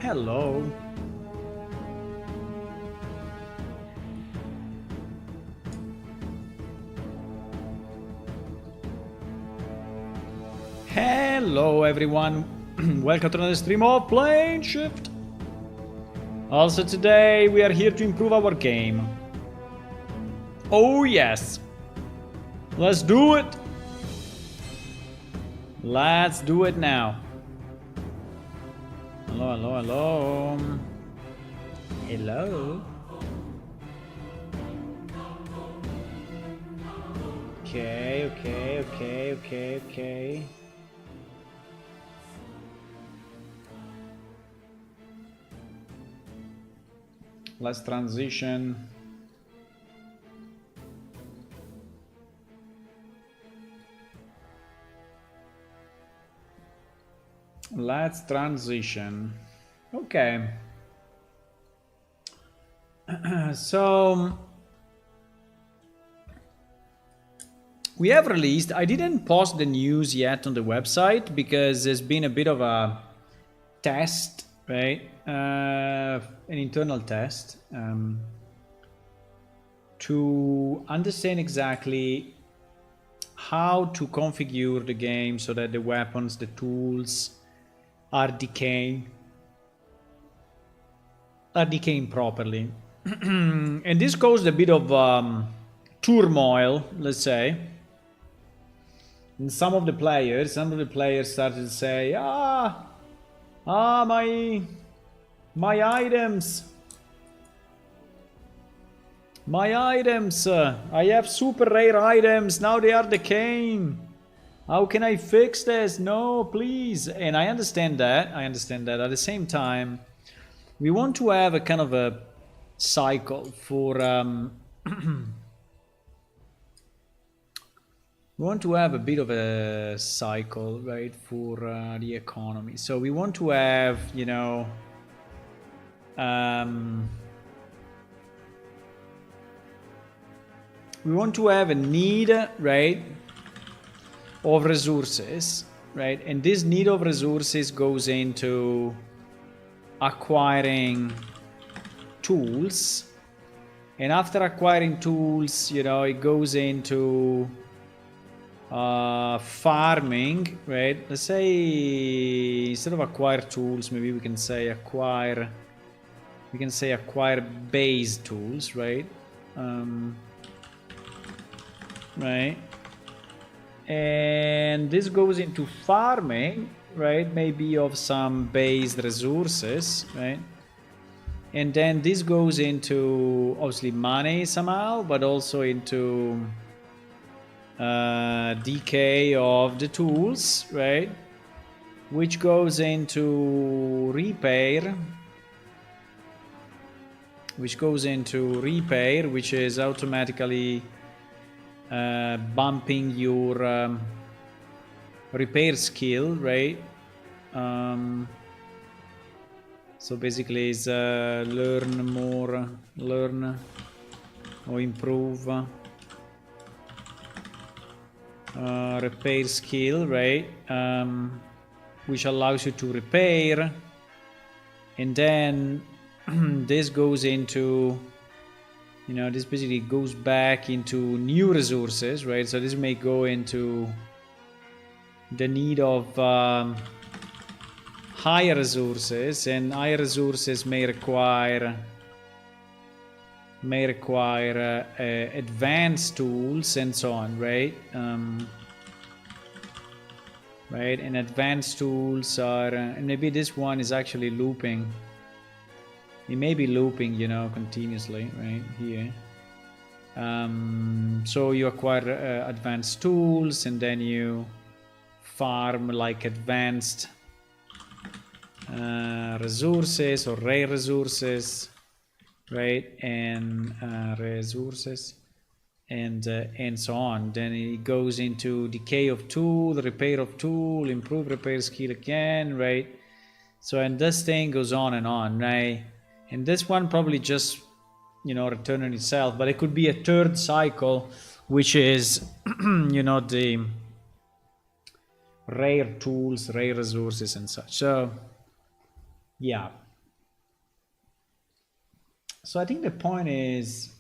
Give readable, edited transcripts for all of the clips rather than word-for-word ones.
Hello. Hello everyone. Welcome to another stream of Plane Shift. Also today we are here to improve our game. Oh yes. Let's do it. Let's do it now. Hello, hello, hello. Hello. Okay. Let's transition. Let's transition. Okay. So we have released, I didn't post the news yet on the website because there's been a bit of a test, right? An internal test to understand exactly how to configure the game so that the weapons, the tools are decaying properly. And this caused a bit of turmoil, let's say. And some of the players started to say, my items. I have super rare items, now they are decaying. How can I fix this? No, please. And I understand that. At the same time, we want to have a kind of a cycle for we want to have a bit of a cycle, right, for the economy. So we want to have, you know, we want to have a need, right, of resources, right? And this need of resources goes into acquiring tools. And after acquiring tools, you know, it goes into farming, right? Let's say instead of acquire tools, maybe we can say acquire base tools, right? Right. And this goes into farming, right? Maybe of some base resources, right? And then this goes into obviously money somehow, but also into decay of the tools, right? Which goes into repair, which is automatically bumping your repair skill, right? So basically it's learn or improve repair skill, right? Which allows you to repair, and then this goes into, you know, this basically goes back into new resources, right? So this may go into the need of higher resources, and higher resources may require advanced tools and so on, right? Right, and advanced tools are, and maybe this one is actually looping. It may be looping, you know, continuously, right here. So you acquire advanced tools, and then you farm like advanced resources or rare resources, right? And resources, and so on. Then it goes into decay of tool, repair of tool, improve repair skill again, right? So, and this thing goes on and on, right? And this one probably just, you know, return on itself, but it could be a third cycle, which is you know, the rare tools, rare resources and such. So yeah, So I think the point is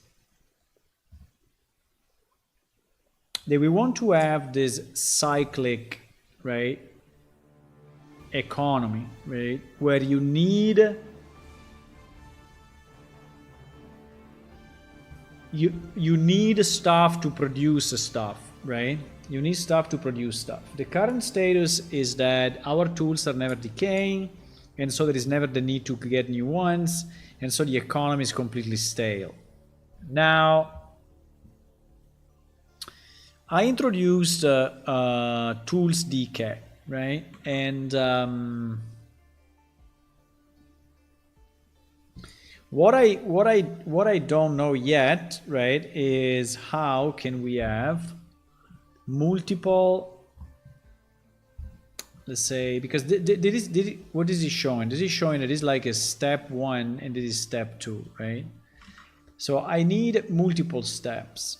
that we want to have this cyclic, right, economy, right, where you need you need stuff to produce stuff, right? You need stuff to produce stuff. The current status is that our tools are never decaying, and so there is never the need to get new ones, and so the economy is completely stale. Now, I introduced tools decay, right? And what I don't know yet, right, is how can we have multiple, let's say, because what is it showing? This is showing that it's like a step 1 and this is step 2, right? So I need multiple steps.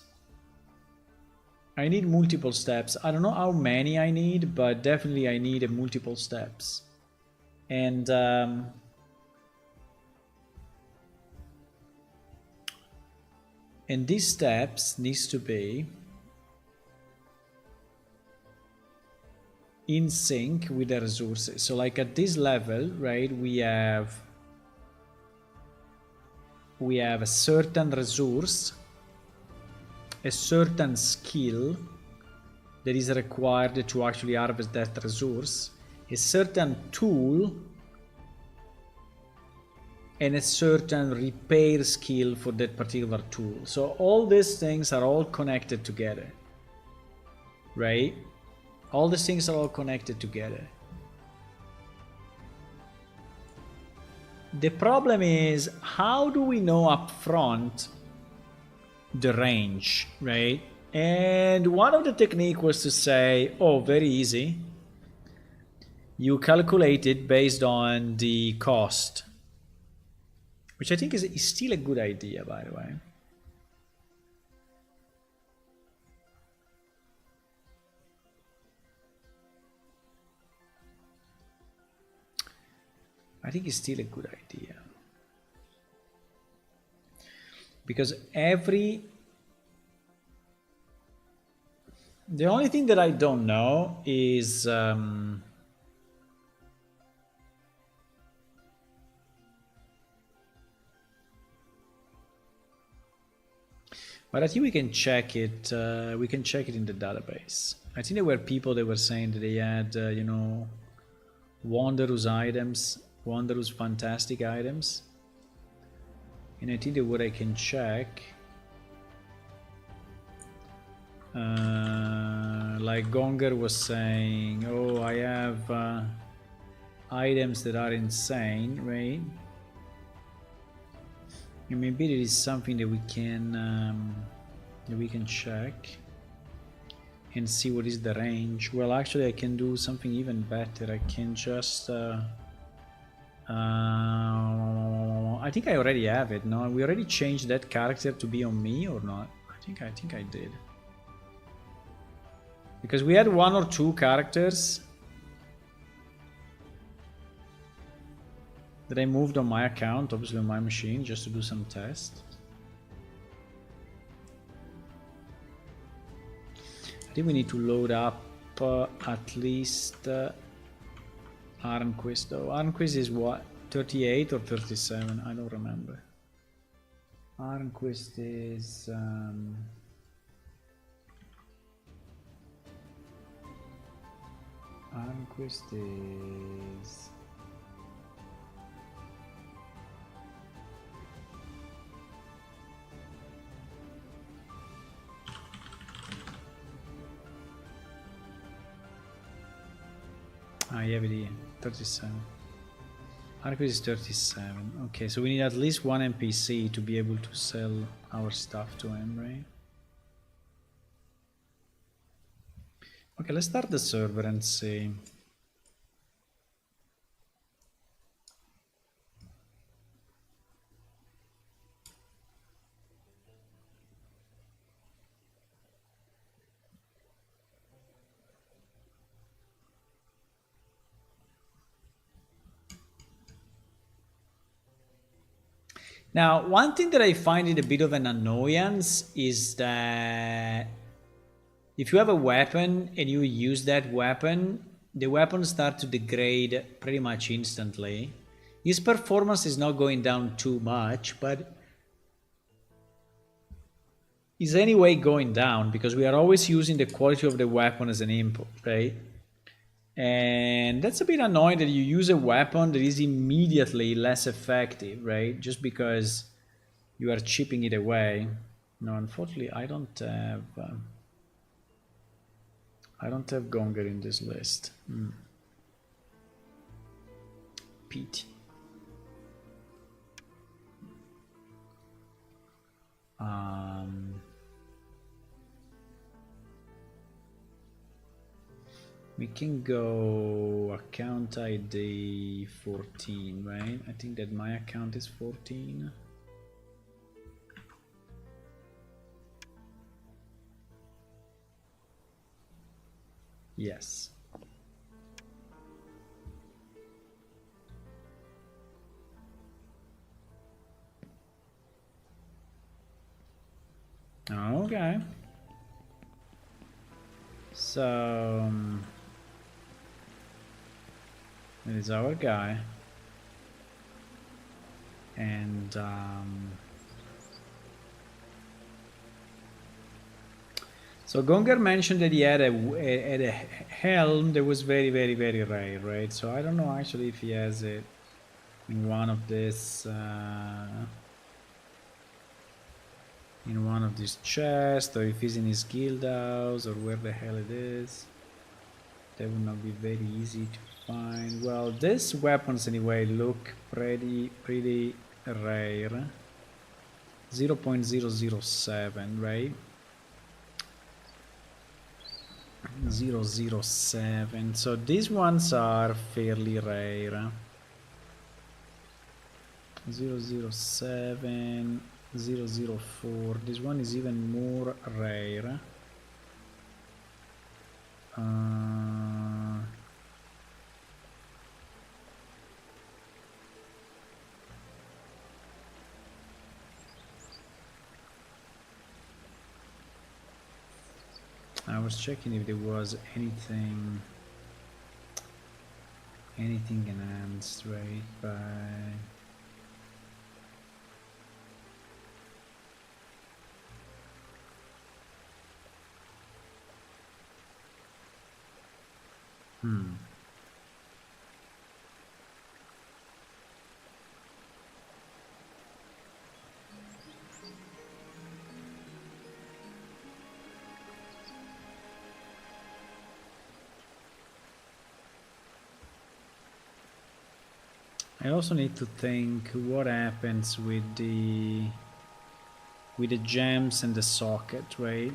I need multiple steps. I don't know how many I need, but definitely I need multiple steps. And these steps needs to be in sync with the resources. So like at this level, right, we have a certain resource, a certain skill that is required to actually harvest that resource, a certain tool, and a certain repair skill for that particular tool. So all these things are all connected together, right? All these things are all connected together. The problem is, how do we know upfront the range, right? And one of the techniques was to say, oh, very easy. You calculate it based on the cost, which I think is still a good idea, by the way. I think it's still a good idea. Because the only thing that I don't know is but I think we can check it. We can check it in the database. I think there were people that were saying that they had, you know, wondrous items, wondrous fantastic items. And I think that what I can check, like Gonger was saying, oh, I have items that are insane, right? And maybe there is something that we can check and see what is the range. Well, actually, I can do something even better. I can just I think I already have it. No, we already changed that character to be on me or not? I think I did. Because we had 1 or 2 characters that I moved on my account, obviously on my machine, just to do some tests. I think we need to load up at least Ironquist though. Ironquist is what? 38 or 37? I don't remember. Ironquist is Ironquist is yeah, it is 37. Ironquist is 37. Okay, so we need at least 1 NPC to be able to sell our stuff to him, right? Okay, let's start the server and see. Now, one thing that I find it a bit of an annoyance is that if you have a weapon and you use that weapon, the weapon starts to degrade pretty much instantly. His performance is not going down too much, but is anyway going down because we are always using the quality of the weapon as an input, right? And that's a bit annoying that you use a weapon that is immediately less effective, right? Just because you are chipping it away. No, unfortunately, I don't have Gonger in this list. Pete. We can go account ID 14, right? I think that my account is 14. Yes. Okay. So it is our guy, and so Gonger mentioned that he had a helm that was very, very, very rare, right? So I don't know actually if he has it in one of this. In one of these chests, or if he's in his guild house, or where the hell it is. That would not be very easy to find. Well, these weapons anyway look pretty rare. 0.007, right? 007. So these ones are fairly rare. 007, 004. This one is even more rare. I was checking if there was anything enhanced, right? But I also need to think what happens with the gems and the socket, right?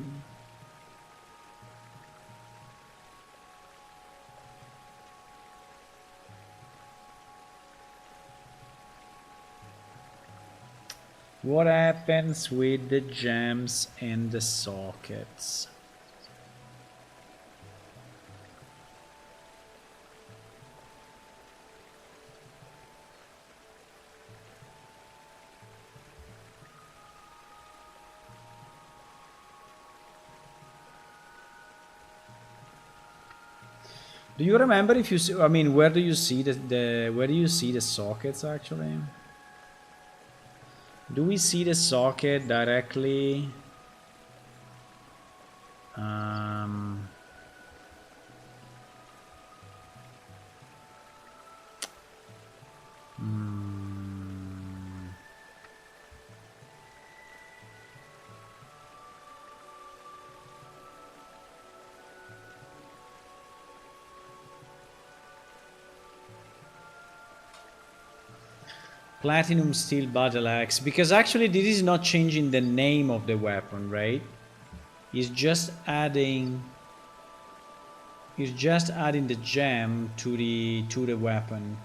What happens with the gems and the sockets? Do you remember if you see, I mean, where do you see where do you see the sockets actually? Do we see the socket directly? Platinum Steel Battle Axe, because actually this is not changing the name of the weapon, right? It's just adding the gem to the weapon.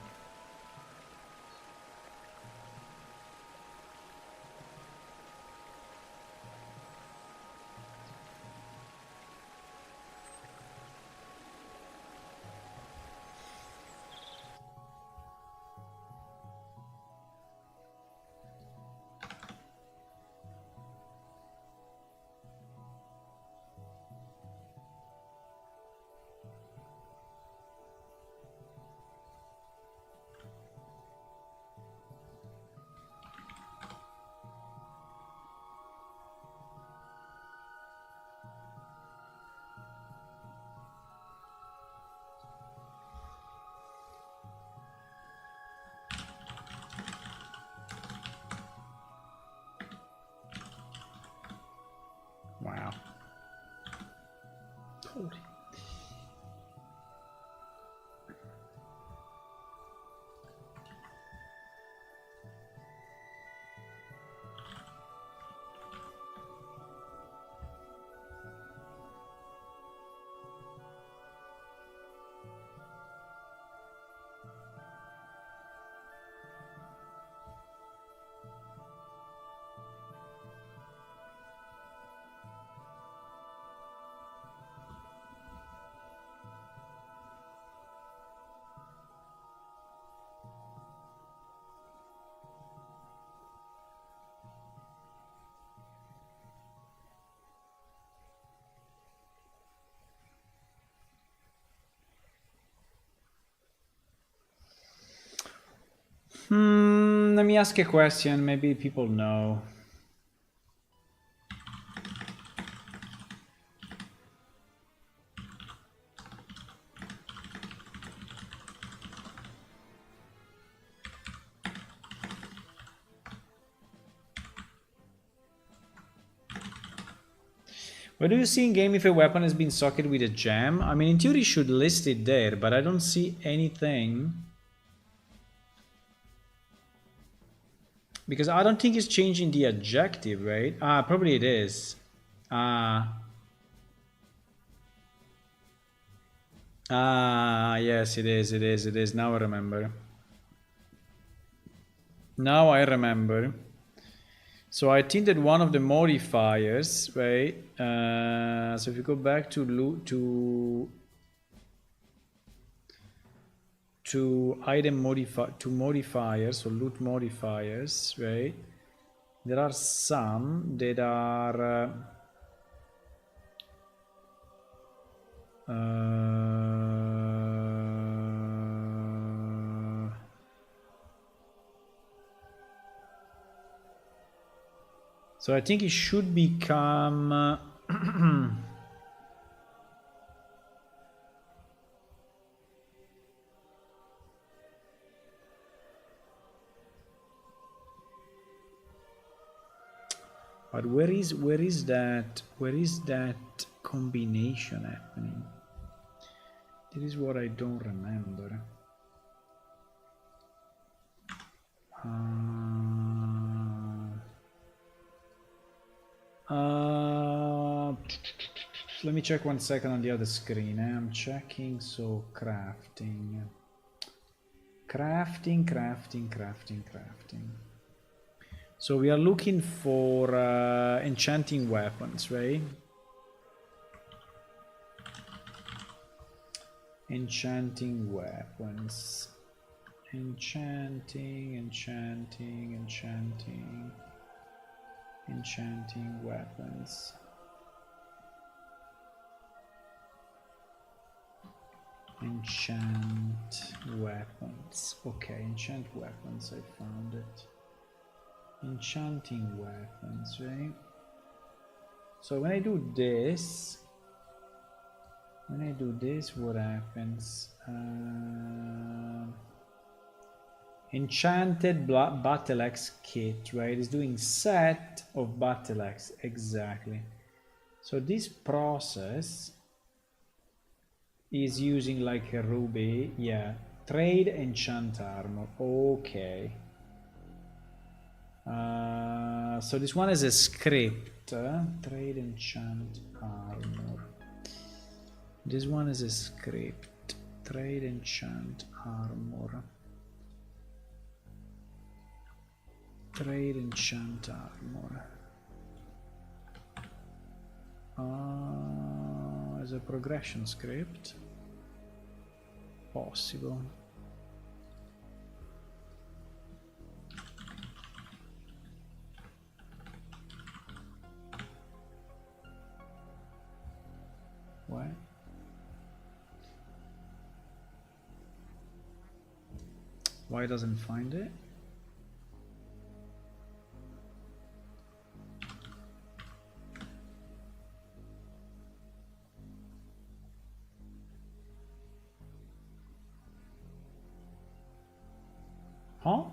Holy. Let me ask a question. Maybe people know. Where do you see in game if a weapon has been socked with a gem? I mean, in theory, you should list it there, but I don't see anything. Because I don't think it's changing the adjective, right? Probably it is. Yes, it is, it is, it is. Now I remember. Now I remember. So I think that one of the modifiers, right? So if you go back to loot to item modifiers or loot modifiers, right? There are some that are so I think it should become but where is that combination happening? This is what I don't remember. Let me check 1 second on the other screen. I'm checking. So crafting. So we are looking for enchanting weapons, right? Enchanting weapons. Enchanting weapons. Enchant weapons. Okay, enchant weapons, I found it. Enchanting weapons, right? So when I do this, what happens? Enchanted battle axe kit, right? It's doing set of battle axe, exactly. So this process is using like a ruby, yeah. Trade enchant armor, okay. So this one is a script. Trade enchant armor. This one is a script. Trade enchant armor. Trade enchant armor. As a progression script. Possible. What? Why doesn't find it? Huh?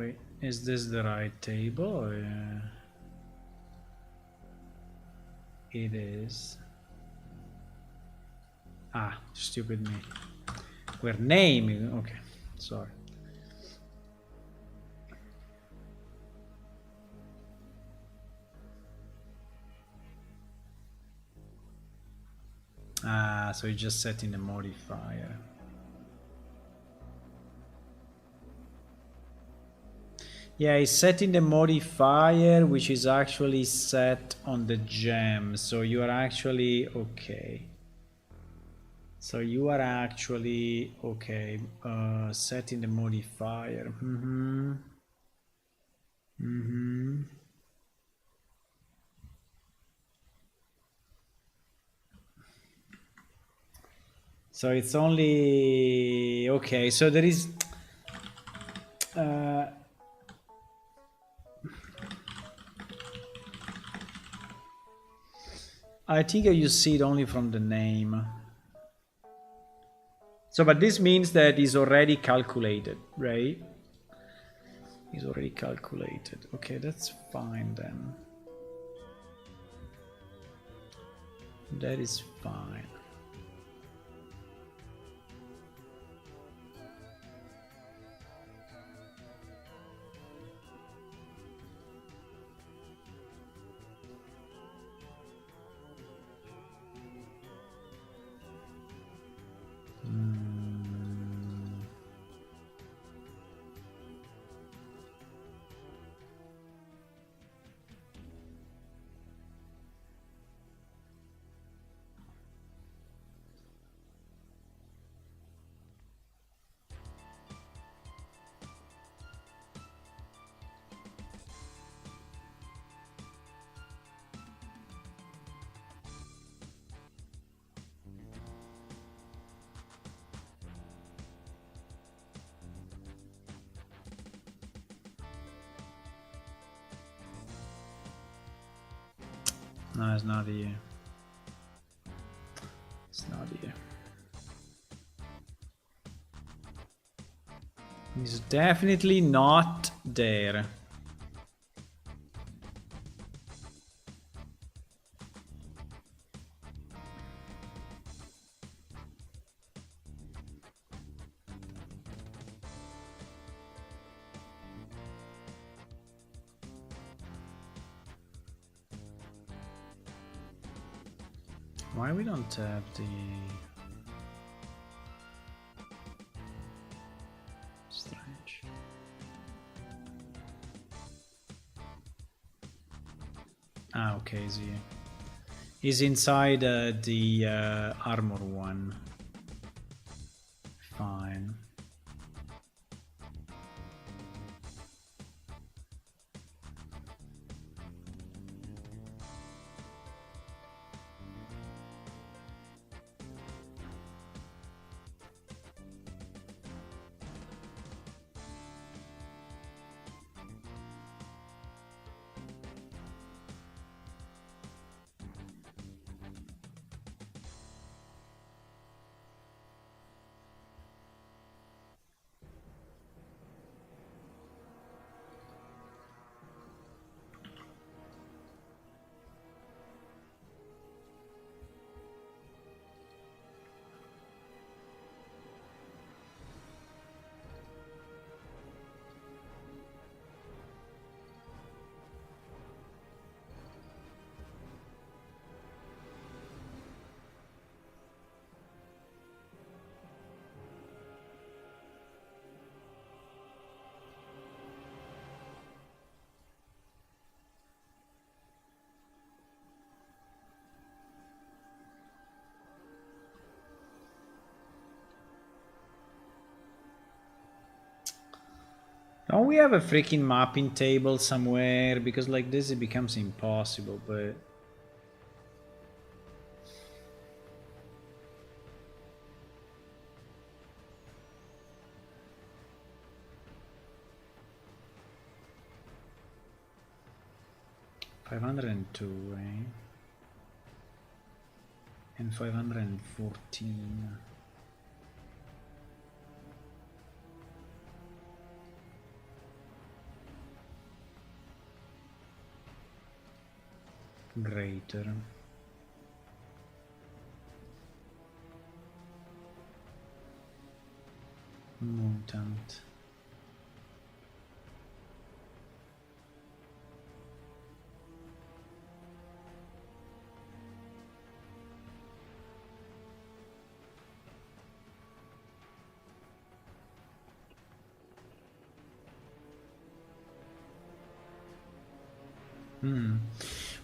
Wait, is this the right table? Or, it is. Ah, stupid me. We're naming. Okay, sorry. Ah, so you're just setting the modifier. Yeah, it's setting the modifier, which is actually set on the gem. So you are actually okay. So you are actually okay. Setting the modifier. So it's only okay. So there is. I think you see it only from the name. So, but this means that it's already calculated, right? It's already calculated. Okay, that's fine then. That is fine. No, it's not here. It's not here. It's definitely not there. Why we don't have the strange? Ah, okay, is here. Is inside the armor one. Fine. Don't we have a freaking mapping table somewhere? Because like this it becomes impossible, but... $502, eh? And 514. greater. Mutant.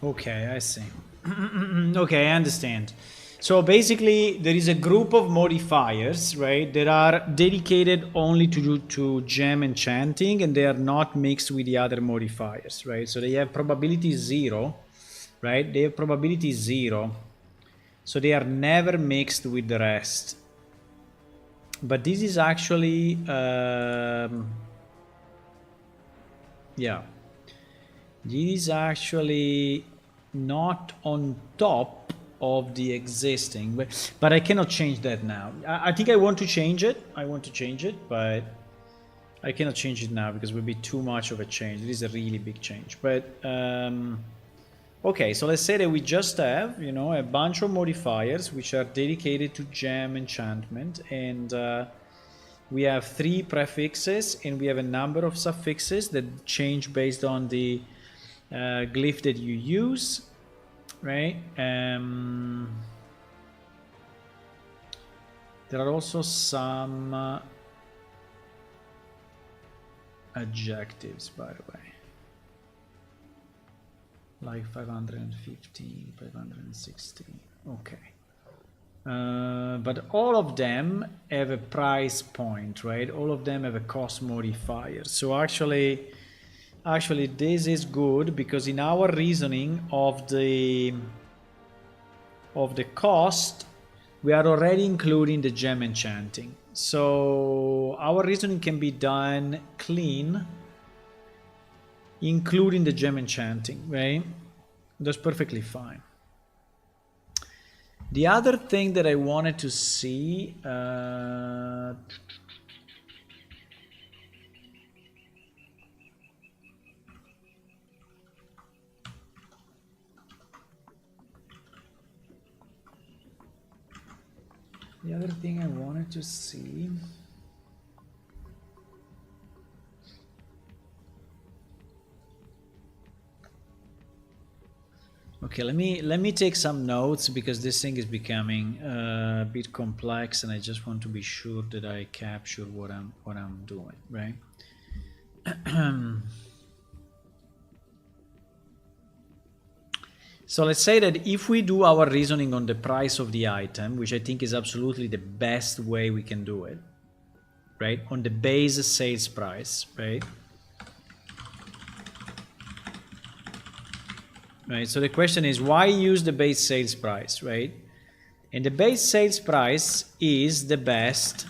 Okay, I see. Okay, I understand. So basically, there is a group of modifiers, right, that are dedicated only to gem enchanting, and they are not mixed with the other modifiers, right? So they have probability 0, right? They have probability 0. So they are never mixed with the rest. But this is actually, yeah. This is actually not on top of the existing, but I cannot change that now. I think I want to change it. I want to change it, but I cannot change it now because it would be too much of a change. It is a really big change. But okay, so let's say that we just have, you know, a bunch of modifiers which are dedicated to gem enchantment, and we have 3 prefixes, and we have a number of suffixes that change based on the glyph that you use, right? There are also some adjectives, by the way, like 515, 516. Okay. But all of them have a price point, right? All of them have a cost modifier. So actually this is good, because in our reasoning of the cost, we are already including the gem enchanting. So our reasoning can be done clean, including the gem enchanting, right? That's perfectly fine. The other thing that I wanted to see, okay, let me take some notes, because this thing is becoming a bit complex, and I just want to be sure that I capture what I'm doing, right? So let's say that if we do our reasoning on the price of the item, which I think is absolutely the best way we can do it, right? On the base sales price, right? Right, so the question is, why use the base sales price, right? And the base sales price is the best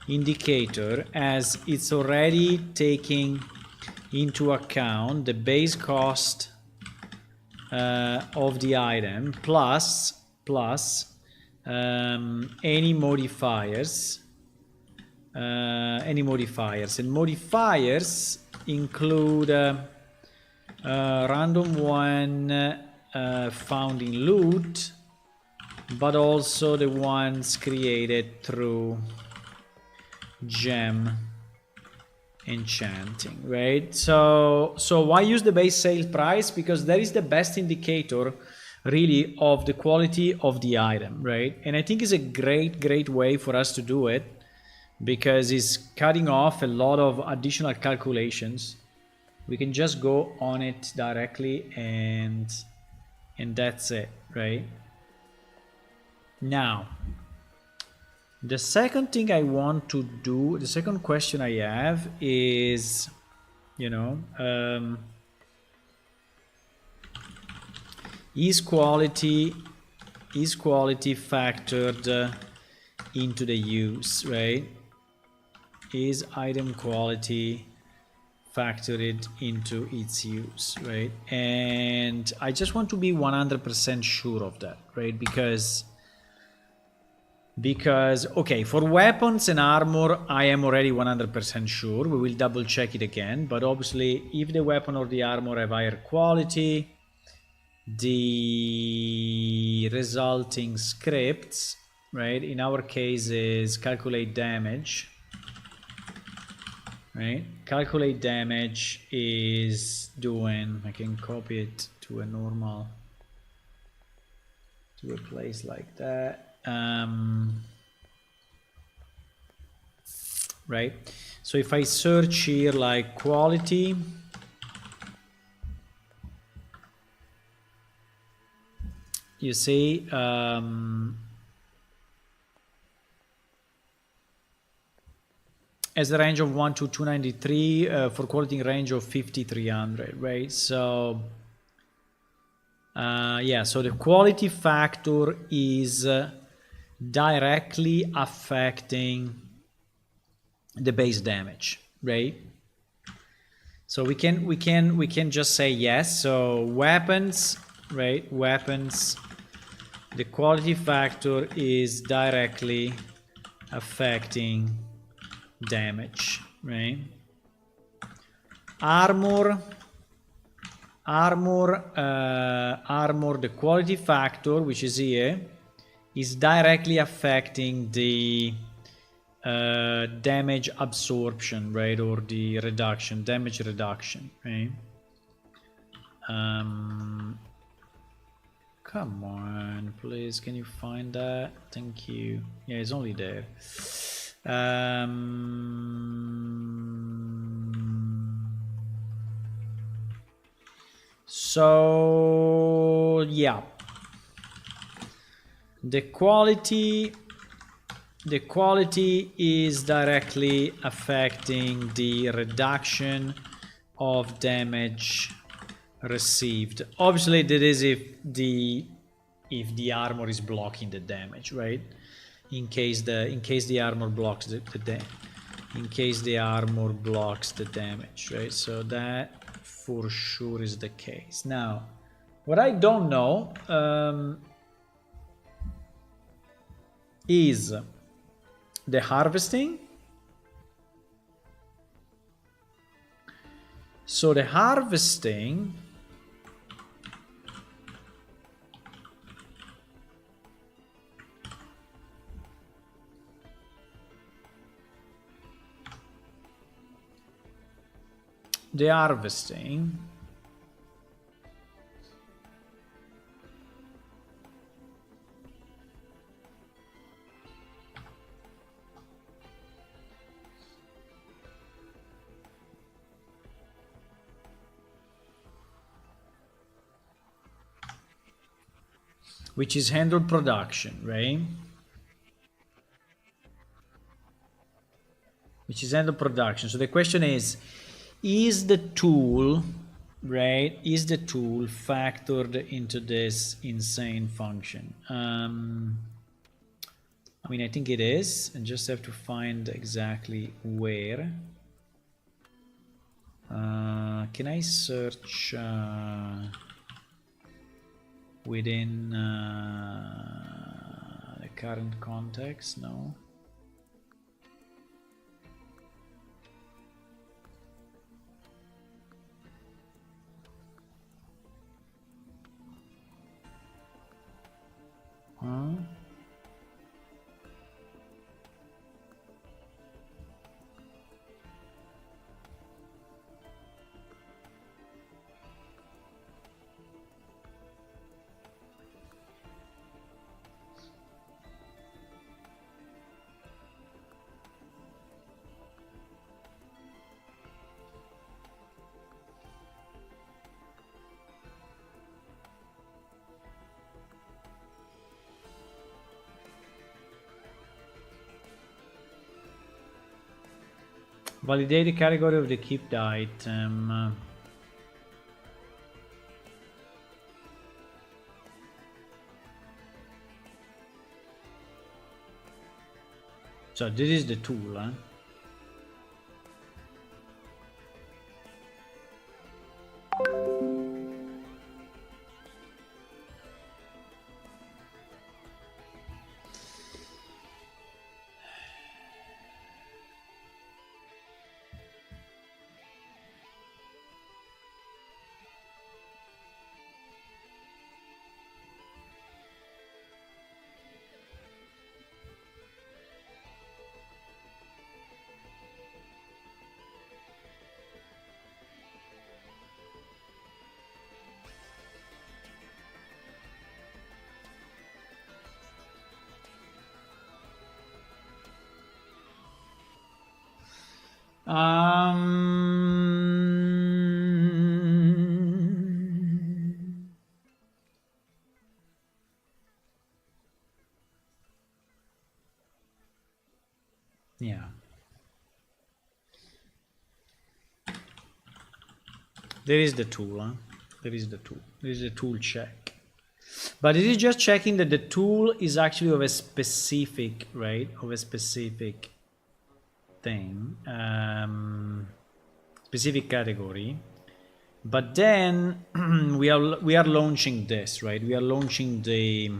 indicator, as it's already taking into account the base cost of the item plus any modifiers, and modifiers include random one found in loot, but also the ones created through gem enchanting, right? So why use the base sale price? Because that is the best indicator really of the quality of the item, right? And I think it's a great way for us to do it, because it's cutting off a lot of additional calculations. We can just go on it directly, and that's it, right? Now, the second thing I want to do, the second question I have is, you know, is quality factored into the use, right? Is item quality factored into its use, right? And I just want to be 100% sure of that, right? Because okay, for weapons and armor I am already 100% sure. We will double check it again, but obviously if the weapon or the armor have higher quality, the resulting scripts, right? In our case is calculate damage, right? Calculate damage is doing, I can copy it to a normal, to a place like that, right? So if I search here like quality, you see as a range of 1 to 293 for quality range of 5300, right? So yeah, so the quality factor is directly affecting the base damage, right? So we can just say yes. So weapons, right? Weapons, the quality factor is directly affecting damage, right? Armor, the quality factor, which is here, is directly affecting the damage absorption, right? Or the reduction, damage reduction, right? Come on, please, can you find that? Thank you. Yeah, it's only there. So yeah, the quality is directly affecting the reduction of damage received. Obviously that is if the armor is blocking the damage, right? In case the armor blocks the armor blocks the damage, right? So that for sure is the case. Now what I don't know is the harvesting. So the harvesting which is handled production, right? Which is handled production. So the question is the tool, right? Is the tool factored into this insane function? I mean, I think it is. I just have to find exactly where. Can I search within the current context? No. Huh? Validate the category of the keep item. So this is the tool, huh? Yeah. There is the tool, huh? There is the tool. There is the tool check. But it is just checking that the tool is actually of a specific, right? Of a specific thing, specific category. But then we are launching this, right? We are launching the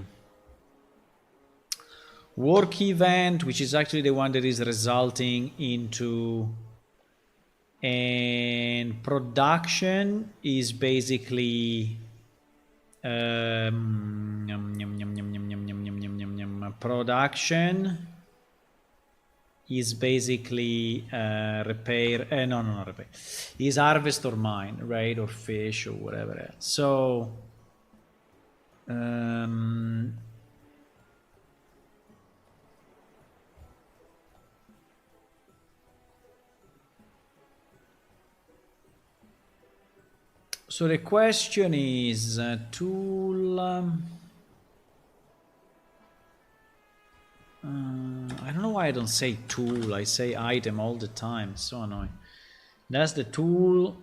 work event, which is actually the one that is resulting into, and production is basically production is basically repair, no, repair, is harvest or mine, right, or fish or whatever else. So so the question is tool. I don't know why I don't say tool. I say item all the time. It's so annoying. That's the tool.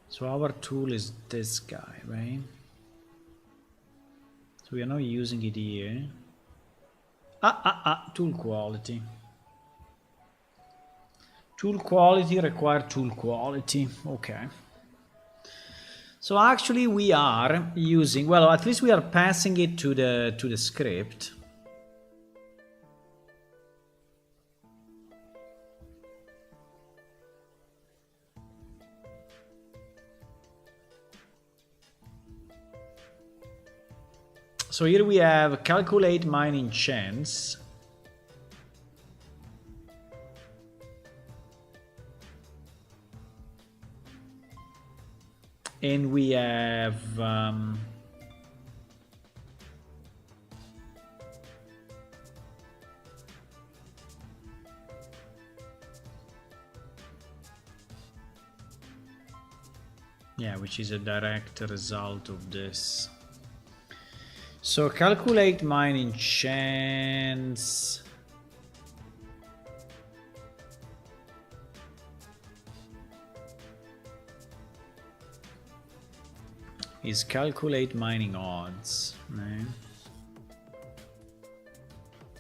So our tool is this guy, right? So we are not using it here. Tool quality. Tool quality require tool quality. Okay. So actually we are using, well, at least we are passing it to the script. So here we have calculate mining chance. And we have yeah, which is a direct result of this. So calculate mining chance. Is calculate mining odds, right?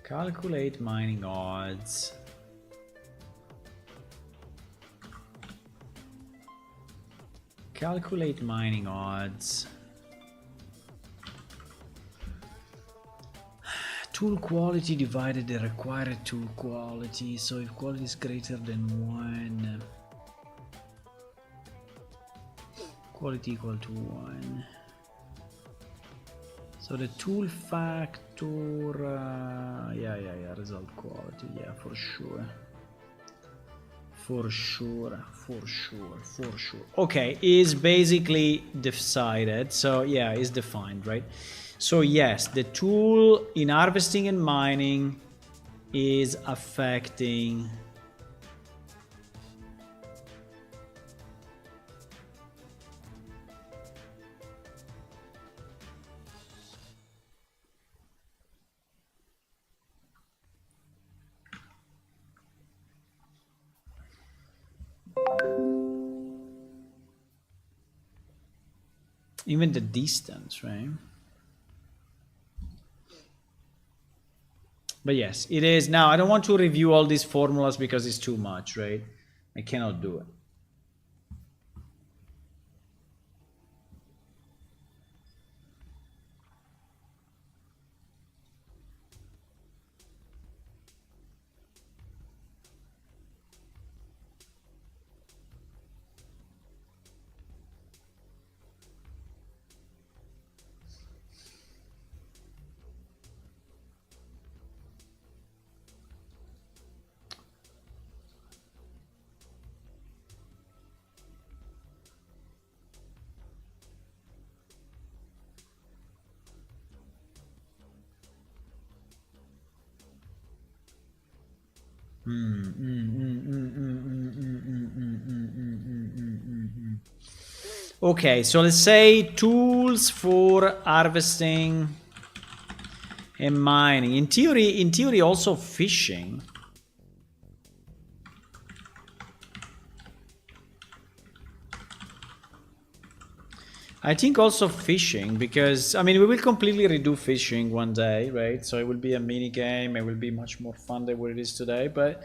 Calculate mining odds. Calculate mining odds. Tool quality divided the required tool quality. So if quality is greater than 1, quality equal to 1. So the tool factor, yeah, result quality, yeah, for sure. For sure. Okay, is basically decided. So yeah, is defined, right? So yes, the tool in harvesting and mining is affecting even the distance, right? But yes, it is. Now, I don't want to review all these formulas because it's too much, right? I cannot do it. Okay, so let's say tools for harvesting and mining. In theory also fishing. I think also fishing, because I mean we will completely redo fishing one day, right? So it will be a mini game. It will be much more fun than what it is today. But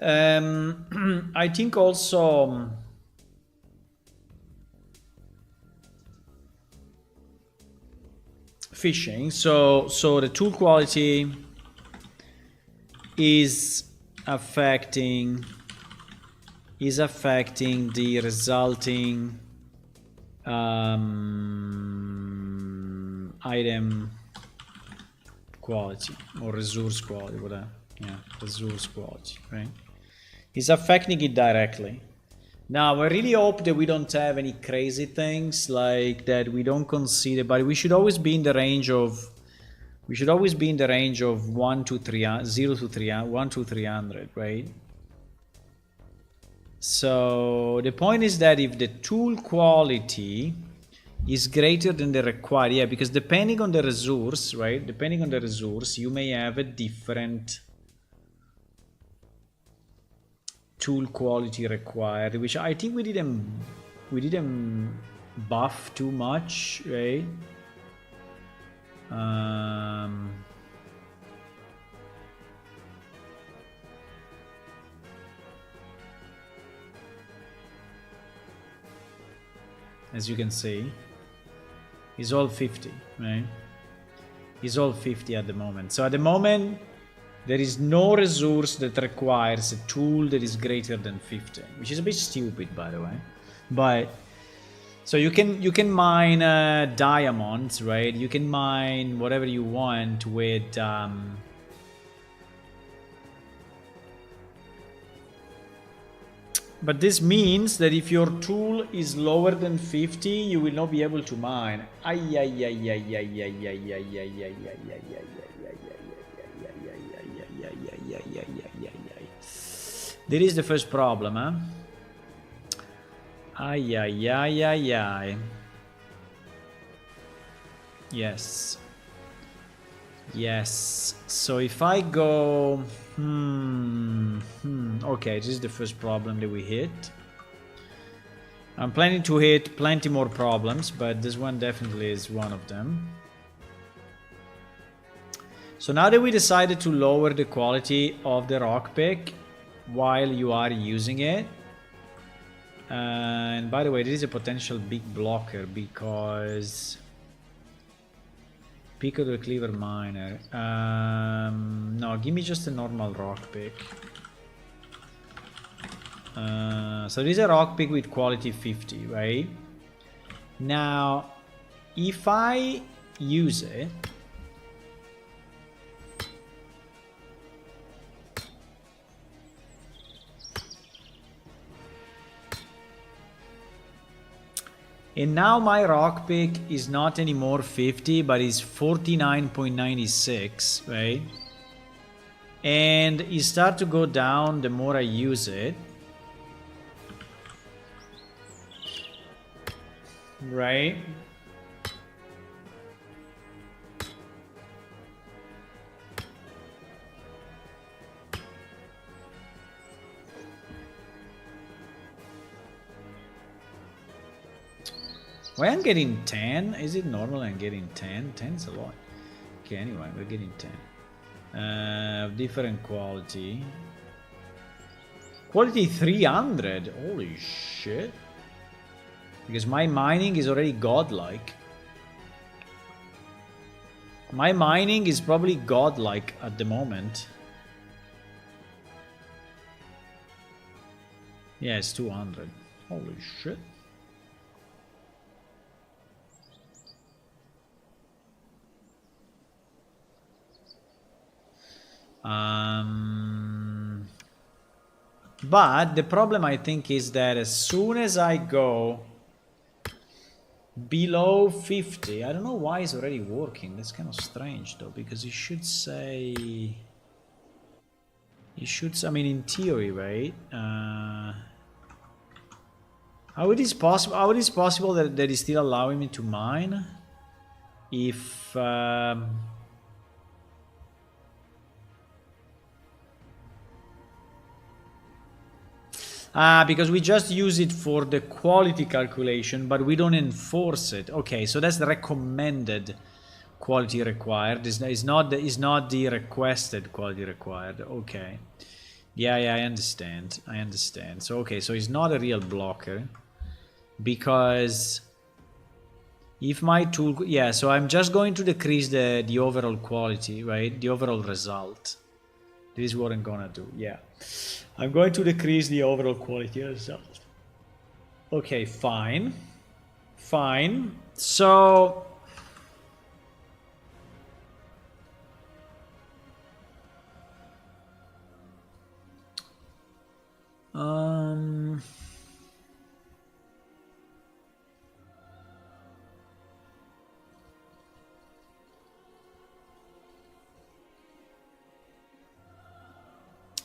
I think also fishing. So the tool quality is affecting the resulting item quality or resource quality, whatever. Yeah, resource quality, right? It's affecting it directly. Now, I really hope that we don't have any crazy things like that. We don't consider, but we should always be in the range of. We should always be in the range of 1 to 3, 0 to 3, 1 to 300, right? So the point is that if the tool quality is greater than the required, yeah, because depending on the resource, right? Depending on the resource, you may have a different tool quality required, which I think we didn't buff too much, right? As you can see, it's all 50, right? It's all 50 at the moment. So at the moment, there is no resource that requires a tool that is greater than 50, which is a bit stupid, by the way. But so you can mine diamonds, right? You can mine whatever you want with but this means that if your tool is lower than 50, you will not be able to mine. There is the first problem, huh? Yes. Yes. So if I go... Okay, this is the first problem that we hit. I'm planning to hit plenty more problems, but this one definitely is one of them. So now that we decided to lower the quality of the rock pick while you are using it, and by the way, this is a potential big blocker because pick of the cleaver miner. No, give me just a normal rock pick. So this is a rock pick with quality 50, right? Now, if I use it, and now my rock pick is not anymore 50, but is 49.96, right? And it starts to go down the more I use it. Right? Why I'm getting 10? Is it normal I'm getting 10? 10 is a lot. Okay, anyway, we're getting 10. Different quality. Quality 300. Holy shit. Because my mining is already godlike. My mining is probably godlike at the moment. Yeah, it's 200. Holy shit. But the problem I think is that as soon as I go below 50, I don't know why it's already working. That's kind of strange though, because it should say It shoots, I mean, in theory, right? How it is possible? How it is possible that that is still allowing me to mine? If because we just use it for the quality calculation, but we don't enforce it. Okay, so that's the recommended quality required. Is not the requested quality required. Okay. Yeah, I understand. I understand. So okay, so it's not a real blocker because if my tool, yeah, so I'm just going to decrease the overall quality, right? The overall result. This is what I'm gonna do. Yeah, I'm going to decrease the overall quality result. Okay, fine, fine. So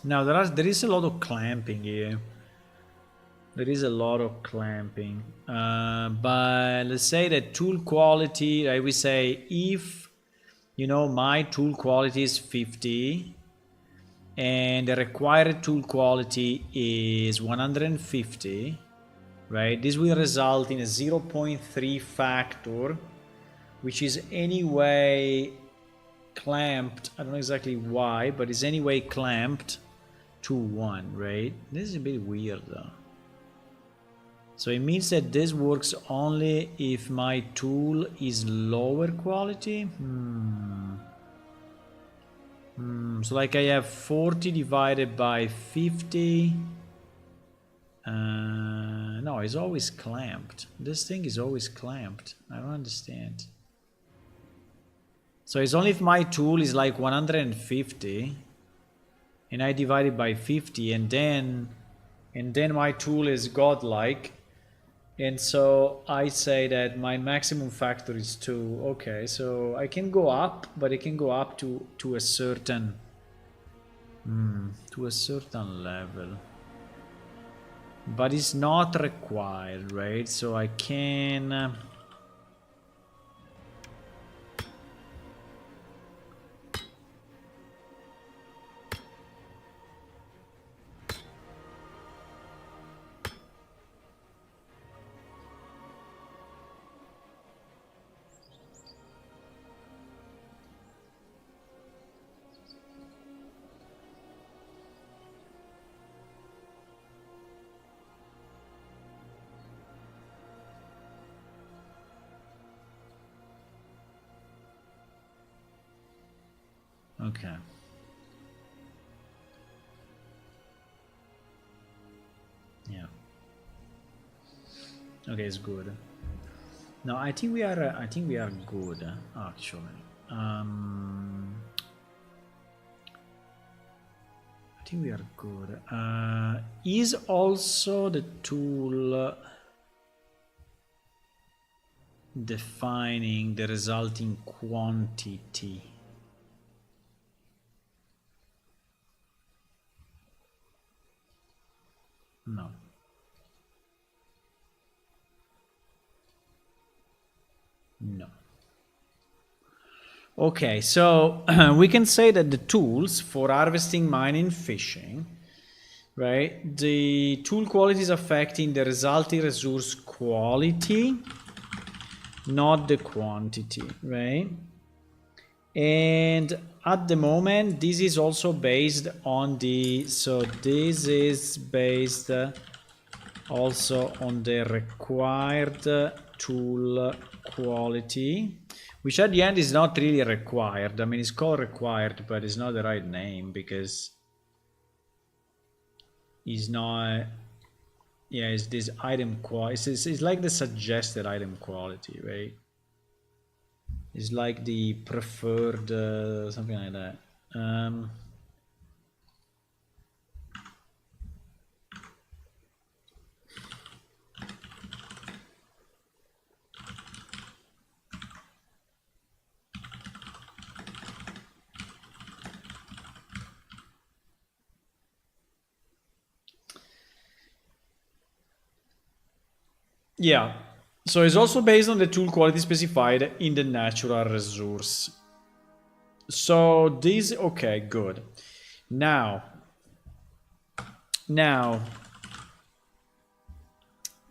now there is a lot of clamping here. There is a lot of clamping, but let's say that tool quality. Right, we say if my tool quality is 50 and the required tool quality is 150, right? This will result in a 0.3 factor, which is anyway clamped. I don't know exactly why, but it's anyway clamped to 1, right? This is a bit weird though. So it means that this works only if my tool is lower quality. So like I have 40 divided by 50. No, it's always clamped. This thing is always clamped. I don't understand. So it's only if my tool is like 150 and I divide it by 50 and then my tool is godlike. And so I say that my maximum factor is 2. Okay, so I can go up, but it can go up to a certain level. But it's not required, right? So I can okay. Yeah. Okay, it's good. No, I think we are good actually. I think we are good. Is also the tool defining the resulting quantity? No. No. Okay, so we can say that the tools for harvesting, mining, fishing, right? The tool quality is affecting the resulting resource quality, not the quantity, right? And at the moment, this is also based on so this is based also on the required tool quality, which at the end is not really required. I mean, it's called required, but it's not the right name because it's not. Yeah, it's this item quality. It's like the suggested item quality, right? It's like the preferred something like that. Yeah. So it's also based on the tool quality specified in the natural resource. So this, okay, good. Now, now,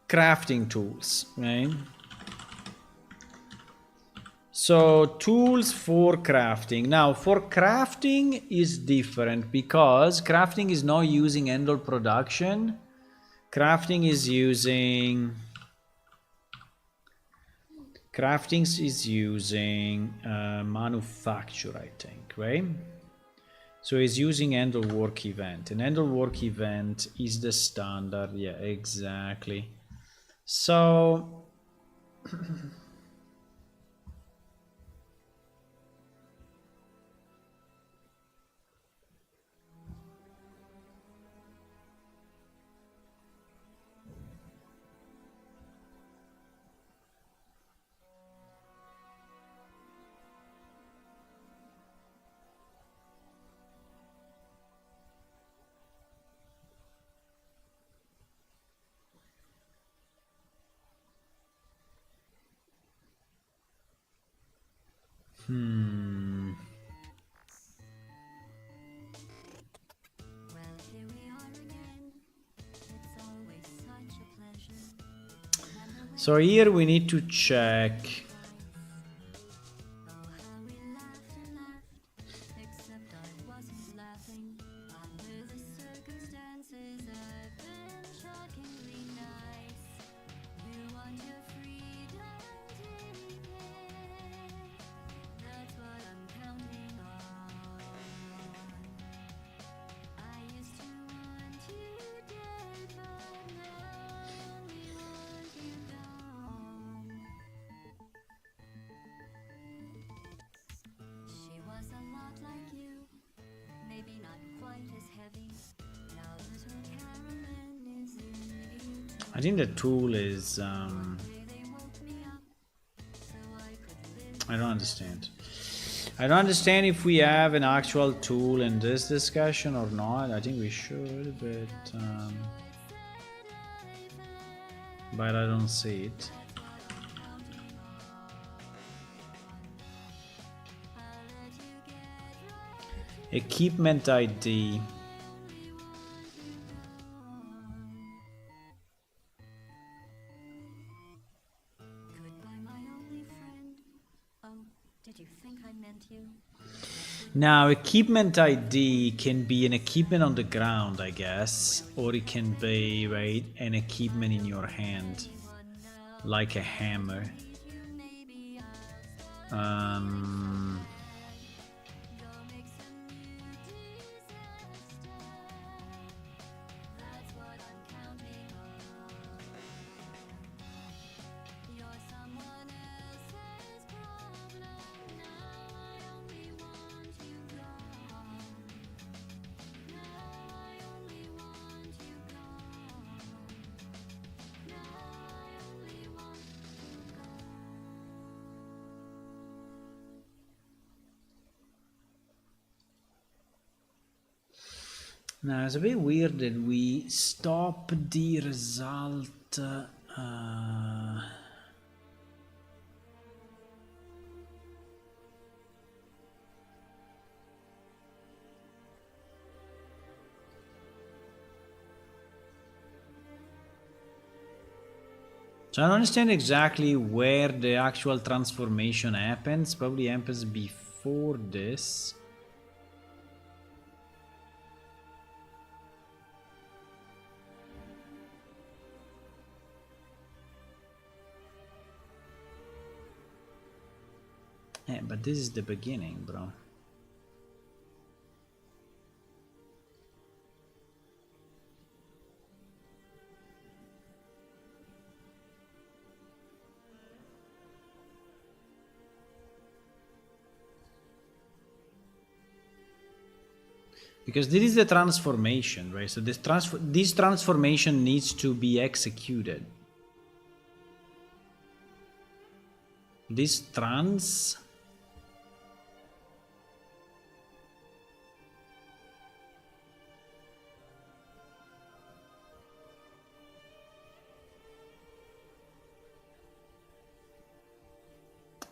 crafting tools, right? So tools for crafting. Now for crafting is different because crafting is not using end production. Crafting is using manufacture, I think, right? So it's using end work event. An end work event is the standard. Yeah, exactly. So so here we need to check. I think the tool is. I don't understand. I don't understand if we have an actual tool in this discussion or not. I think we should, but I don't see it. Equipment ID. Now, equipment ID can be an equipment on the ground, I guess, or it can be, right, an equipment in your hand, like a hammer. Um, Now it's a bit weird that we stop the result. So I don't understand exactly where the actual transformation happens. Probably happens before this. Yeah, but this is the beginning, bro. Because this is the transformation, right? So this transformation needs to be executed. This trans.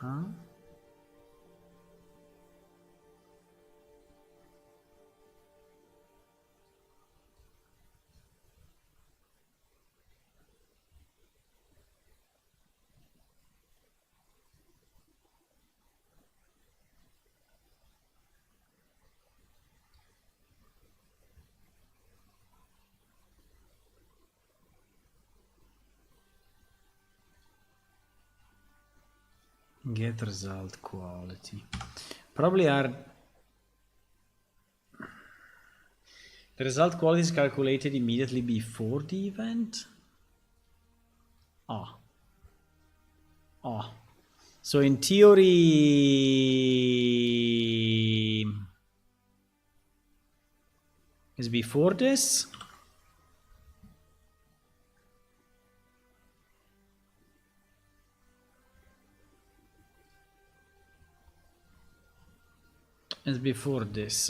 Huh? Get result quality. Probably are. The result quality is calculated immediately before the event. Ah. Ah. So in theory, is before this. Is before this.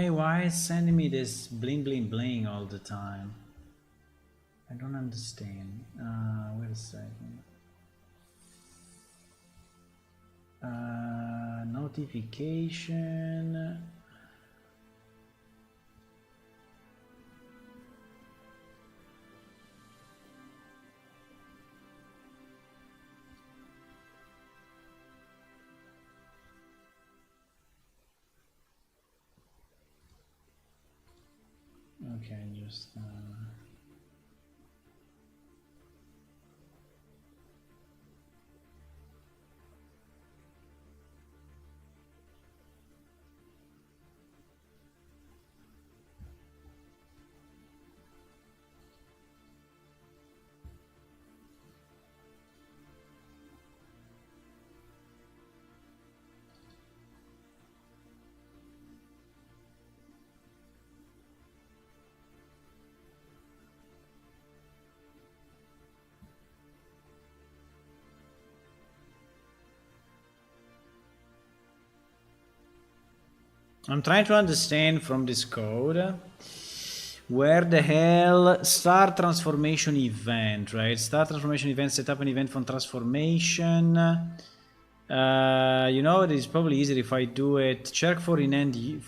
Why is sending me this bling bling bling all the time? I don't understand. Wait a second. Notification. Okay, just. I'm trying to understand from this code where the hell start transformation event, right? Start transformation event, set up an event from transformation. You know, it is probably easier if I do it. Check for in-hand use.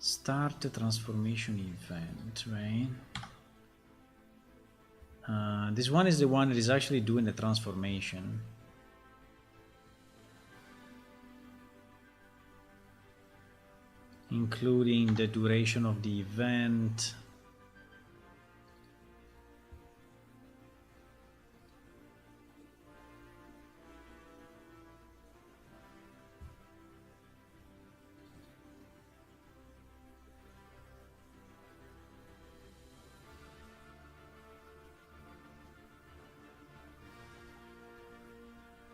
Start the transformation event, right? This one is the one that is actually doing the transformation. Including the duration of the event.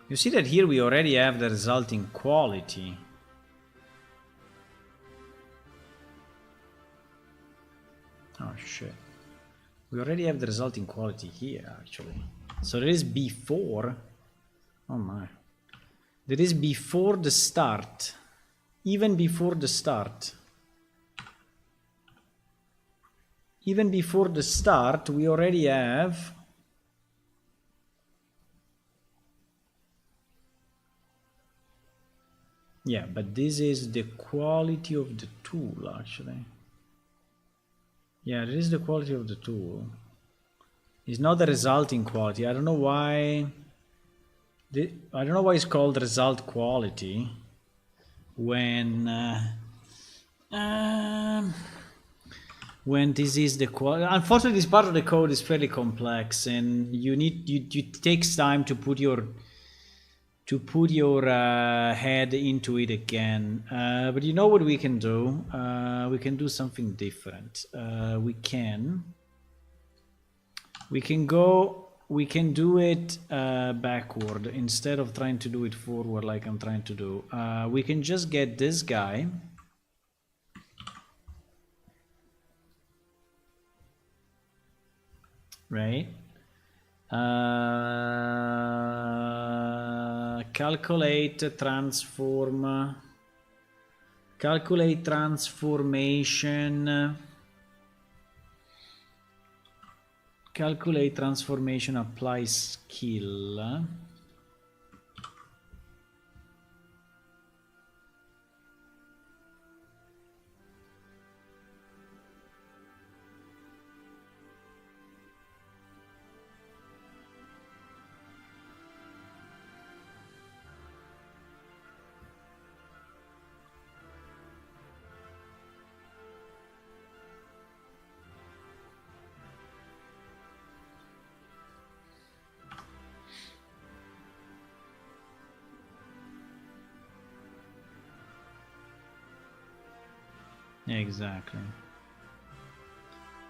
You see that here we already have the resulting quality. Oh shit. We already have the resulting quality here actually. So there is before. Oh my. There is before the start. even before the start. Even before the start, we already have yeah, but this is the quality of the tool actually. Yeah, this is the quality of the tool. It's not the resulting quality. I don't know why. I don't know why it's called result quality um, when this is the quality. Unfortunately, this part of the code is fairly complex, and it takes time to put your head into it again. But you know what we can do? We can do something different. We can do it backward instead of trying to do it forward like I'm trying to do. We can just get this guy. Right? Calculate transformation. Calculate transformation, apply skill. Exactly.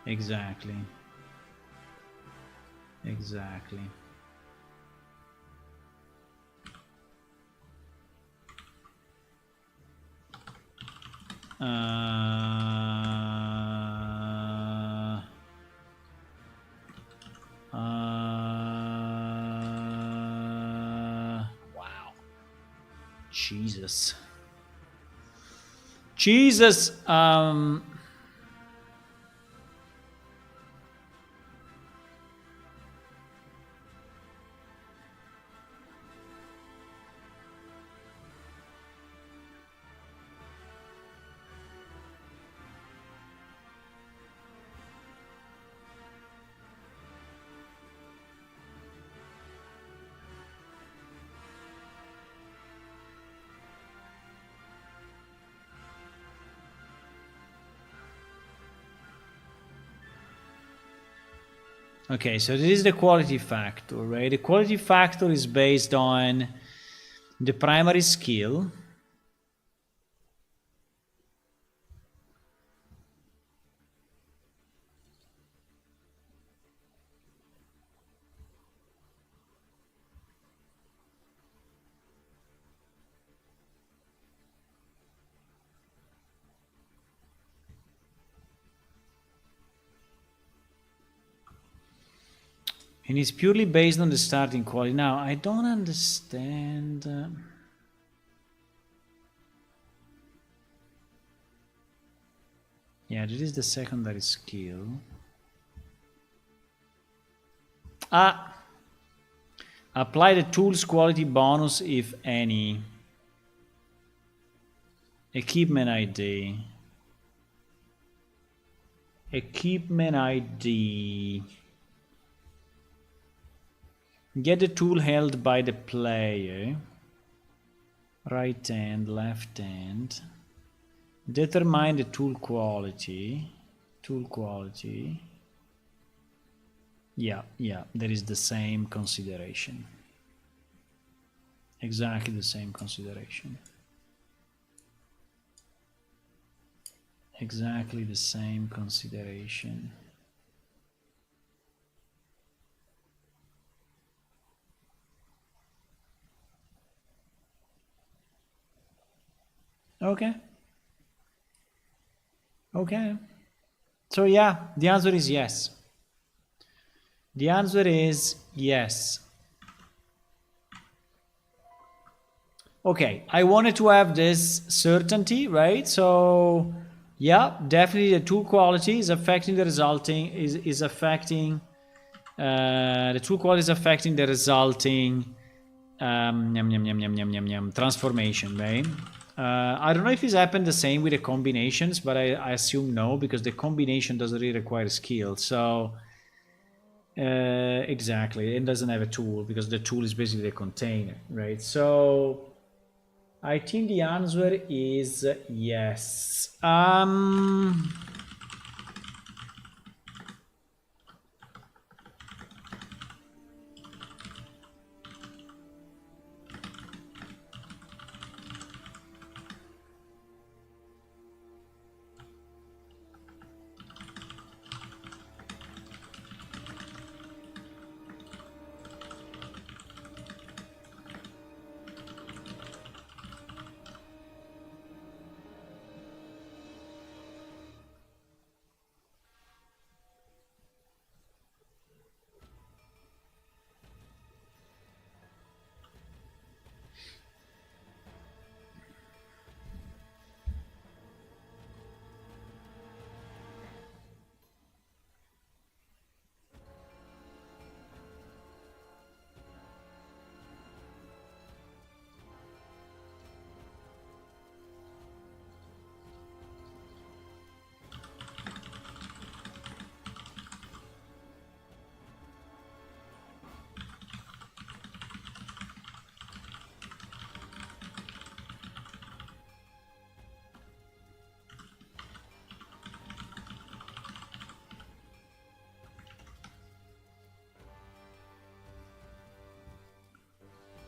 Exactly. Exactly. Wow. Jesus. Jesus. Okay, so this is the quality factor, right? The quality factor is based on the primary skill. And it's purely based on the starting quality. Now, I don't understand. Yeah, this is the secondary skill. Apply the tool's quality bonus if any. Equipment ID. Equipment ID. Get the tool held by the player. Right hand, left hand. Determine the tool quality. Tool quality. Yeah, there is the same consideration. Exactly the same consideration. Exactly the same consideration. Okay. Okay. So yeah, the answer is yes. The answer is yes. Okay, I wanted to have this certainty, right? So yeah, definitely the tool quality is affecting the resulting is affecting the tool quality is affecting the resulting transformation, right? I don't know if it's happened the same with the combinations, but I assume no, because the combination doesn't really require skill. So exactly, it doesn't have a tool because the tool is basically the container, right? So I think the answer is yes.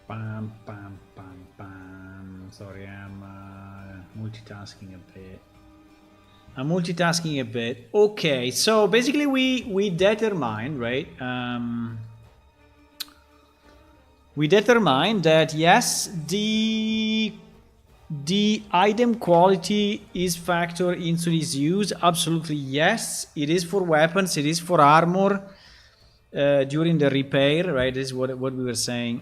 Bam, bam, bam, bam. Sorry, I'm multitasking a bit. Okay, so basically we determine, right? We determine that yes, the item quality is factored into this use. Absolutely yes, it is for weapons, it is for armor. During the repair, right? This is what we were saying.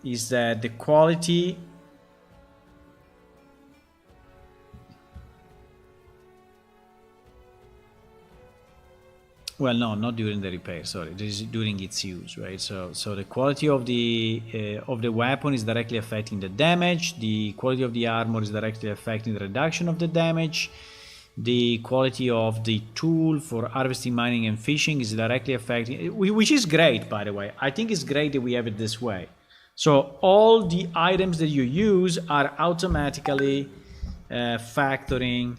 Is that the quality? Well, no, not during the repair. Sorry, this is during its use, right? So the quality of the weapon is directly affecting the damage. The quality of the armor is directly affecting the reduction of the damage. The quality of the tool for harvesting, mining, and fishing is directly affecting, which is great, by the way. I think it's great that we have it this way. So all the items that you use are automatically factoring.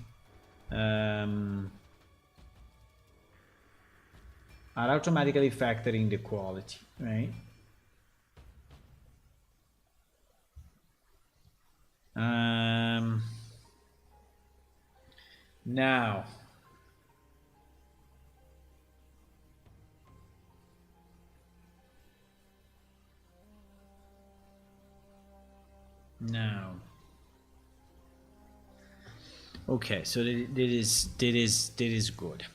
Are automatically factoring the quality, right? Now, okay, so that is good.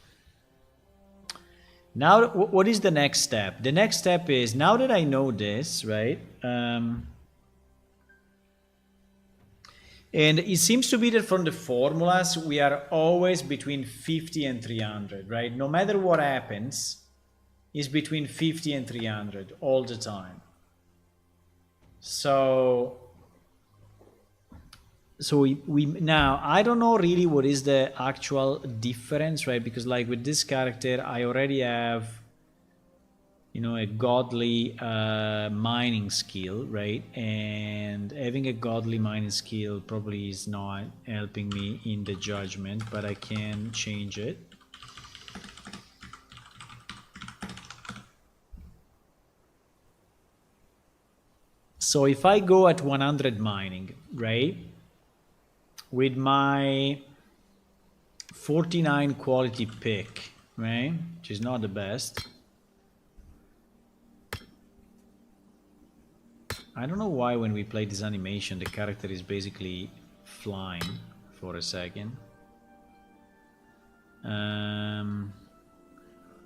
Now, what is the next step? The next step is, now that I know this, right? And it seems to be that from the formulas, we are always between 50 and 300, right? No matter what happens, it's between 50 and 300 all the time. So we now, I don't know really what is the actual difference, right? Because like with this character, I already have, you know, a godly mining skill, right? And having a godly mining skill probably is not helping me in the judgment, but I can change it. So if I go at 100 mining, right, with my 49 quality pick, right, which is not the best. I don't know why when we play this animation the character is basically flying for a second.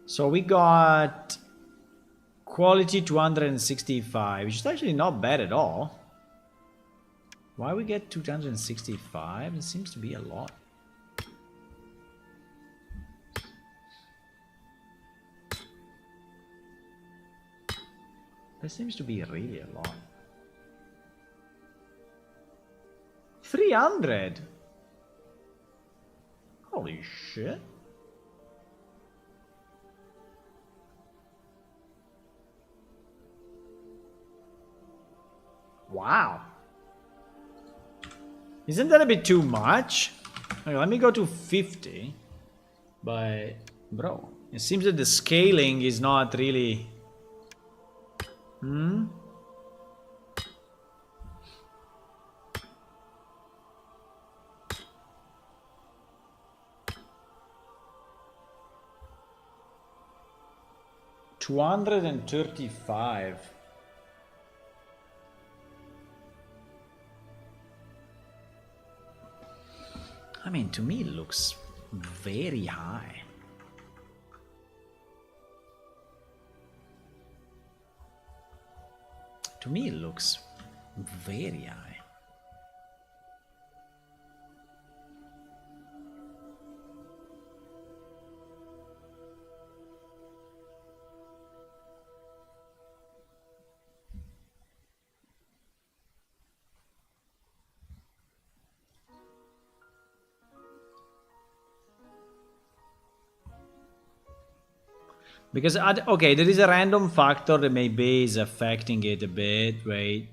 So we got quality 265, which is actually not bad at all. Why we get 265? It seems to be a lot. That seems to be really a lot. 300? Holy shit. Wow. Isn't that a bit too much? Okay, let me go to 50. But, bro, it seems that the scaling is not really... Hmm? $235. I mean, to me it looks very high. To me it looks very high. Because, okay, there is a random factor that maybe is affecting it a bit, right?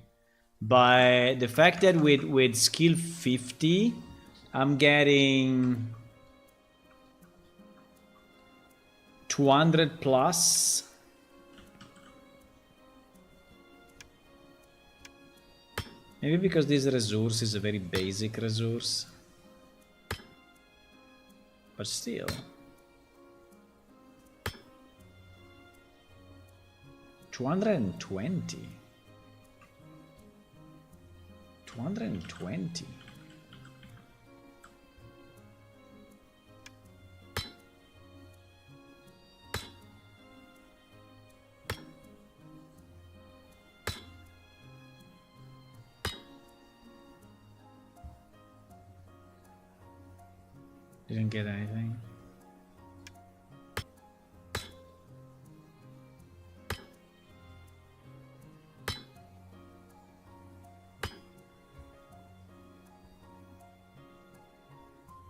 But the fact that with skill 50, I'm getting 200 plus. Maybe because this resource is a very basic resource. But still. $220. 220. Didn't get anything.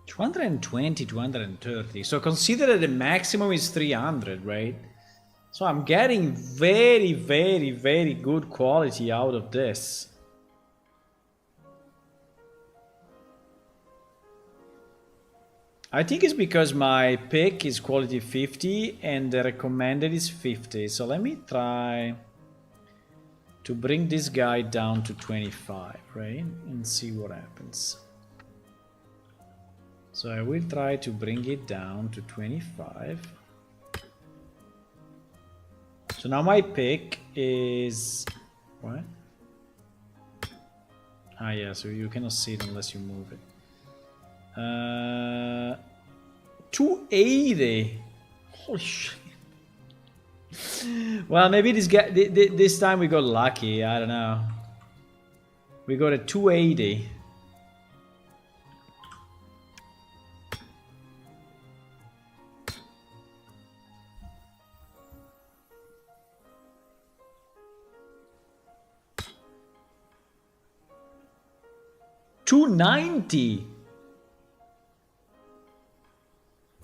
$220, $230. So consider that the maximum is 300, right? So I'm getting very, very, very good quality out of this. I think it's because my pick is quality 50 and the recommended is 50. So let me try to bring this guy down to 25, right? And see what happens. So I will try to bring it down to 25. So now my pick is... What? Ah, yeah, so you cannot see it unless you move it. 280. Holy shit. Well, maybe this guy, this time we got lucky. I don't know. We got a 280. $290.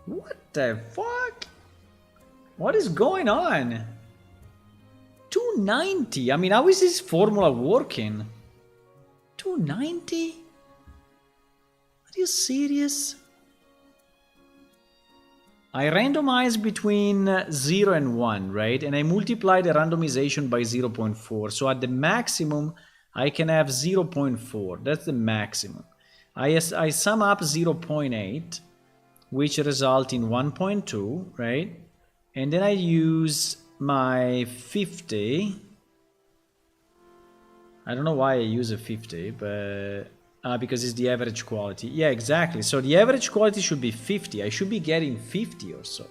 What the fuck? What is going on? 290. I mean, how is this formula working? 290? Are you serious? I randomize between 0 and 1, right? And I multiply the randomization by 0.4. So at the maximum, I can have 0.4. That's the maximum. I sum up 0.8, which result in 1.2, right? And then I use my 50. I don't know why I use a 50, but because it's the average quality. Yeah, exactly. So the average quality should be 50. I should be getting 50 or so.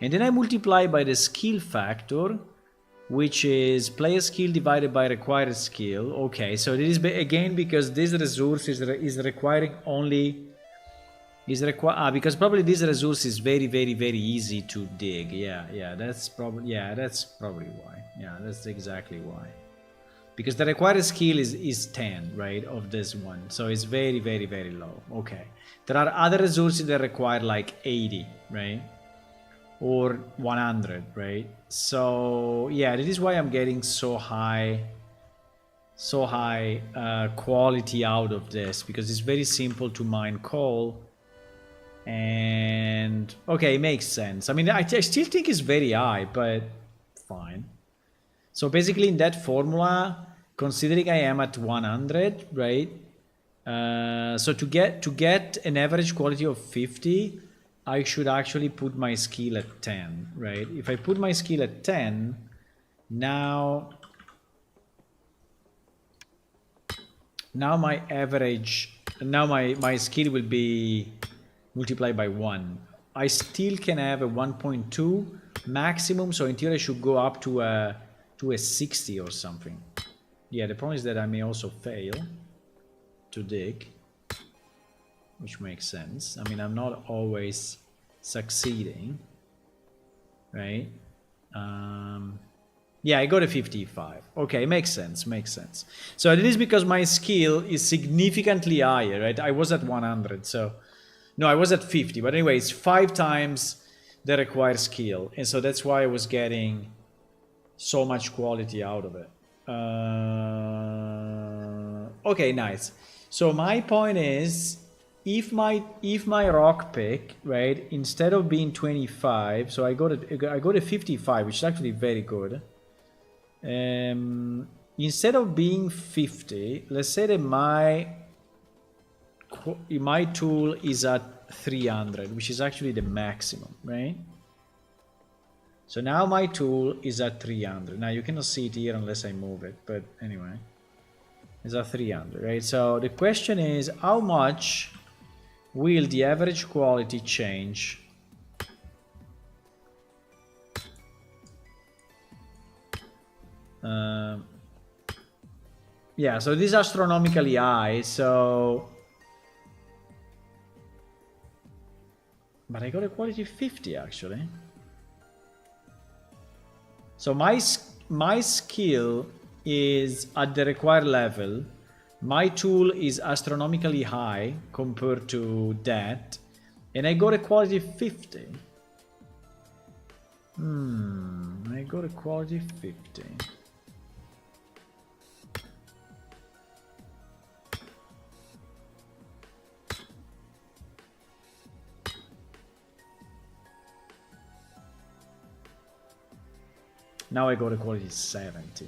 And then I multiply by the skill factor, which is player skill divided by required skill. Okay, so this is again because this resource is requiring only because probably this resource is very easy to dig. Yeah, that's probably why. Yeah, that's exactly why. Because the required skill is 10, right, of this one, so it's very low. Okay, there are other resources that require like 80, right, or 100, right? So yeah, that is why I'm getting so high quality out of this, because it's very simple to mine coal. And okay, it makes sense. I mean, I still think it's very high, but fine. So basically in that formula, considering I am at 100, right? So to get an average quality of 50, I should actually put my skill at 10, right? If I put my skill at 10, now my average, now my skill will be multiplied by 1. I still can have a 1.2 maximum, so in theory I should go up to a 60 or something. Yeah, the problem is that I may also fail to dig, which makes sense. I mean, I'm not always succeeding, right? Yeah, I got a 55. Okay, makes sense. So it is because my skill is significantly higher, right? I was at 100, so no, I was at 50, but anyway, it's 5 times the required skill, and so that's why I was getting so much quality out of it. Okay, nice. So my point is, if my rock pick, right, instead of being 25, so I got a 55, which is actually very good. Instead of being 50, let's say that my tool is at 300, which is actually the maximum, right? So now my tool is at 300. Now you cannot see it here unless I move it, but anyway, it's at 300, right? So the question is, how much will the average quality change? Yeah, so this is astronomically high, so... But I got a quality 50 actually. So my skill is at the required level. My tool is astronomically high compared to that. And I got a quality 50. I got a quality 50. Now I got a quality 70.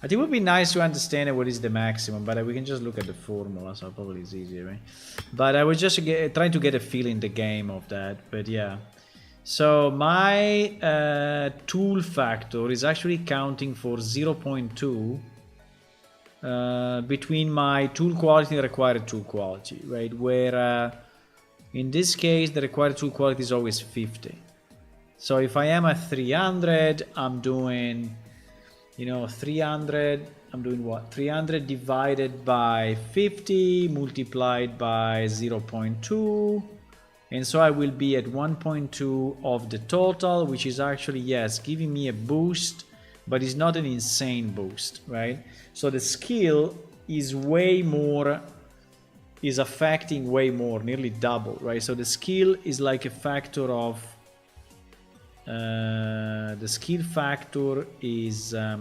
I think it would be nice to understand what is the maximum, but we can just look at the formula, so probably it's easier, right? But I was just trying to get a feel in the game of that, but yeah. So my tool factor is actually counting for 0.2 between my tool quality and required tool quality, right? Where in this case, the required tool quality is always 50. So if I am at 300, I'm doing, 300, I'm doing what? 300 divided by 50 multiplied by 0.2. And so I will be at 1.2 of the total, which is actually, yes, giving me a boost, but it's not an insane boost, right? So the skill is affecting way more, nearly double, right? So the skill is like a factor of, the skill factor is a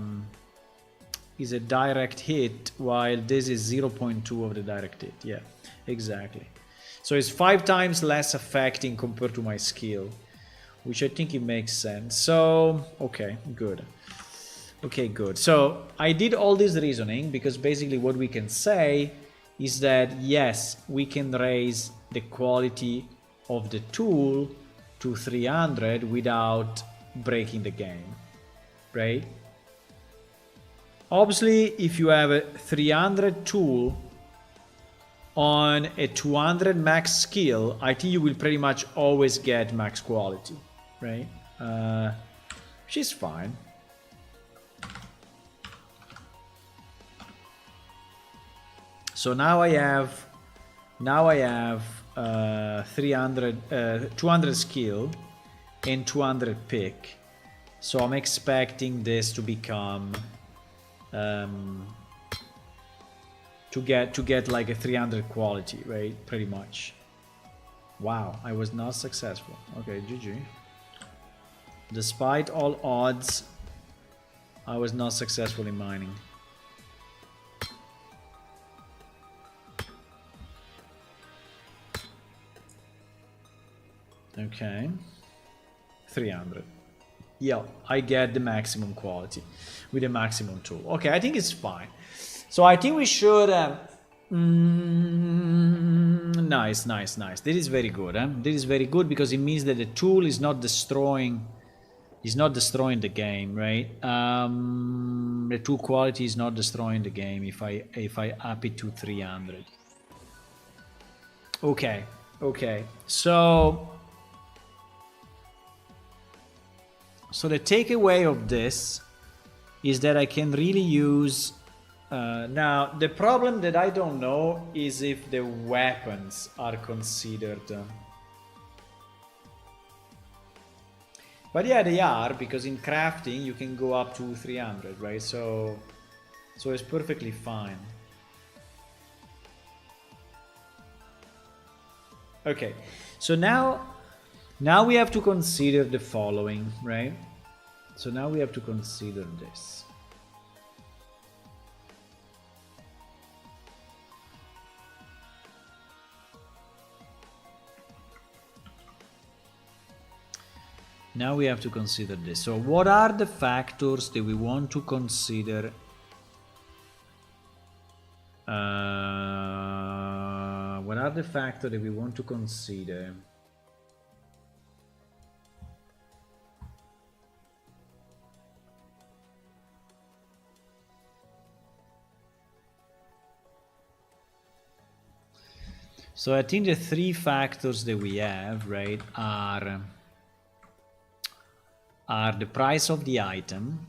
direct hit, while this is 0.2 of the direct hit. Yeah, exactly. So it's 5 times less affecting compared to my skill, which I think it makes sense. So, okay, good. Okay, good. So I did all this reasoning because basically what we can say is that yes, we can raise the quality of the tool to 300 without breaking the game, right? Obviously, if you have a 300 tool on a 200 max skill, I think you will pretty much always get max quality, right? Which is fine. So now I have 200 skill and 200 pick. So I'm expecting this to become to get like a 300 quality, right? Pretty much. Wow, I was not successful. Okay, GG. Despite all odds, I was not successful in mining. Okay, 300. Yeah, I get the maximum quality with the maximum tool. Okay, I think it's fine. So I think we should. Nice. This is very good. This is very good because it means that the tool is not destroying. Is not destroying the game, right? The tool quality is not destroying the game if I up it to 300. Okay. So the takeaway of this is that I can really use. Now the problem that I don't know is if the weapons are considered. But yeah, they are, because in crafting you can go up to 300, right? So it's perfectly fine. Okay, so now we have to consider the following, right? So now we have to consider this. Now we have to consider this. So what are the factors that we want to consider? What are the factors that we want to consider? So I think the three factors that we have, right, are the price of the item,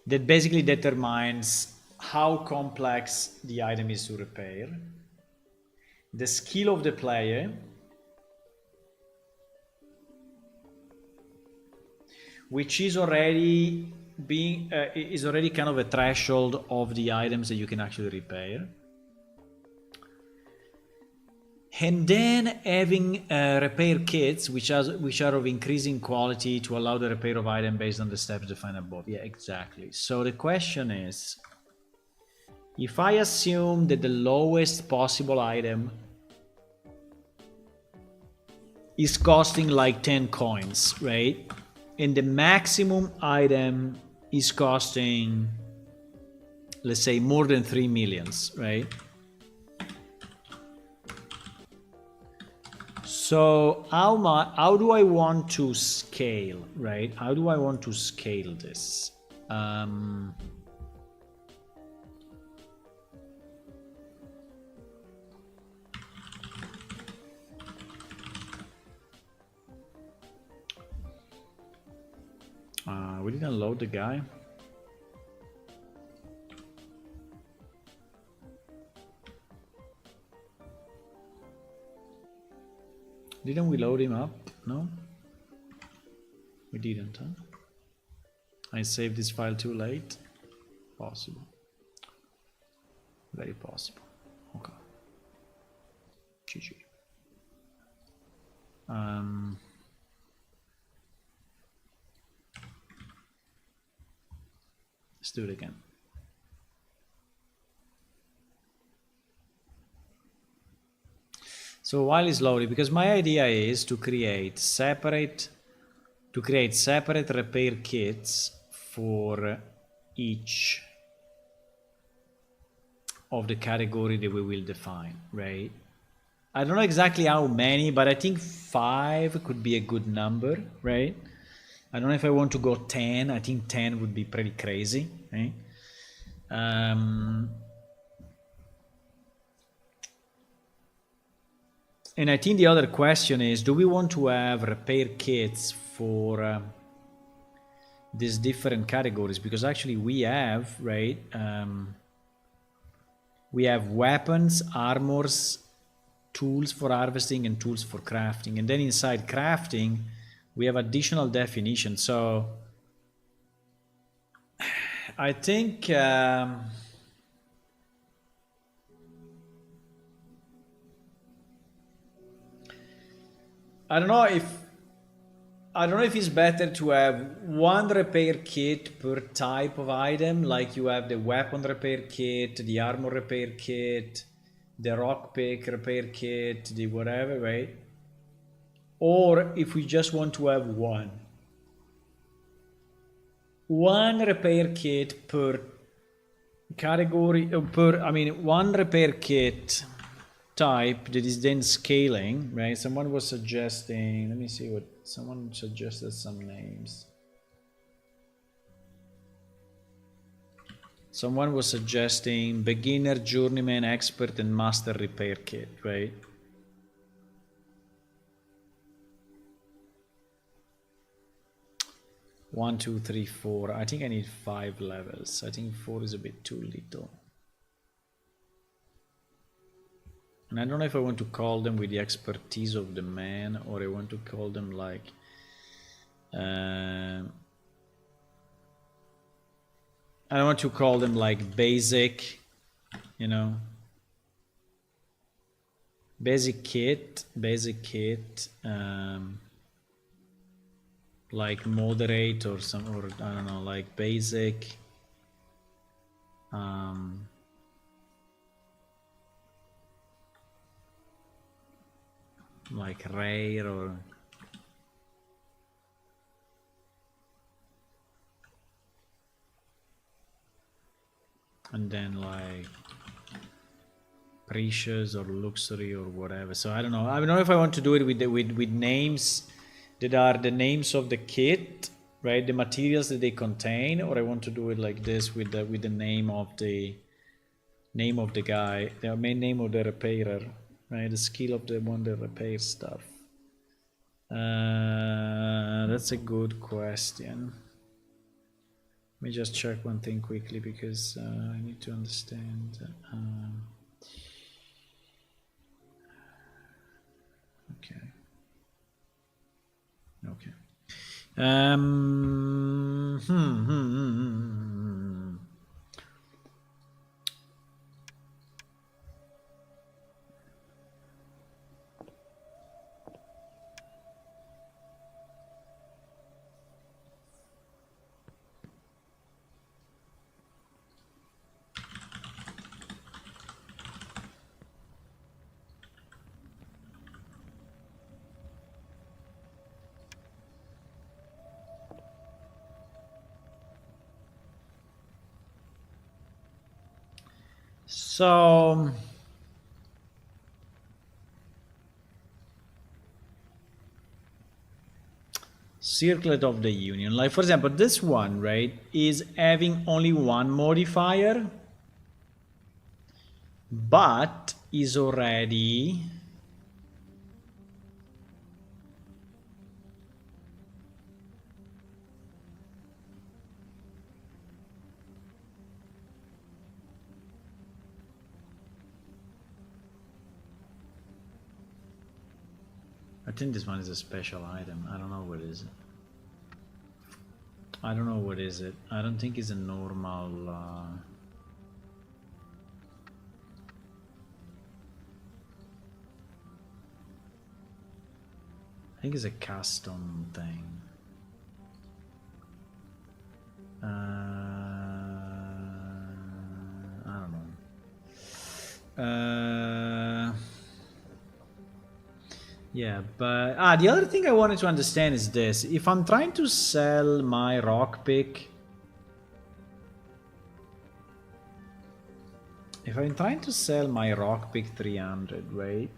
that basically determines how complex the item is to repair, the skill of the player, which is already kind of a threshold of the items that you can actually repair. And then having repair kits, which are of increasing quality to allow the repair of item based on the steps defined above. Yeah, exactly. So the question is, if I assume that the lowest possible item is costing like 10 coins, right? And the maximum item is costing, let's say, more than 3 millions, right? So how do I want to scale, right? How do I want to scale this? We didn't load the guy. Didn't we load him up? No? We didn't, huh? I saved this file too late? Possible. Very possible. Okay. GG. Let's do it again. So while it's loading, because my idea is to create separate repair kits for each of the category that we will define, right? I don't know exactly how many, but I think 5 could be a good number, right? I don't know if I want to go 10. I think 10 would be pretty crazy, right? And I think the other question is, do we want to have repair kits for these different categories, because actually we have, right, we have weapons, armors, tools for harvesting, and tools for crafting. And then inside crafting, we have additional definition. So I think I don't know if it's better to have one repair kit per type of item, like you have the weapon repair kit, the armor repair kit, the rock pick repair kit, the whatever, right? Or if we just want to have one repair kit per category, one repair kit type that is then scaling, right? Someone was suggesting, let me see what someone suggested, some names. Someone was suggesting beginner, journeyman, expert, and master repair kit, right? One, two, three, four. I think I need 5 levels. I think 4 is a bit too little. And I don't know if I want to call them with the expertise of the man, or I want to call them like I don't want to call them like basic, you know, basic kit, like moderate or some, or I don't know, like basic, like rare, or and then like precious or luxury or whatever. So I don't know. I don't know if I want to do it with the, with names that are the names of the kit, right? The materials that they contain, or I want to do it like this with the name of the guy, the main name of the repairer, right? The skill of the one that repairs stuff. That's a good question. Let me just check one thing quickly, because I need to understand. Okay. So circlet of the union, like for example this one, right, is having only one modifier, but is already I think this one is a special item. I don't know what is it. I don't know what is it. I don't think it's a normal I think it's a custom thing. I don't know. Yeah, but the other thing I wanted to understand is this. If I'm trying to sell my rock pick, if I'm trying to sell my rock pick 300, right?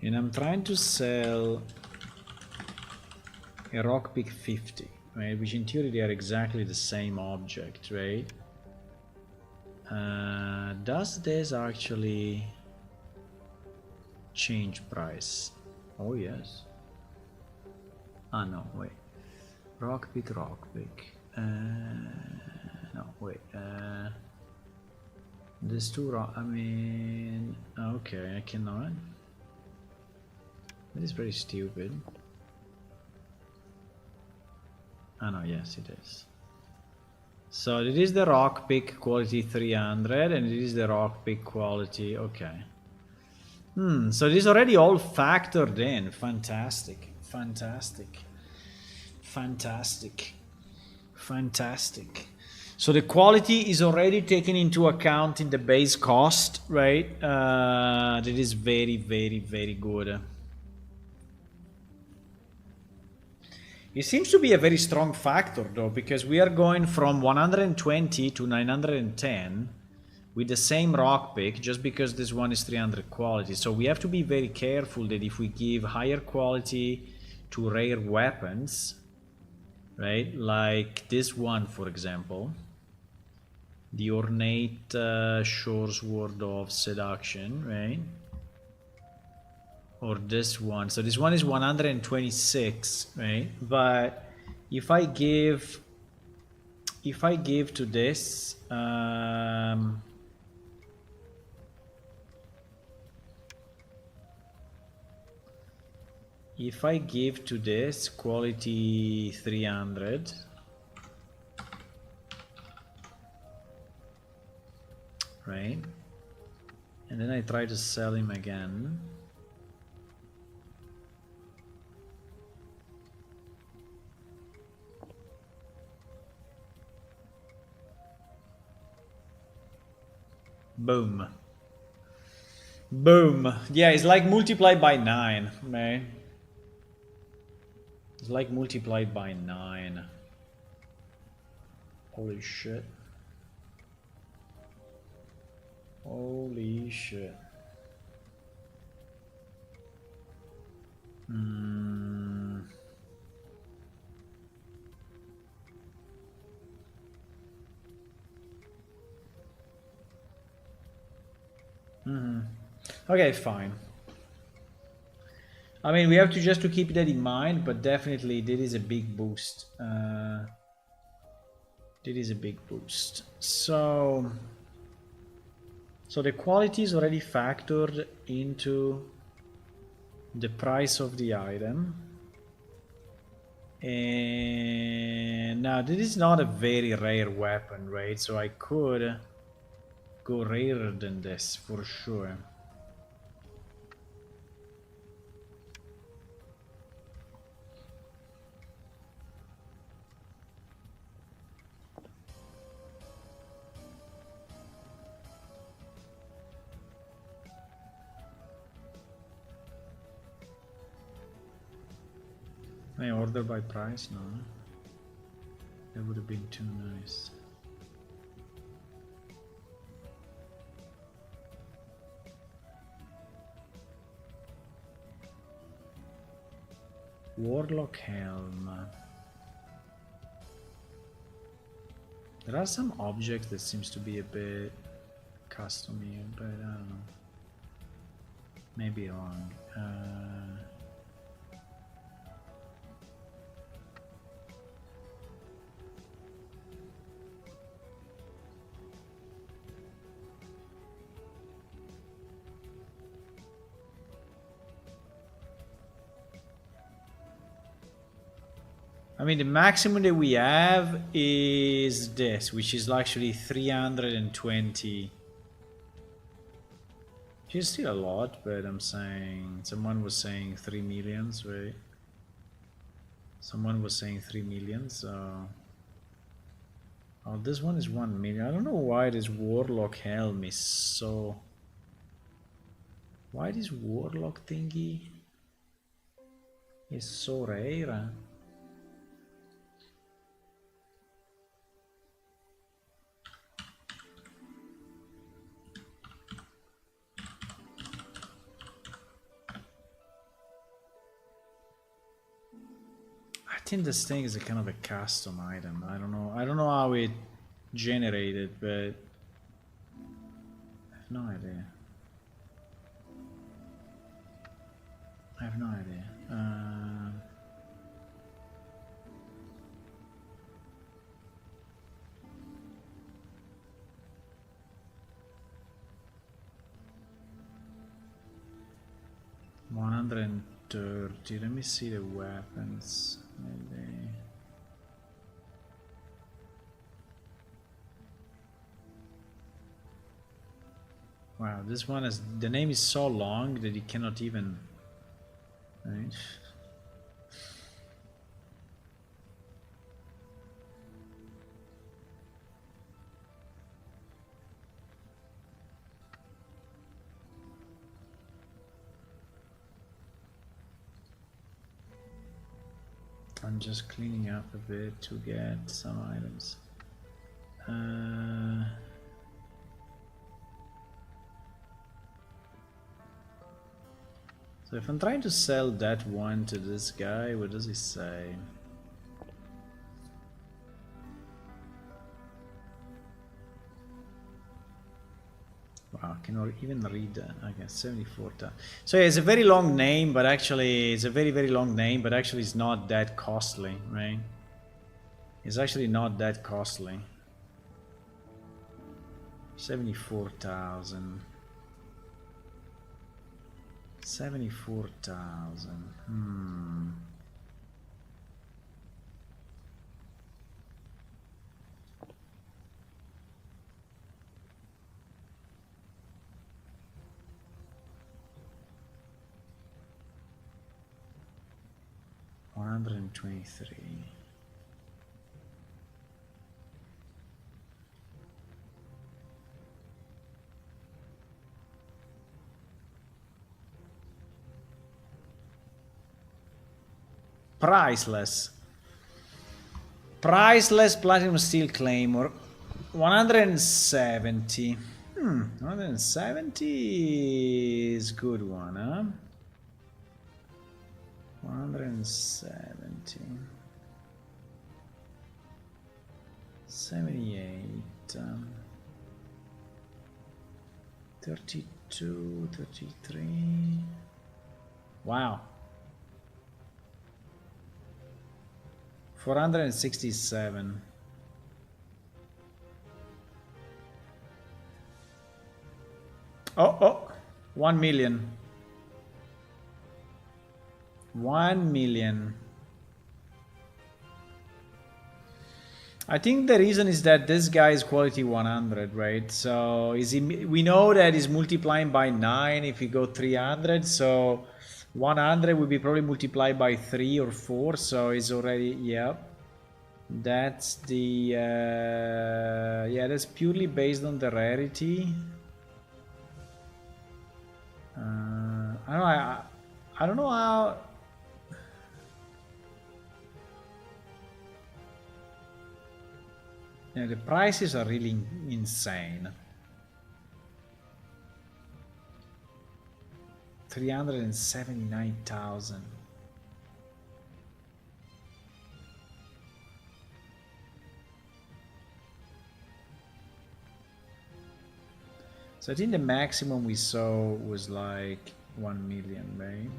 And I'm trying to sell a rock pick 50, right? Which in theory they are exactly the same object, right? Does this actually change price? Oh yes. Ah no, wait. Rock pick, rock pick. No, wait. There's two rock. I mean, okay, I cannot. That is very stupid. Oh no, yes, it is. So it is the rock pick quality 300, and it is the rock pick quality. Okay. So it is already all factored in. Fantastic, fantastic, fantastic, fantastic. So the quality is already taken into account in the base cost, right? That is very, very, very good. It seems to be a very strong factor though, because we are going from 120 to 910 with the same rock pick, just because this one is 300 quality. So we have to be very careful that if we give higher quality to rare weapons, right, like this one for example, the ornate short sword of seduction, right, or this one. So this one is 126, right? But if I give to this if I give to this quality 300, right, and then I try to sell him again, boom, boom. Yeah, it's like multiplied by 9, right? It's like multiplied by 9. Holy shit. Holy shit. Okay, fine. I mean, we have to just to keep that in mind, but definitely there is a big boost. There is a big boost. So the quality is already factored into the price of the item. And now this is not a very rare weapon, right? So I could go rarer than this for sure. May I order by price? No. That would have been too nice. Warlock helm. There are some objects that seems to be a bit custom-y, but I don't know. Maybe wrong. I mean, the maximum that we have is this, which is actually 320. Which is still a lot, but I'm saying... Someone was saying 3 millions, right? Someone was saying 3 million, so... Oh, this one is 1 million. I don't know why this Warlock helm is so... Why this Warlock thingy is so rare? I think this thing is a kind of a custom item. I don't know how it generated, but I have no idea. I have no idea. 130. Let me see the weapons. Maybe. Wow, this one is, the name is so long that you cannot even, right? I'm just cleaning up a bit to get some items. So if I'm trying to sell that one to this guy, what does he say? Wow, I cannot even read that. Okay, 74. So yeah, it's a very long name, but actually it's a very, very long name, but actually it's not that costly, right? It's actually not that costly. 74,000. 74,000. $123. Priceless. Priceless platinum steel claymore. 170. 170 is good one, huh? 170. 78. 32, 33. Wow. 467. Oh, 1 million. 1 million. I think the reason is that this guy is quality 100, right? So is he, we know that he's multiplying by 9 if you go 300, so 100 would be probably multiplied by 3 or 4, so it's already, yeah. That's the, yeah, that's purely based on the rarity. I don't know how. Yeah, the prices are really insane. 379,000. So I think the maximum we saw was like 1 million, right?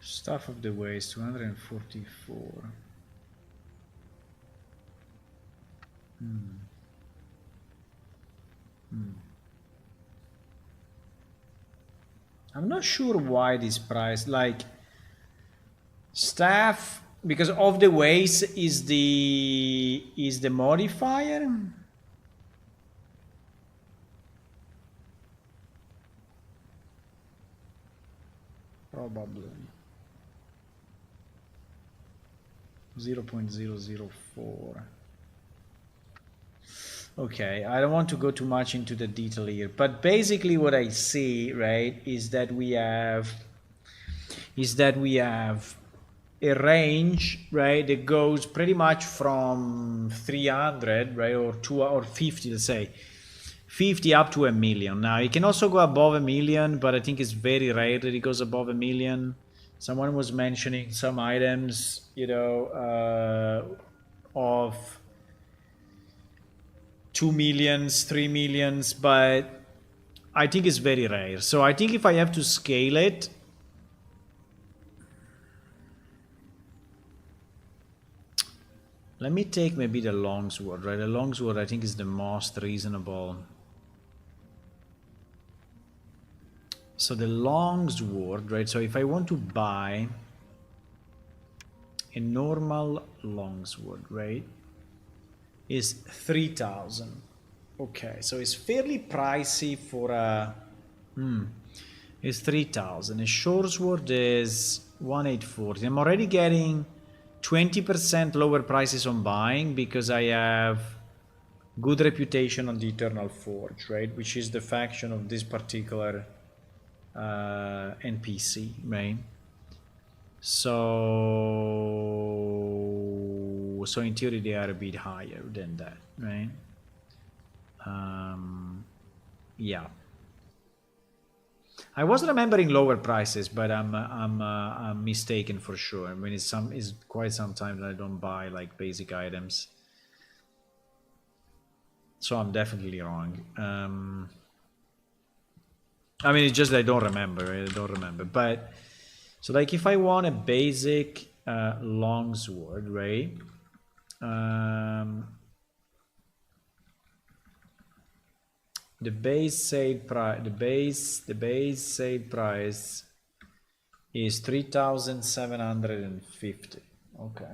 Stuff of the waste, 244. I'm not sure why this price, like staff, because of the waste is the modifier. Probably 0.004. Okay, I don't want to go too much into the detail here, but basically what I see, right, is that we have a range, right, that goes pretty much from 300, right, or 2 or 50, let's say 50 up to 1 million. Now it can also go above 1 million, but I think it's very rare that it goes above 1 million. Someone was mentioning some items, you know, of 2 millions, 3 millions, but I think it's very rare. So I think if I have to scale it, let me take maybe the longsword, right? The longsword I think is the most reasonable. So the longsword, right? So if I want to buy a normal longsword, right, is 3,000. Okay, so it's fairly pricey for a. It's 3,000. A short sword is 1,840. I'm already getting 20% lower prices on buying because I have good reputation on the Eternal Forge, right? Which is the faction of this particular NPC, right? So in theory they are a bit higher than that, right? Yeah. I was remembering lower prices, but I'm mistaken for sure. I mean, it's quite some time that I don't buy like basic items, so I'm definitely wrong. I mean, it's just that I don't remember. Right? I don't remember. But so like if I want a basic longsword, right? The base sale price, the base sale price is 3,750. Okay,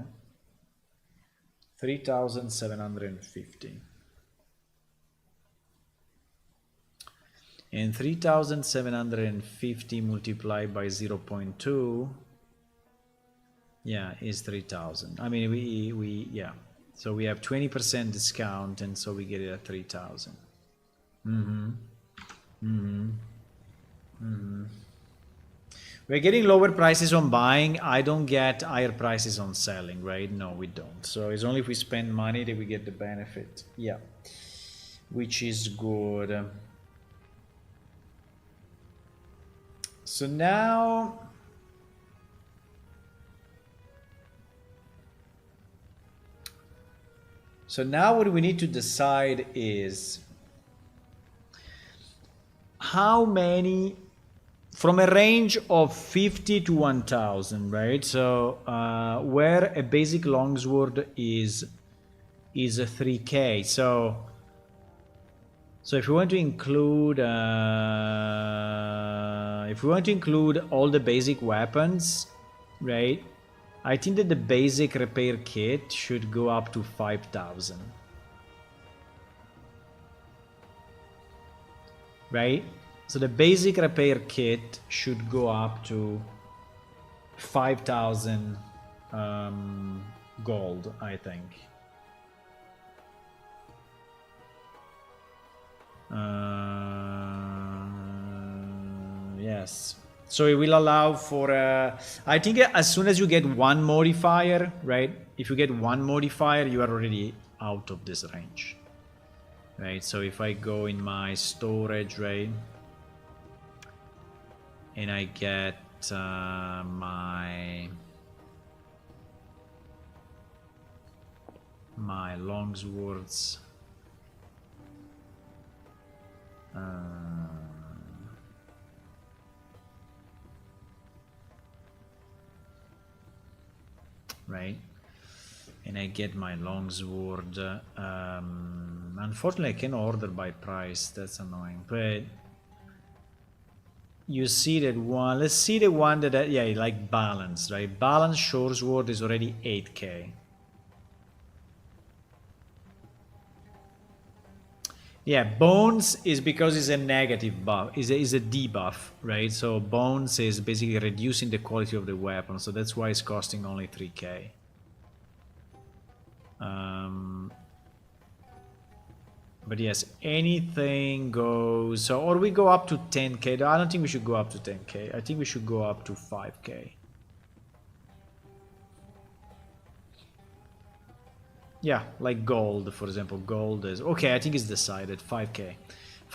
3,750. And 3,750 multiplied by 0.2, yeah, is 3,000. I mean, we yeah. So we have 20% discount, and so we get it at 3,000. We're getting lower prices on buying. I don't get higher prices on selling, right? No, we don't. So it's only if we spend money that we get the benefit. Yeah, which is good. So now, what we need to decide is how many, from a range of 50 to 1,000, right? So where a basic longsword is a 3K. So if we want to include all the basic weapons, right? I think that the basic repair kit should go up to 5,000. Right? So the basic repair kit should go up to 5,000 gold, I think. Yes. So it will allow for, I think as soon as you get one modifier, right? If you get one modifier, you are already out of this range. Right, so if I go in my storage, right, and I get my longswords, right, and I get my longsword. Unfortunately, I can order by price. That's annoying. But you see that one. Let's see the one that yeah, like balance, right? Balance short sword is already 8K. Yeah, bones is because it's a negative buff, is a debuff, right? So bones is basically reducing the quality of the weapon, so that's why it's costing only 3K. But yes, anything goes. So, or we go up to 10K. I don't think we should go up to 10K. I think we should go up to 5K. Yeah, like gold, for example. Gold is okay. I think it's decided. 5k.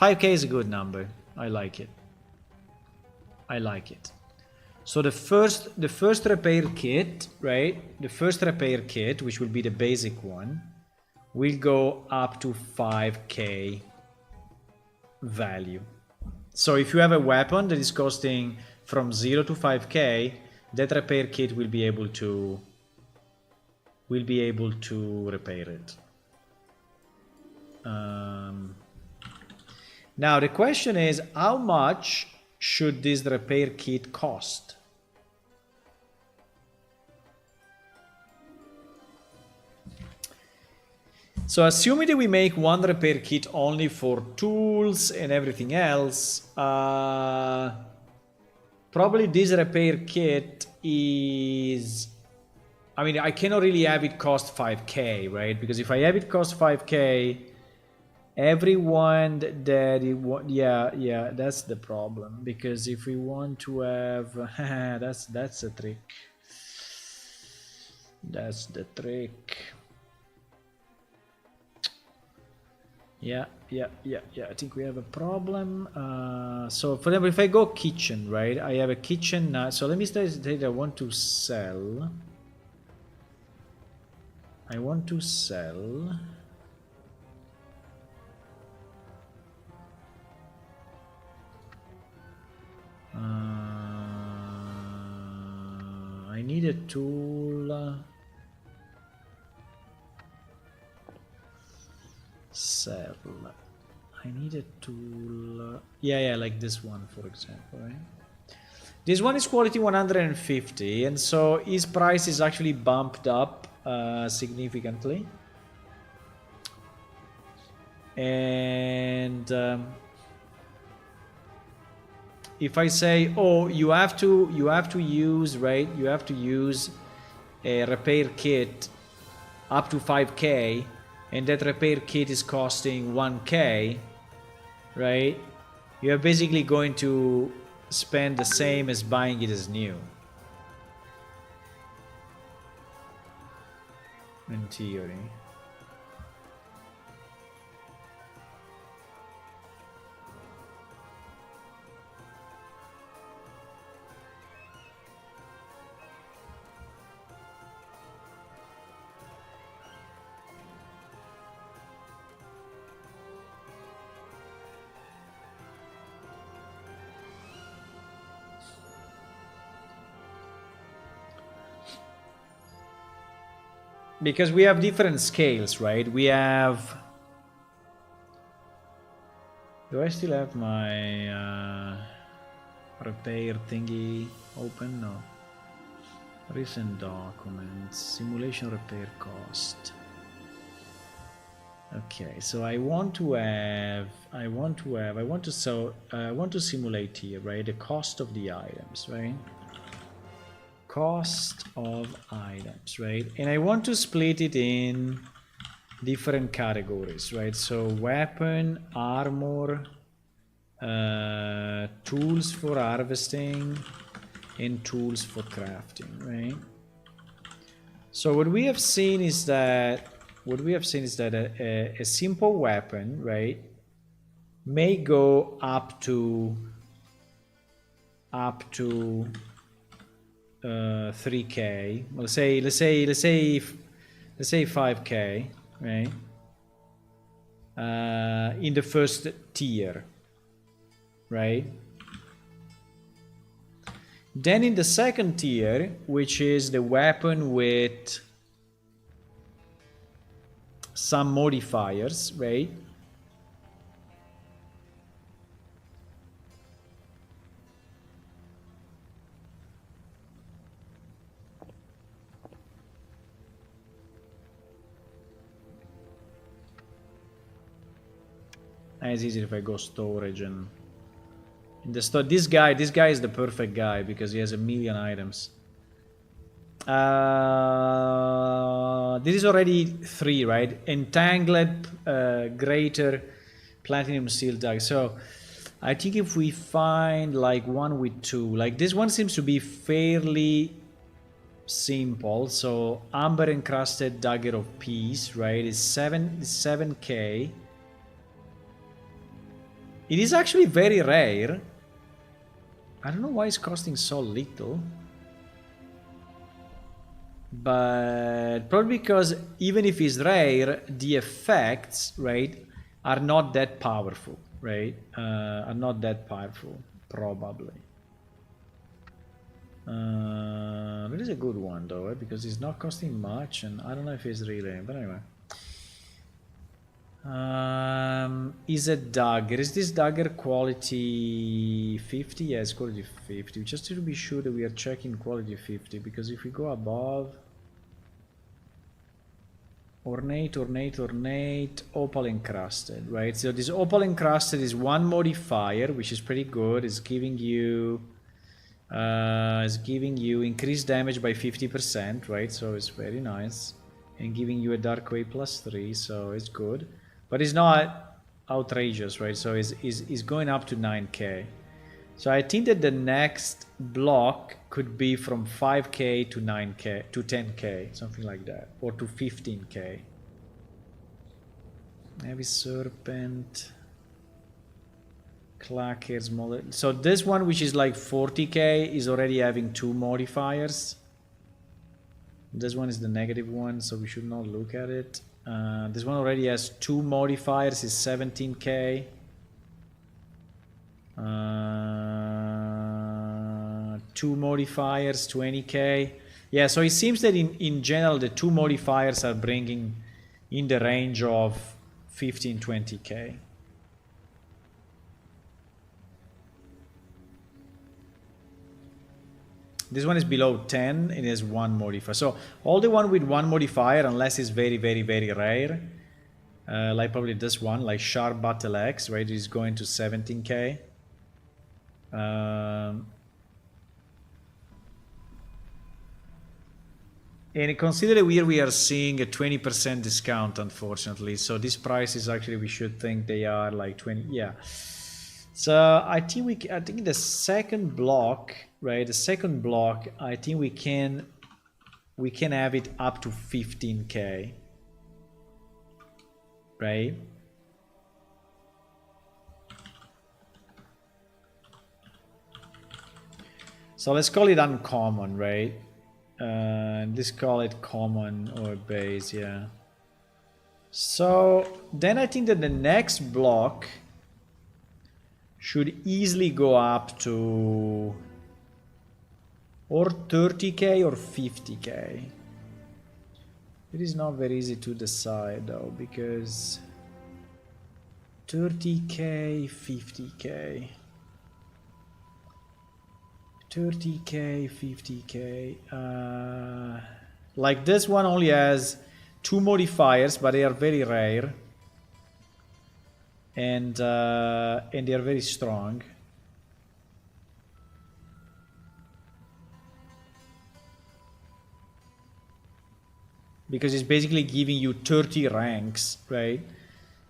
5k is a good number. I like it. I like it. So the first repair kit, right? The first repair kit, which will be the basic one, will go up to 5k value. So if you have a weapon that is costing from 0 to 5k, that repair kit will be able to repair it. Now the question is, how much should this repair kit cost? So assuming that we make one repair kit only for tools and everything else, probably this repair kit is, I mean, I cannot really have it cost 5k, right? Because if I have it cost 5k, everyone that it yeah, that's the problem. Because if we want to have that's the trick. That's the trick. Yeah, I think we have a problem. So for example, if I go kitchen, right, I have a kitchen now. So let me say that I want to sell I need a tool. Sell. I need a tool. Yeah, like this one, for example, right? This one is quality 150, and so his price is actually bumped up significantly. And if I say, oh, you have to use, right? You have to use a repair kit up to 5k, and that repair kit is costing 1k, right? You're basically going to spend the same as buying it as new. In theory. Because we have different scales, right? We have... Do I still have my repair thingy open? No. Recent documents, simulation repair cost. Okay, so I want to simulate here, right? The cost of the items, right? Cost of items, right? And I want to split it in different categories, right? So weapon, armor, tools for harvesting, and tools for crafting, right? So what we have seen is that a simple weapon, right, may go up to 3k. Well, let's say 5k, right? In the first tier, right? Then in the second tier, which is the weapon with some modifiers, right? It's easier if I go storage and in the store. This guy is the perfect guy because he has 1,000,000 items. This is already 3, right? Entangled, greater, platinum seal dagger. So I think if we find like one with 2, like this one seems to be fairly simple. So amber encrusted dagger of peace, right, is 7k. It is actually very rare. I don't know why it's costing so little. But probably because even if it's rare, the effects, right, are not that powerful, right? Are not that powerful, probably. That is a good one though, because it's not costing much, and I don't know if it's really, but anyway. Is a dagger. Is this dagger quality 50? Yes, quality 50. Just to be sure that we are checking quality 50, because if we go above ornate, opal encrusted, right? So this opal encrusted is one modifier, which is pretty good. It's giving you increased damage by 50%, right? So it's very nice, and giving you a dark way +3, so it's good, but it's not outrageous, right? So it's going up to 9k. So I think that the next block could be from 5k to 9k to 10k, something like that, or to 15k. Heavy serpent, clacker, smaller. So this one, which is like 40k, is already having 2 modifiers. This one is the negative one, so we should not look at it. This one already has 2 modifiers, is 17k. 2 modifiers, 20k. Yeah, so it seems that in general the 2 modifiers are bringing in the range of 15-20k. This one is below 10, it has 1 modifier. So all the one with 1 modifier, unless it's very rare, like probably this one, like Sharp Battle X, right, is going to 17k. And consider here we are seeing a 20% discount, unfortunately. So this price is actually, we should think they are like 20, yeah. So I think the second block, right? The second block, I think we can have it up to 15k, right? So let's call it uncommon, right? Let's call it common or base, yeah. So then I think that the next block should easily go up to or 30k or 50k. It is not very easy to decide though, because 30k, 50k. 30k, 50k. Like this one only has 2 modifiers, but they are very rare, and they are very strong. Because it's basically giving you 30 ranks, right,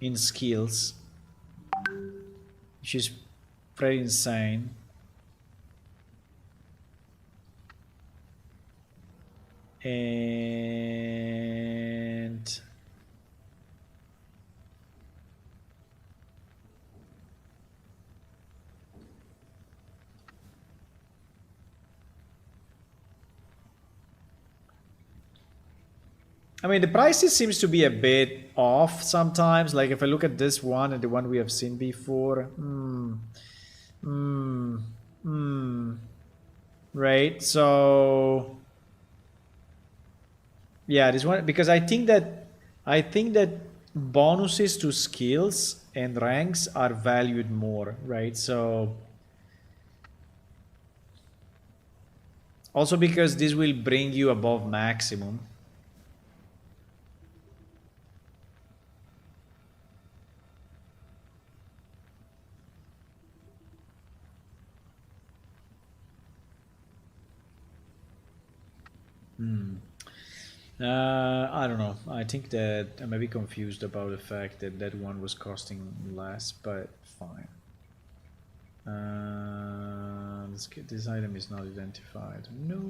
in skills, which is pretty insane. And I mean, the prices seems to be a bit off sometimes. Like if I look at this one and the one we have seen before, right? So yeah, this one, because I think that bonuses to skills and ranks are valued more, right? So also because this will bring you above maximum. I don't know. I think that I may be confused about the fact that that one was costing less, but fine. Let's get, this item is not identified. No.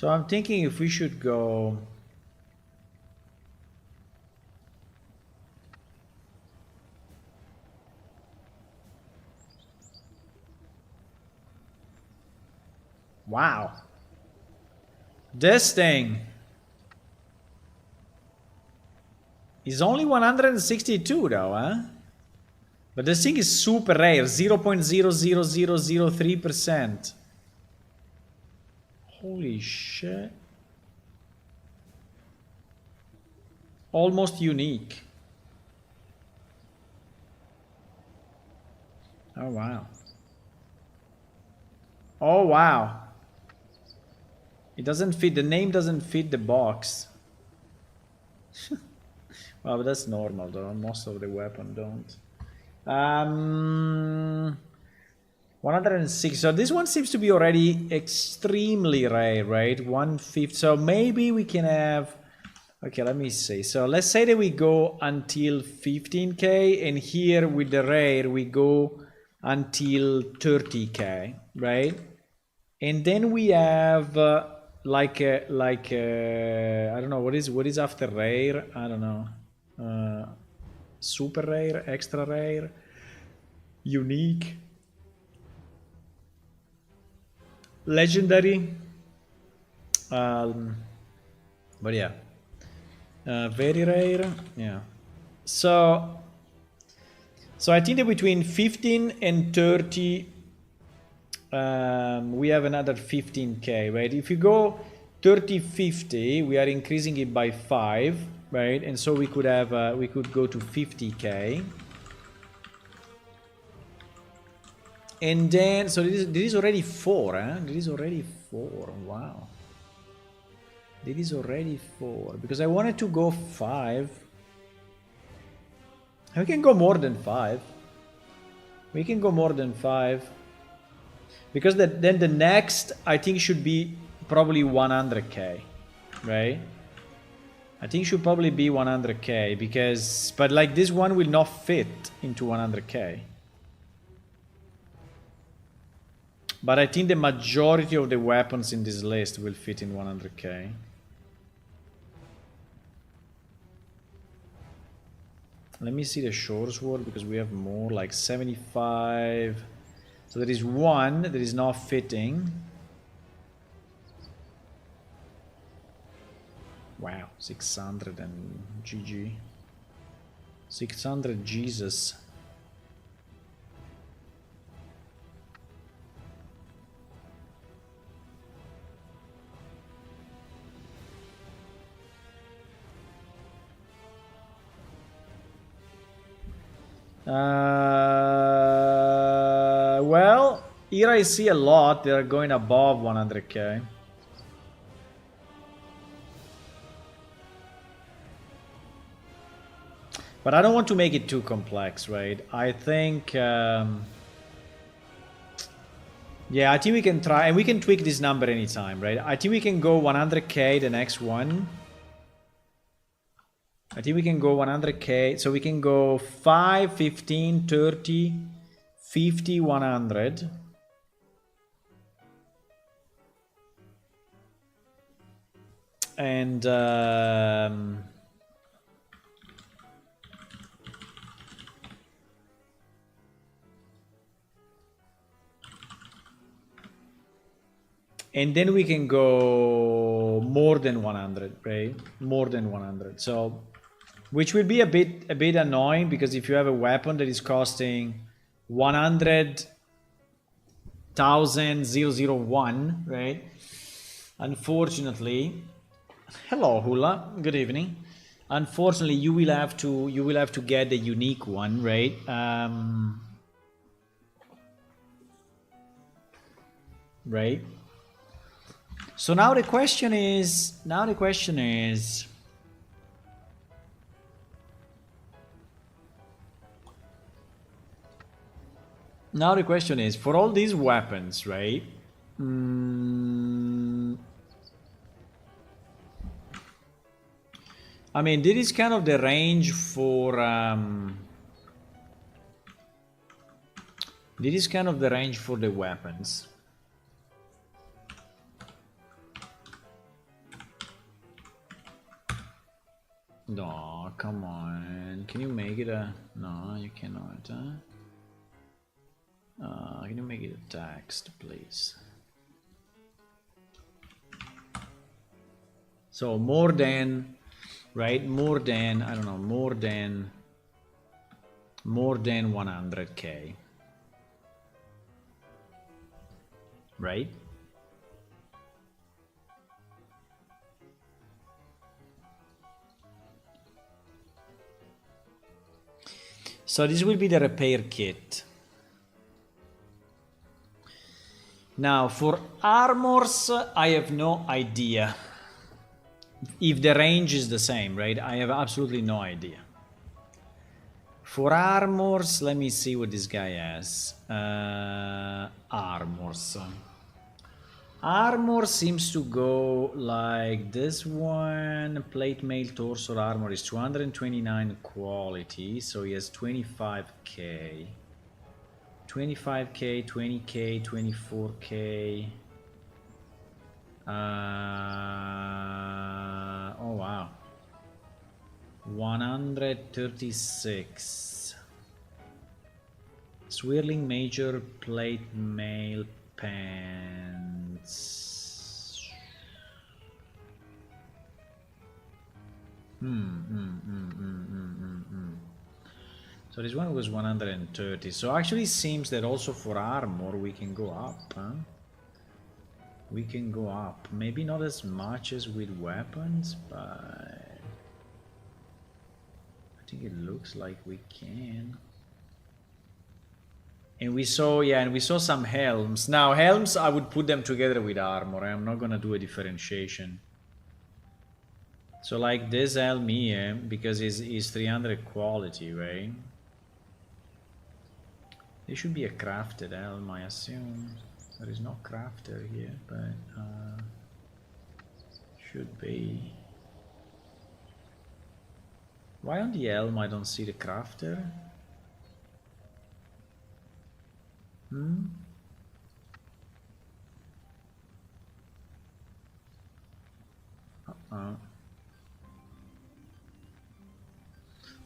So I'm thinking if we should go... Wow. This thing is only 162 though, huh? But this thing is super rare, 0.00003%. Holy shit. Almost unique. Oh wow. Oh wow. It doesn't fit, the name doesn't fit the box. Well, but that's normal though, most of the weapons don't. 106, so this one seems to be already extremely rare, right? 1/5, so maybe we can have... Okay, let me see. So let's say that we go until 15k, and here with the rare we go until 30k, right? And then we have I don't know, what is after rare? I don't know. Super rare, extra rare, unique, legendary. But yeah. Very rare, yeah. So I think that between 15 and 30, we have another 15k, right? If you go 30, 50, we are increasing it by 5, right? And so we could have, we could go to 50k. And then, so this is already 4, huh? This is already 4, wow. This is already 4, because I wanted to go 5. We can go more than 5. We can go more than 5. Because then the next, I think, should be probably 100k, right? I think it should probably be 100k, because... But like this one will not fit into 100k. But I think the majority of the weapons in this list will fit in 100k. Let me see the short sword, because we have more, like 75. So there is one that is not fitting. Wow, 600 and GG. 600 Jesus. Well, here I see a lot that are going above 100k. But I don't want to make it too complex, right? I think... yeah, I think we can try, and we can tweak this number anytime, right? I think we can go 100k the next one. I think we can go 100k, so we can go 5, 15, 30, 50, 100. And then we can go more than 100, right? More than 100. So, which will be a bit annoying, because if you have a weapon that is costing 100,001, right? Unfortunately, hello Hula, good evening. Unfortunately, you will have to get the unique one, right? Right. So now the question is, for all these weapons, right? I mean, this is kind of the range for the weapons. No, come on. Can you make it a... No, you cannot, huh? Can you make it a text, please? So more than, right? More than, I don't know, more than 100K. Right? So this will be the repair kit. Now for armors, I have no idea if the range is the same, right? I have absolutely no idea. For armors, let me see what this guy has. Armors. Armor seems to go like this one. Plate mail torso armor is 229 quality, so he has 25k. 25k, 20k, 24k. Oh wow. 136. Swirling major plate mail pants. So this one was 130. So actually it seems that also for armor we can go up, huh? We can go up. Maybe not as much as with weapons, but I think it looks like we can. And we saw, yeah, and we saw some helms. Now helms, I would put them together with armor. I'm not gonna do a differentiation. So like this helm here, because it's 300 quality, right? There should be a crafted helm, I assume. There is no crafter here, but should be. Why on the helm I don't see the crafter?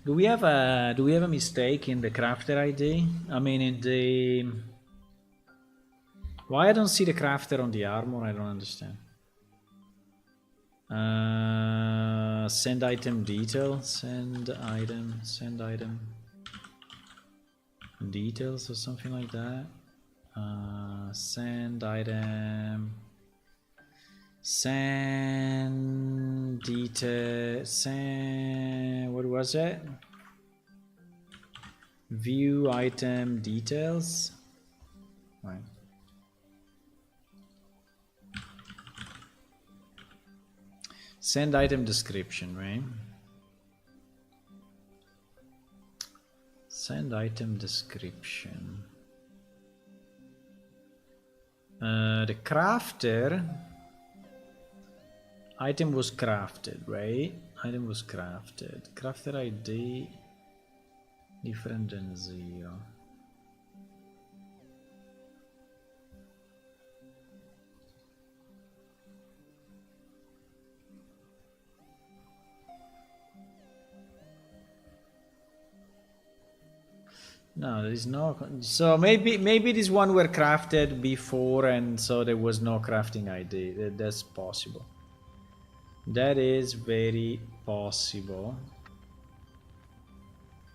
Do we have a mistake in the crafter ID? I mean in the... Why I don't see the crafter on the armor? I don't understand. Send item detail. Send item details or something like that. Send item. Send detail. Send. What was it? View item details. Right. Send item description, right? Send item description. The crafter item was crafted, right? Item was crafted. Crafter ID different than 0. No, there is no. So maybe this one were crafted before, and so there was no crafting ID. That's possible. That is very possible.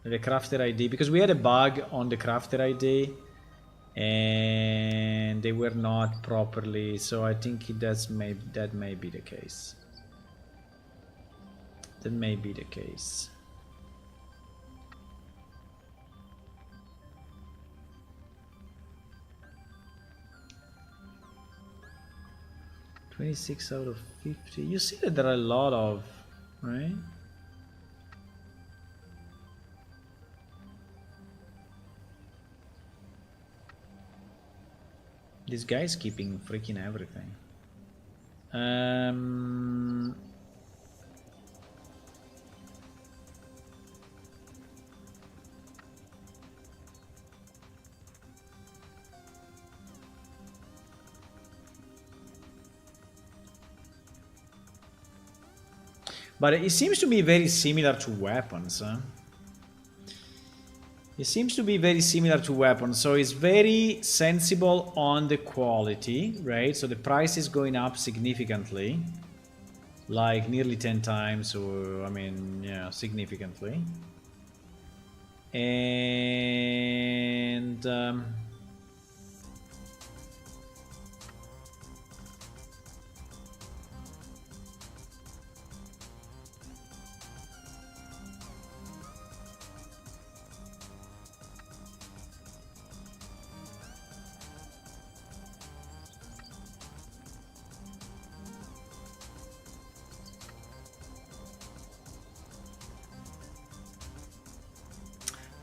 The crafter ID, because we had a bug on the crafter ID, and they were not properly. So I think that may be the case. That may be the case. $26 out of 50. You see that there are a lot of, right? This guy's keeping freaking everything. But it seems to be very similar to weapons. It seems to be very similar to weapons, so it's very sensible on the quality, right? So the price is going up significantly, like nearly 10 times, or I mean, yeah, significantly. And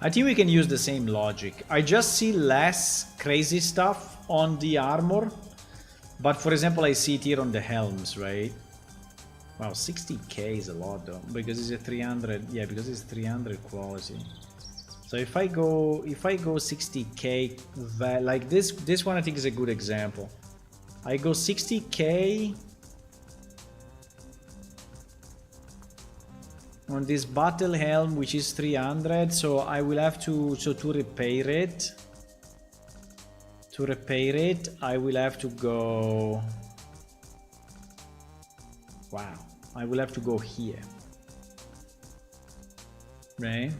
I think we can use the same logic. I just see less crazy stuff on the armor. But for example, I see it here on the helms, right? Wow, 60k is a lot though, because it's a 300, yeah, because it's 300 quality. So if I go 60k, like this one I think is a good example. I go 60k on this battle helm, which is 300, so I will have to, to repair it, I will have to go, wow, I will have to go here, right?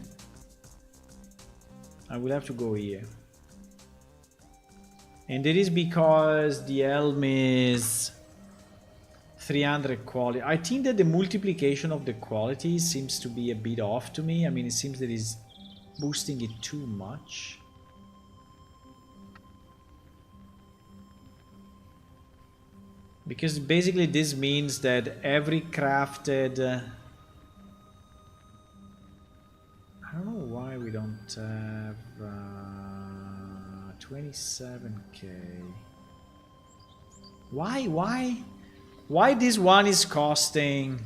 I will have to go here. And it is because the helm is 300 quality. I think that the multiplication of the quality seems to be a bit off to me. I mean, it seems that it's boosting it too much. Because basically this means that every crafted... I don't know why we don't have 27k. Why this one is costing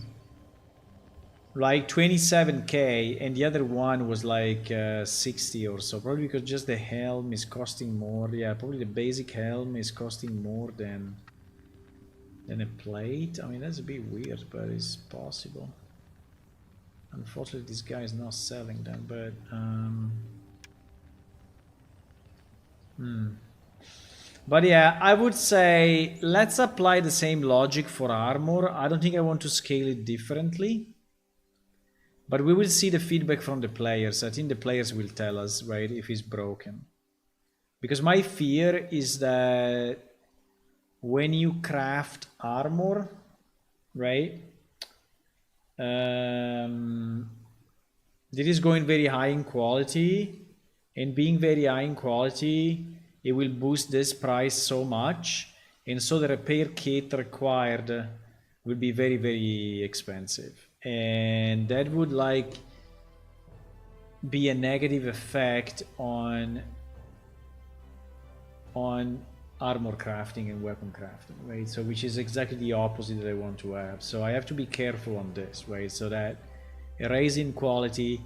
like 27k and the other one was like 60 or so? Probably because just the helm is costing more. Yeah, probably the basic helm is costing more than a plate. I mean, that's a bit weird, but it's possible. Unfortunately, this guy is not selling them, but But yeah, I would say let's apply the same logic for armor. I don't think I want to scale it differently, but we will see the feedback from the players. I think the players will tell us, right, if it's broken. Because my fear is that when you craft armor, right, it is going very high in quality, and being very high in quality, it will boost this price so much, and so the repair kit required will be very, very expensive, and that would like be a negative effect on armor crafting and weapon crafting, right? So which is exactly the opposite that I want to have. So I have to be careful on this, right? So that a raise in quality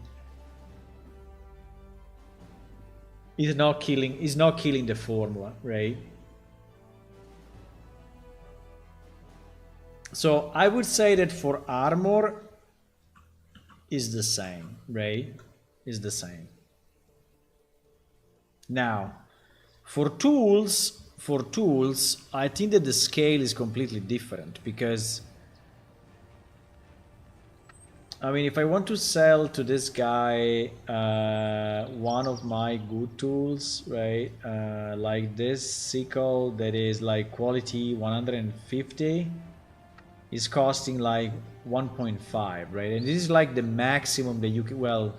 is not killing the formula, right? So I would say that for armor is the same, right? Is the same. Now, for tools, I think that the scale is completely different, because I mean, if I want to sell to this guy one of my good tools, right, like this sickle that is like quality 150, is costing like 1.5, right? And this is like the maximum that you can, well,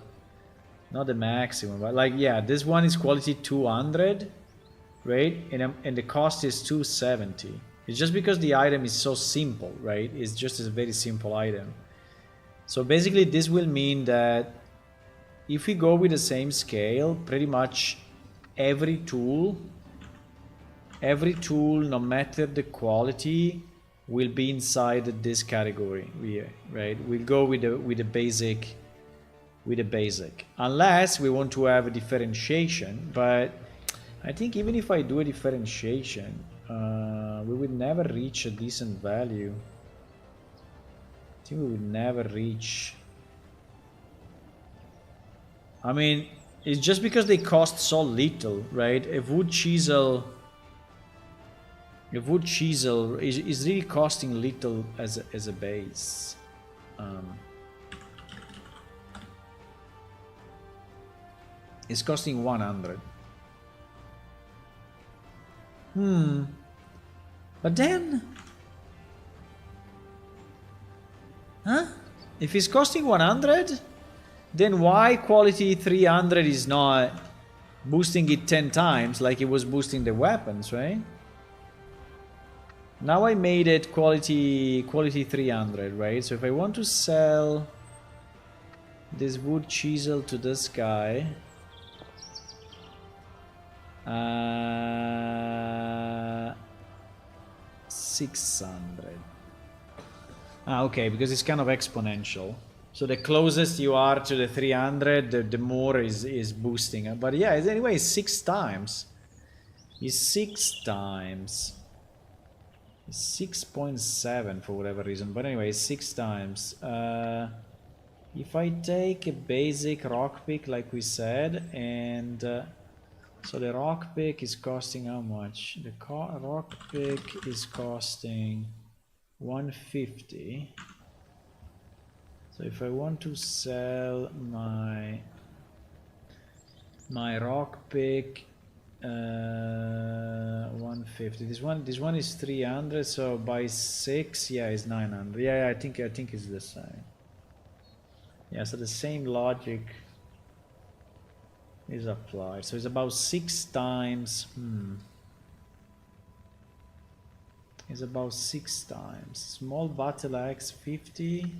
not the maximum, but like, yeah, this one is quality 200, right? And the cost is 270. It's just because the item is so simple, right? It's just a very simple item. So basically this will mean that if we go with the same scale, pretty much every tool, no matter the quality, will be inside this category here, right? We'll go with the basic, unless we want to have a differentiation. But I think even if I do a differentiation, we will never reach a decent value. I think we would never reach. I mean, it's just because they cost so little, right? A wood chisel is really costing little as a base. It's costing 100. But then, if it's costing 100, then why quality 300 is not boosting it 10 times like it was boosting the weapons, right? Now I made it quality 300, right? So if I want to sell this wood chisel to this guy, 600. Okay, because it's kind of exponential. So the closest you are to the 300, the more is boosting. But yeah, anyway, it's 6 times. It's 6 times. 6.7 for whatever reason. But anyway, 6 times. If I take a basic rock pick like we said, and so the rock pick is costing how much? The rock pick is costing 150. So if I want to sell my rock pick 150, this one is 300, so by 6, yeah, it's 900. Yeah, I think it's the same. Yeah, so the same logic is applied. So it's about 6 times. It's about 6 times. Small battle axe 50.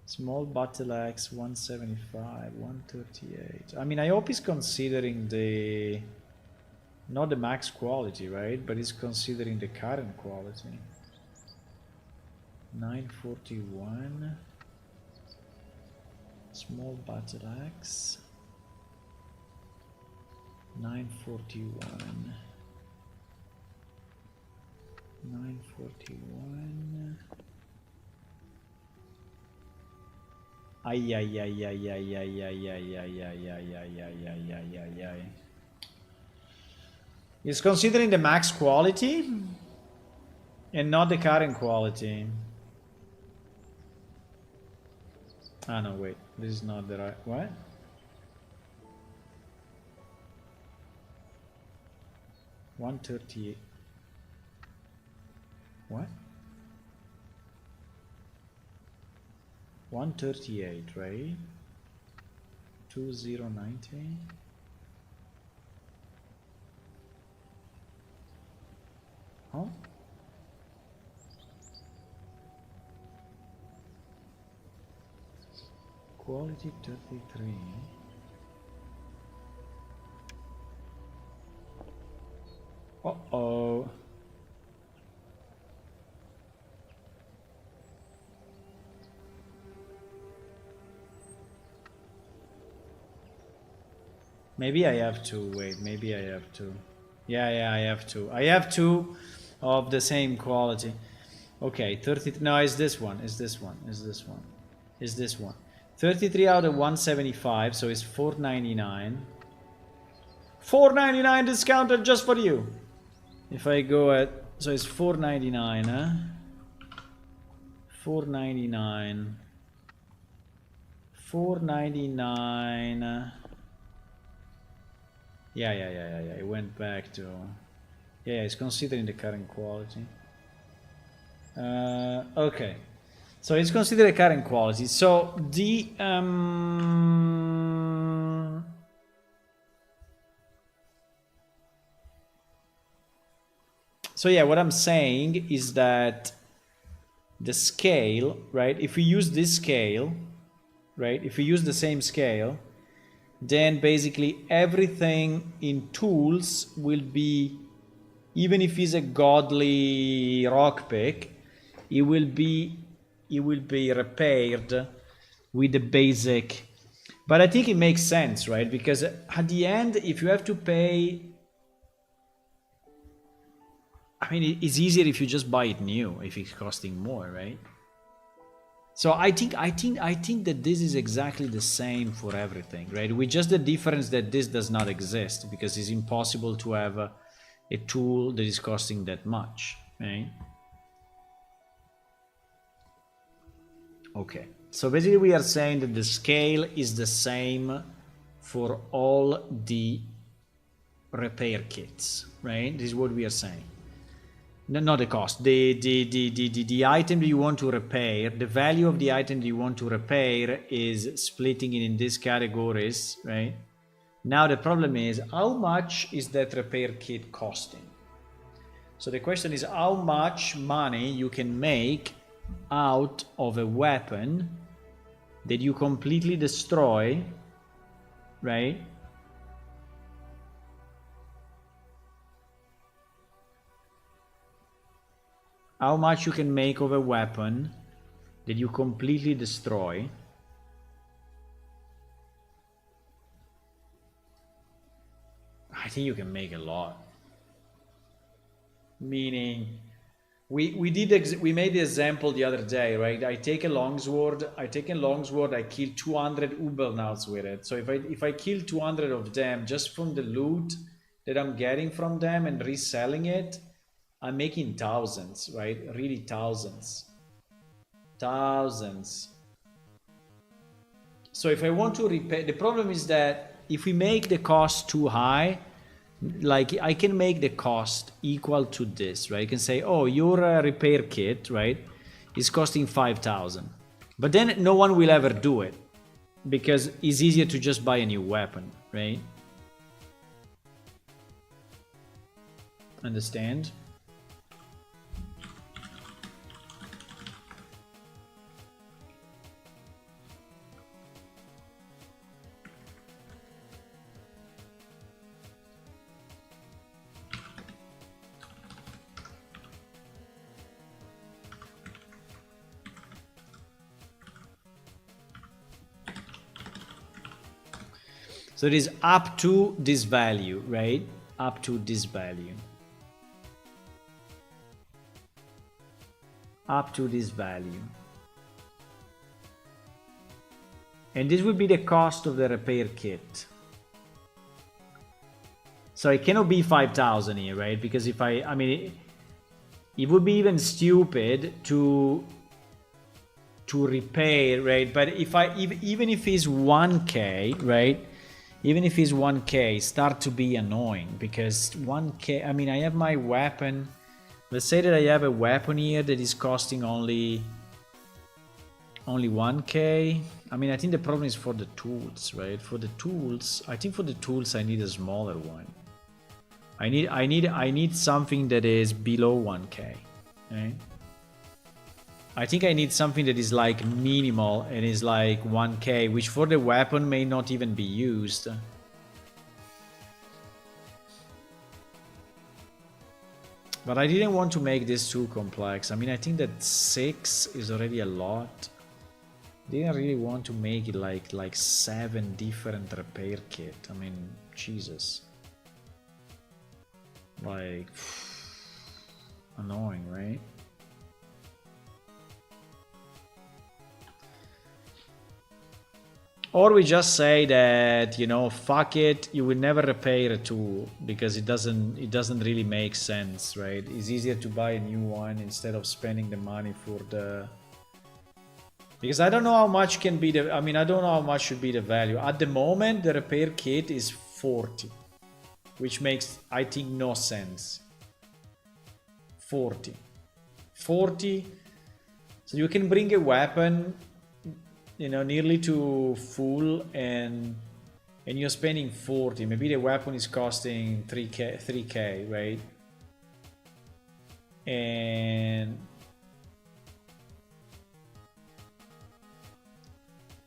Small battle axe 175, 138. I mean, I hope he's considering the not the max quality, right? But he's considering the current quality. 941. Small battle axe. 941. 941. Ay. It's considering the max quality and not the current quality. Ah, no, wait. This is not the right... What? $138. What? 138, right? 2090. Huh? Quality 33. Uh-oh. Maybe I have to, wait, maybe I have to. Yeah, I have to. I have 2 of the same quality. Okay, 30, no, it's this one, it's this one, it's this one, it's this one. 33 out of 175, so it's 499. 499 discounted just for you. If I go at, so it's 499, huh? 499. 499. Yeah. It went back to... Yeah, it's considering the current quality. Okay. So it's considered current quality. So the... So yeah, what I'm saying is that the scale, right? If we use this scale, right? If we use the same scale, then basically everything in tools will be, even if it's a godly rock pick, it will be repaired with the basic. But I think it makes sense, right? Because at the end, if you have to pay, I mean, it's easier if you just buy it new, if it's costing more, right? So I think that this is exactly the same for everything, right? With just the difference that this does not exist because it's impossible to have a tool that is costing that much, right? Okay, so basically we are saying that the scale is the same for all the repair kits, right? This is what we are saying. No, not the cost. The item that you want to repair, the value of the item that you want to repair is splitting it in these categories, right? Now the problem is, how much is that repair kit costing? So the question is how much money you can make out of a weapon that you completely destroy, right? How much you can make of a weapon that you completely destroy. I think you can make a lot. Meaning, we made the example the other day, right? I take a longsword, I kill 200 Ubelnauts with it. So if I kill 200 of them just from the loot that I'm getting from them and reselling it, I'm making thousands, right? Really thousands. So if I want to repair, the problem is that if we make the cost too high, like I can make the cost equal to this, right? I can say, oh, your repair kit, right, is costing 5,000. But then no one will ever do it because it's easier to just buy a new weapon, right? Understand? So it is up to this value, right? Up to this value. Up to this value. And this will be the cost of the repair kit. So it cannot be 5,000 here, right? Because if I mean, it would be even stupid to repair, right? But if even if it's 1k, right? Even if it's 1k, start to be annoying because 1k, I mean, I have my weapon. Let's say that I have a weapon here that is costing only 1k. I mean, I think the problem is for the tools, right? For the tools, I think for the tools I need a smaller one. I need something that is below 1k, right? I think I need something that is like minimal and is like 1k, which for the weapon may not even be used. But I didn't want to make this too complex. I mean, I think that 6 is already a lot. Didn't really want to make it like 7 different repair kit. I mean, Jesus. Like, annoying, right? Or we just say that, you know, fuck it, you will never repair a tool because it doesn't really make sense, right? It's easier to buy a new one instead of spending the money for the... Because I don't know how much can be the... I mean, I don't know how much should be the value. At the moment, the repair kit is 40, which makes, I think, no sense. 40. So you can bring a weapon, you know, nearly to full, and you're spending 40. Maybe the weapon is costing 3k, right? And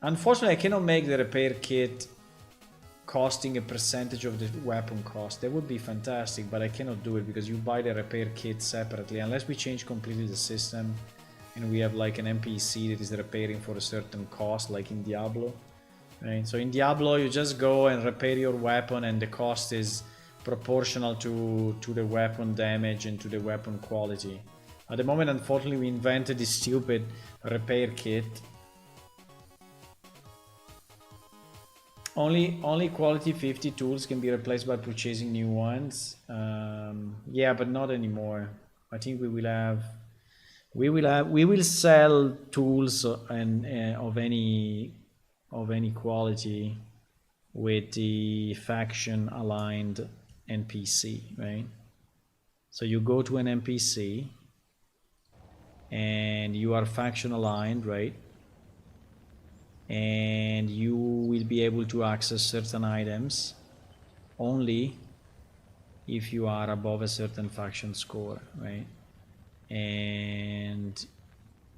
unfortunately, I cannot make the repair kit costing a percentage of the weapon cost. That would be fantastic, but I cannot do it because you buy the repair kit separately unless we change completely the system. And we have like an NPC that is repairing for a certain cost, like in Diablo, right? So in Diablo, you just go and repair your weapon, and the cost is proportional to the weapon damage and to the weapon quality. At the moment, unfortunately, we invented this stupid repair kit. Only quality 50 tools can be replaced by purchasing new ones. Yeah, but not anymore. I think we will sell tools and of any quality with the faction aligned NPC, right? So you go to an NPC and you are faction aligned, right? And you will be able to access certain items only if you are above a certain faction score, right? And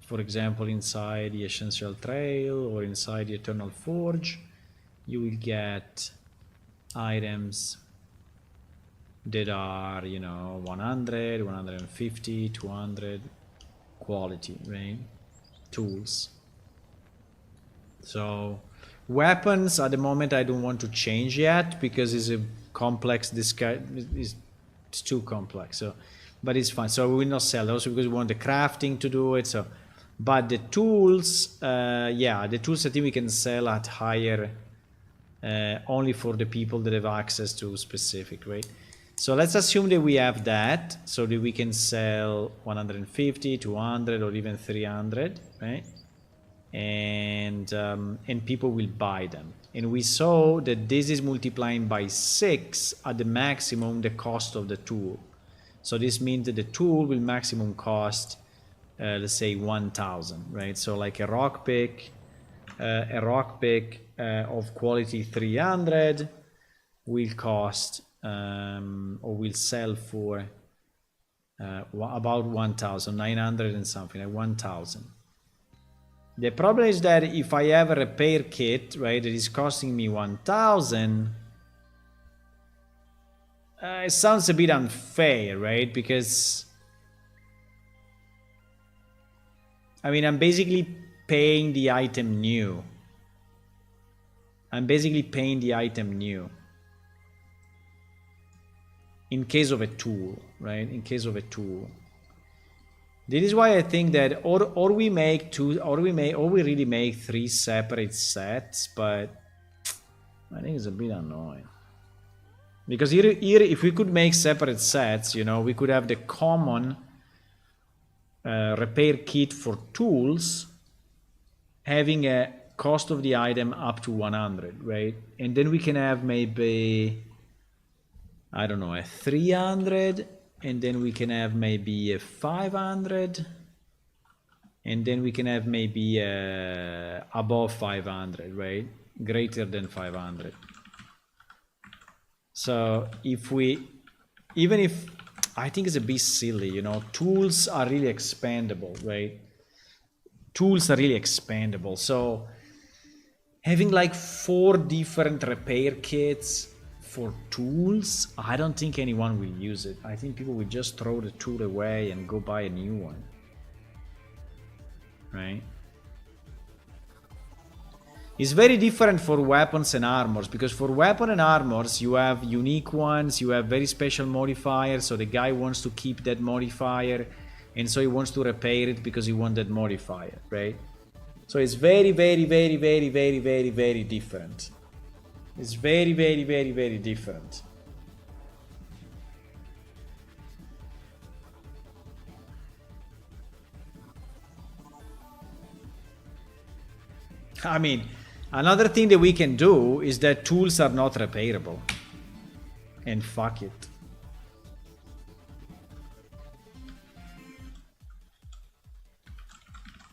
for example, inside the Essential Trail or inside the Eternal Forge, you will get items that are, you know, 100, 150, 200 quality, right? Tools. So weapons at the moment I don't want to change yet because it's a complex, this guy is too complex, so but it's fine. So we will not sell those because we want the crafting to do it. So but the tools, yeah, the tools I think we can sell at higher, only for the people that have access to specific, right? So let's assume that we have that, so that we can sell 150, 200 or even 300, right? And people will buy them. And we saw that this is multiplying by 6 at the maximum the cost of the tool. So this means that the tool will maximum cost, let's say 1,000, right? So like a rock pick of quality 300 will cost or will sell for about 1,900 and something, like 1,000. The problem is that if I have a repair kit, right, that is costing me 1,000, it sounds a bit unfair, right? Because I mean, I'm basically paying the item new. I'm basically paying the item new. In case of a tool, right? In case of a tool. This is why I think that or we make two, or we really make 3 separate sets, but I think it's a bit annoying. Because here if we could make separate sets, you know, we could have the common repair kit for tools having a cost of the item up to 100, right? And then we can have maybe, I don't know, a 300, and then we can have maybe a 500, and then we can have maybe above 500, right? Greater than 500. So if we, even if, I think it's a bit silly, you know, tools are really expandable, right? Tools are really expandable. So having like 4 different repair kits for tools, I don't think anyone will use it. I think people will just throw the tool away and go buy a new one, right? It's very different for weapons and armors, because for weapon and armors you have unique ones, you have very special modifiers, so the guy wants to keep that modifier and so he wants to repair it because he wants that modifier, right? So it's very, very, very, very, very, very, very different. It's very, very, very, very different. I mean, another thing that we can do is that tools are not repairable. And fuck it.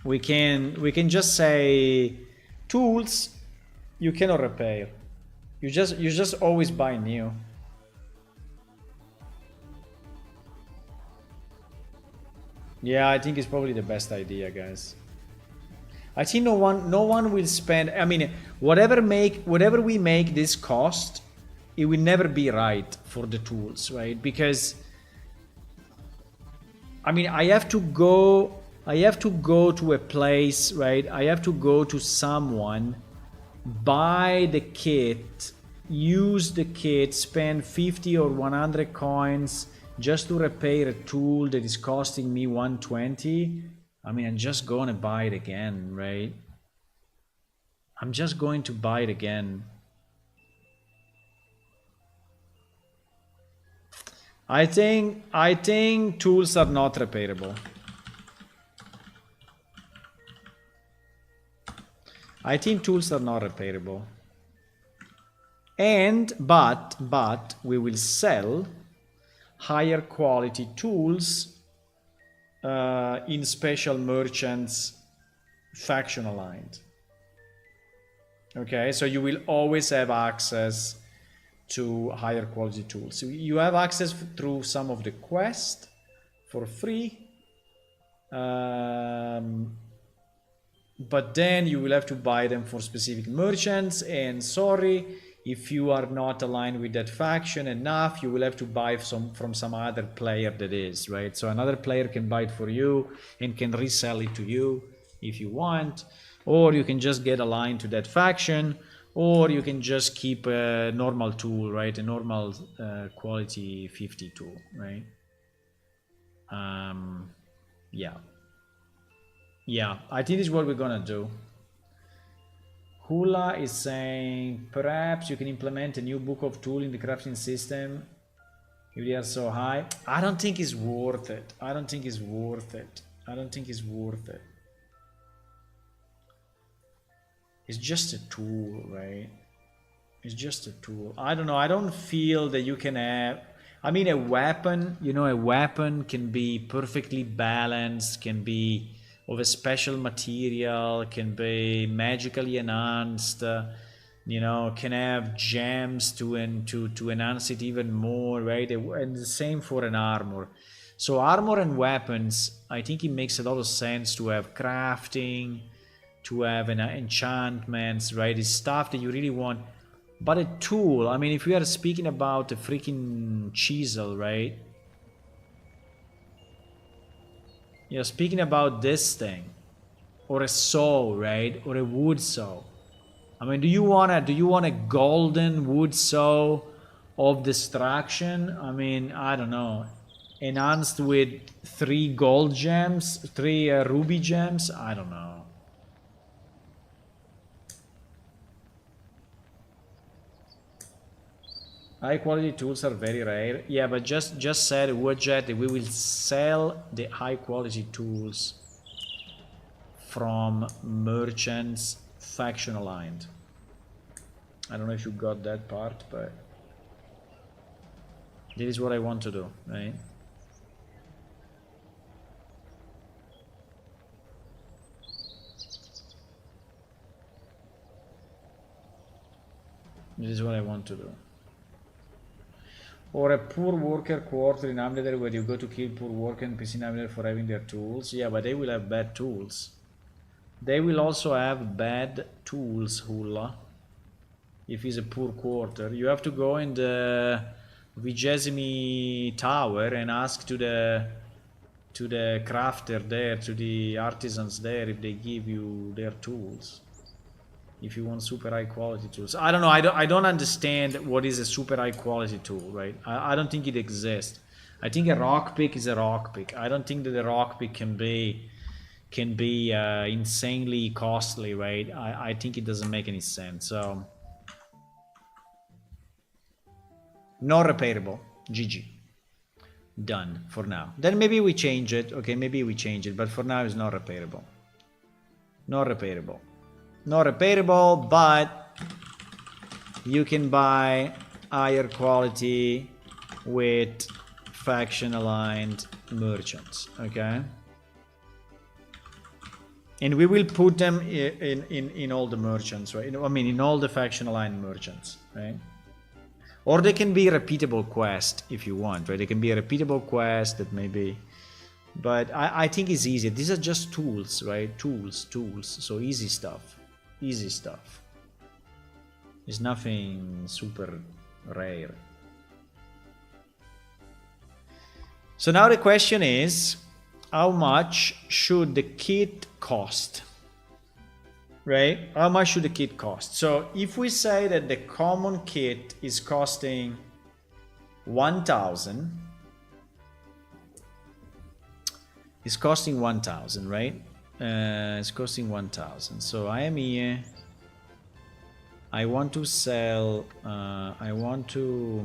We can just say tools you cannot repair. You just always buy new. Yeah, I think it's probably the best idea, guys. I think no one will spend. I mean, whatever we make this cost, it will never be right for the tools, right? Because I mean, I have to go to a place, right? I have to go to someone, buy the kit, use the kit, spend 50 or 100 coins, just to repair a tool that is costing me 120, I mean, I'm just going to buy it again, right? I'm just going to buy it again. I think tools are not repairable. I think tools are not repairable. And but we will sell higher quality tools in special merchants faction aligned. Okay, so you will always have access to higher quality tools. So you have access through some of the quests for free, but then you will have to buy them for specific merchants, and sorry, if you are not aligned with that faction enough, you will have to buy from some other player that is, right? So another player can buy it for you and can resell it to you if you want, or you can just get aligned to that faction, or you can just keep a normal tool, right? A normal quality 50 tool, right? Yeah, I think this is what we're gonna do. Hula is saying, perhaps you can implement a new book of tool in the crafting system if they are so high. I don't think it's worth it. I don't think it's worth it. It's just a tool, right? It's just a tool. I don't know. I don't feel that you can have... I mean, a weapon, you know, a weapon can be perfectly balanced, can be of a special material, can be magically enhanced, you know, can have gems to enhance it even more, right? And the same for an armor. So armor and weapons, I think it makes a lot of sense to have crafting, to have enchantments, right? It's stuff that you really want. But a tool, I mean, if we are speaking about a freaking chisel, right? You're speaking about this thing, or a saw, right? Or a wood saw. I mean, do you want a golden wood saw of destruction? I mean, I don't know, enhanced with 3 gold gems, 3 ruby gems. I don't know. High quality tools are very rare. Yeah, but just said Woodjet that we will sell the high quality tools from merchants faction aligned. I don't know if you got that part, but this is what I want to do, right? This is what I want to do. Or a poor worker quarter in Amleder where you go to kill poor worker NPC in Amleder for having their tools. Yeah, but they will have bad tools. They will also have bad tools, Hula. If it's a poor quarter. You have to go in the Vigesimi Tower and ask to the crafter there, to the artisans there, if they give you their tools. If you want super high quality tools. I don't know, I don't understand what is a super high quality tool, right? I don't think it exists. I think a rock pick is a rock pick. I don't think that a rock pick can be insanely costly, right? I think it doesn't make any sense. So not repairable. GG. Done for now. Then maybe we change it. Okay, maybe we change it, but for now it's not repairable. Not repairable. Not repairable, but you can buy higher quality with faction aligned merchants, okay? And we will put them in all the merchants, right? I mean, in all the faction aligned merchants, right? Or they can be a repeatable quest if you want, right? They can be a repeatable quest that maybe... But I think it's easy. These are just tools, right? Tools. So easy stuff. Easy stuff. It's nothing super rare. So now the question is, how much should the kit cost? Right? How much should the kit cost? So if we say that the common kit is costing 1,000, It's costing 1,000, right? It's costing 1,000. So I am here. I want to sell. I want to.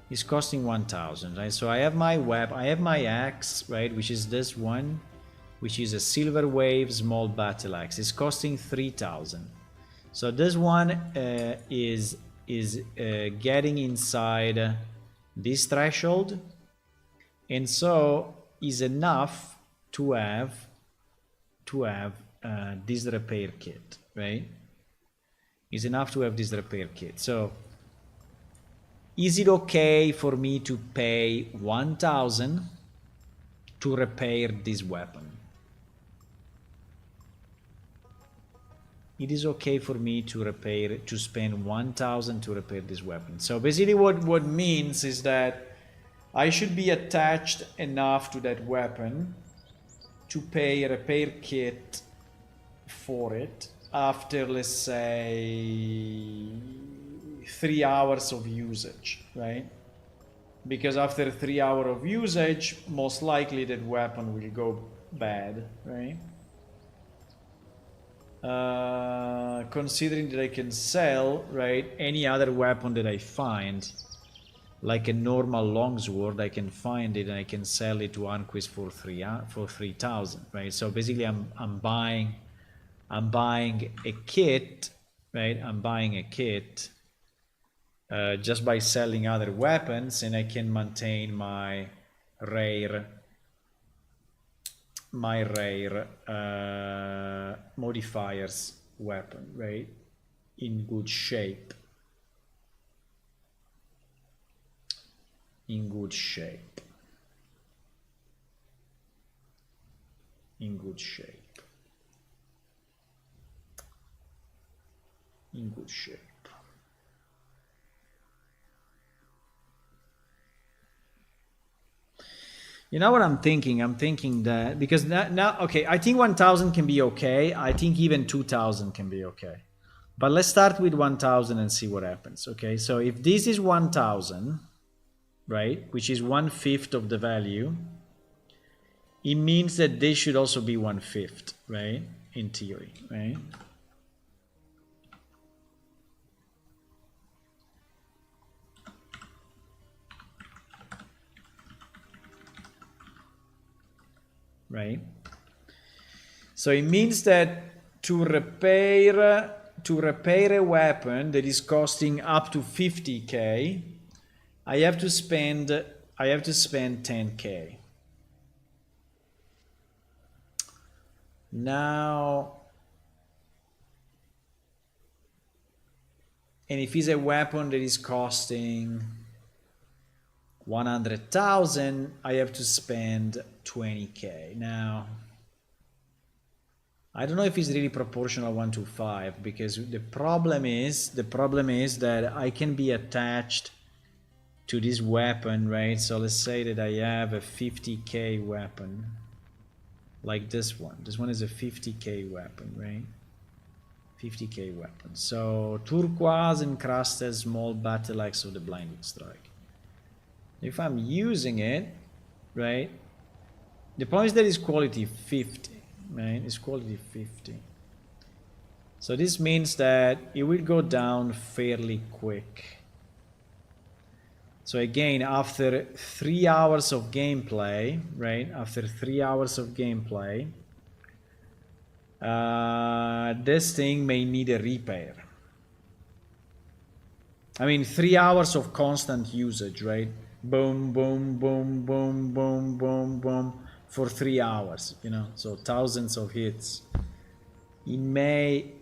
It's costing 1,000, right? So I have my web. I have my axe, right? Which is this one, which is a silver wave small battle axe. It's costing 3,000. So this one is getting inside this threshold, and so is enough to have this repair kit, right? Is enough to have this repair kit. So is it okay for me to pay 1,000 to repair this weapon? It is okay for me to spend 1,000 to repair this weapon. So basically what means is that I should be attached enough to that weapon to pay a repair kit for it after, let's say, 3 hours of usage, right? Because after 3 hours of usage, most likely that weapon will go bad, right? Considering that I can sell, right, any other weapon that I find, like a normal longsword, I can find it and I can sell it to Anquist for 3,000, right? So basically, I'm buying a kit, right? I'm buying a kit just by selling other weapons, and I can maintain my rare modifiers weapon, right, in good shape. In good shape. In good shape. In good shape. You know what I'm thinking? I'm thinking that because now okay, I think 1,000 can be okay. I think even 2,000 can be okay. But let's start with 1,000 and see what happens. Okay, so if this is 1,000, right, which is 1/5 of the value, it means that this should also be 1/5, right? In theory, right? Right? So it means that to repair a weapon that is costing up to 50k, I have to spend 10k. Now, and if it's a weapon that is costing 100,000, I have to spend 20k. Now, I don't know if it's really proportional 1 to 5, because the problem is that I can be attached to this weapon, right? So let's say that I have a 50k weapon, like this one. This one is a 50k weapon, right? 50k weapon. So turquoise encrusted small battle axe of the blinding strike. If I'm using it, right? The point is that it's quality 50, right? It's quality 50. So this means that it will go down fairly quick. So again, after 3 hours of gameplay, right? After 3 hours of gameplay, this thing may need a repair. I mean, 3 hours of constant usage, right? Boom, boom, boom, boom, boom, boom, boom, for 3 hours, you know, so thousands of hits. It may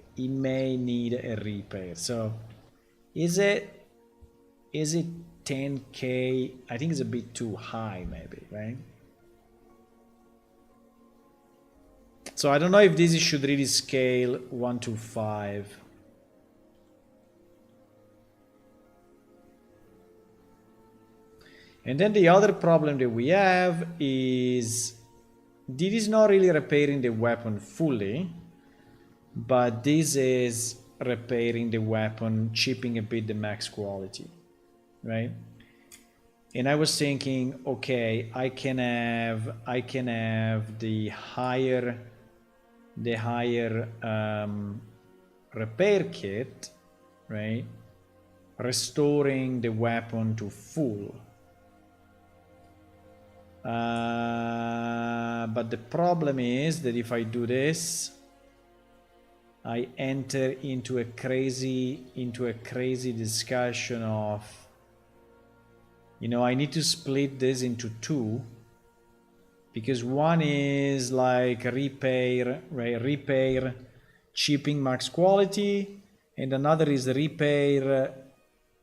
need a repair. So is it 10k? I think it's a bit too high, maybe, right? So I don't know if this should really scale 1 to 5. And then the other problem that we have is this is not really repairing the weapon fully, but this is repairing the weapon, chipping a bit the max quality, right? And I was thinking, okay, I can have the higher repair kit, right? Restoring the weapon to full. But the problem is that if I do this, I enter into a crazy discussion of, you know, I need to split this into two, because one is like repair, right? Repair chipping max quality, and another is repair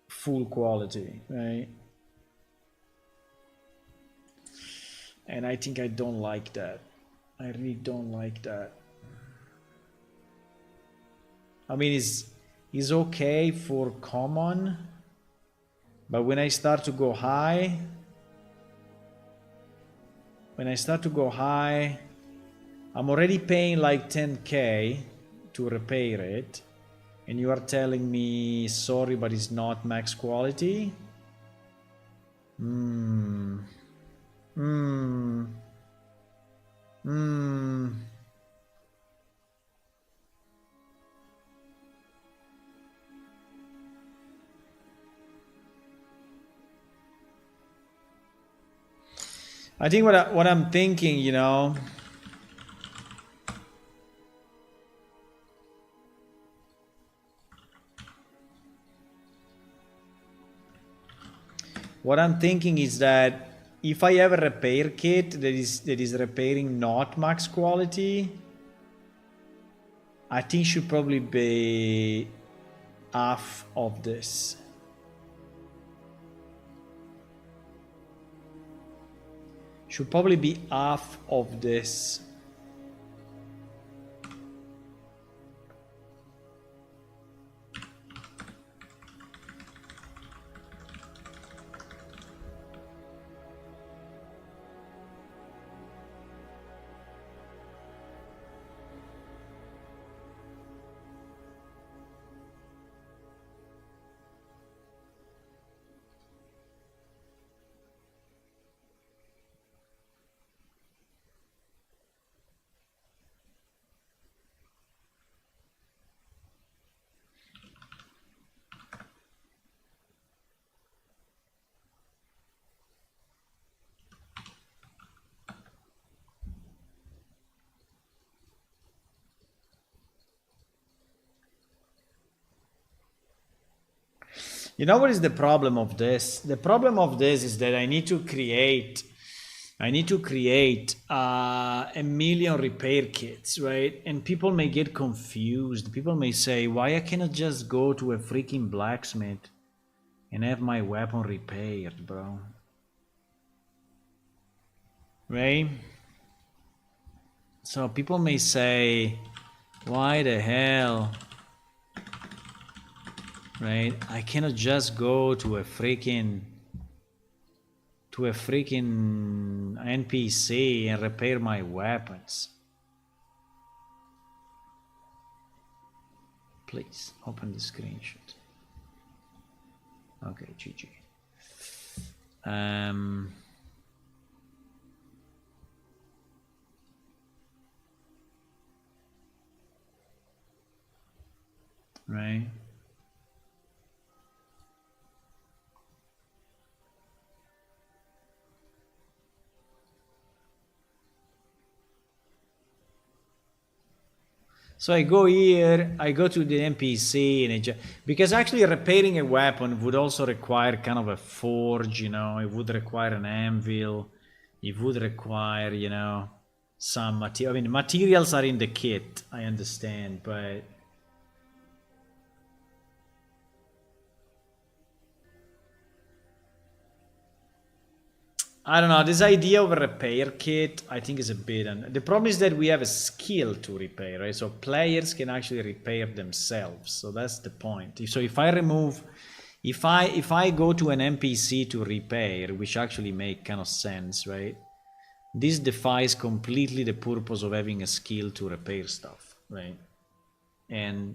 full quality, right? And I think I don't like that. I really don't like that. I mean, it's okay for common, but when I start to go high, I'm already paying like 10k to repair it, and you are telling me sorry, but it's not max quality. I think what I'm thinking, you know, what I'm thinking is that if I have a repair kit that is repairing not max quality, I think should probably be half of this. Should probably be half of this. You know what is the problem of this? The problem of this is that I need to create a million repair kits, right? And people may get confused. People may say, why I cannot just go to a freaking blacksmith and have my weapon repaired, bro? Right? So people may say, why the hell, right? I cannot just go to a freaking NPC and repair my weapons. Please open the screenshot. Okay, GG. Right. So I go here, I go to the NPC, and because actually repairing a weapon would also require kind of a forge, you know, it would require an anvil, it would require, you know, some material. I mean, materials are in the kit, I understand, but I don't know, this idea of a repair kit, I think is a bit, and the problem is that we have a skill to repair, right? So players can actually repair themselves. So that's the point. So if I remove, if I go to an NPC to repair, which actually make kind of sense, right? This defies completely the purpose of having a skill to repair stuff, right? And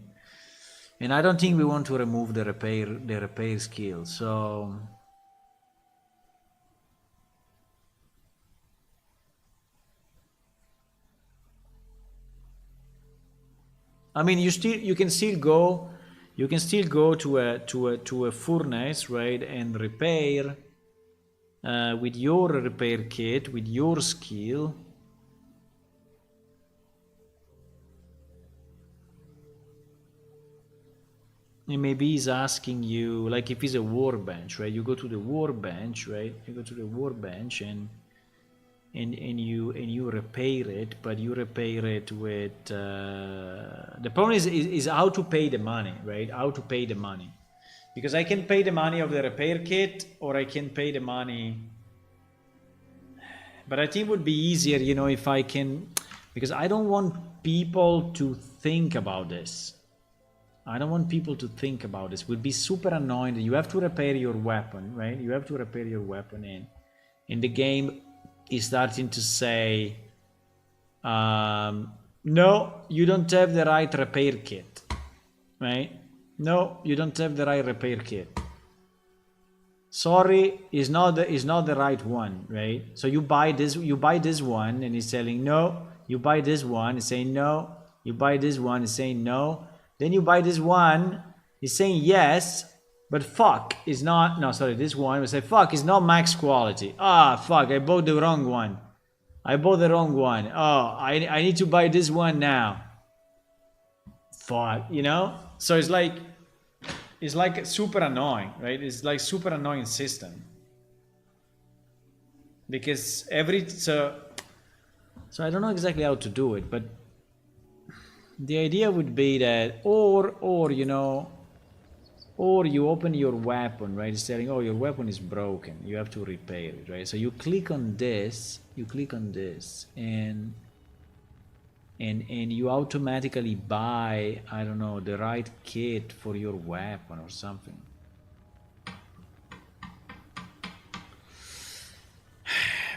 I don't think we want to remove the repair skill. So I mean, you can still go to a furnace, right, and repair with your repair kit, with your skill. And maybe he's asking you, like if it's a workbench, right? You go to the workbench, right? You go to the workbench and you repair it, but you repair it with the problem is how to pay the money, right? How to pay the money, because I can pay the money of the repair kit, or I can pay the money, but I think it would be easier, you know, if I can, because I don't want people to think about this. I don't want people to think about this. It would be super annoying that you have to repair your weapon, right? You have to repair your weapon in the game is starting to say, no, you don't have the right repair kit, right? No, you don't have the right repair kit. Sorry, is not the right one, right? So you buy this one, and he's telling no. You buy this one, he's saying no. You buy this one, he's saying no. Then you buy this one, he's saying yes. But fuck is not, no, sorry, this one, we say fuck is not max quality. Ah, fuck, I bought the wrong one. I bought the wrong one. Oh, I need to buy this one now. Fuck, you know? So it's like super annoying, right? It's like super annoying system. Because so I don't know exactly how to do it, but the idea would be that, or you know, or you open your weapon, right? It's telling, oh, your weapon is broken. You have to repair it, right? So you click on this, and you automatically buy, I don't know, the right kit for your weapon or something.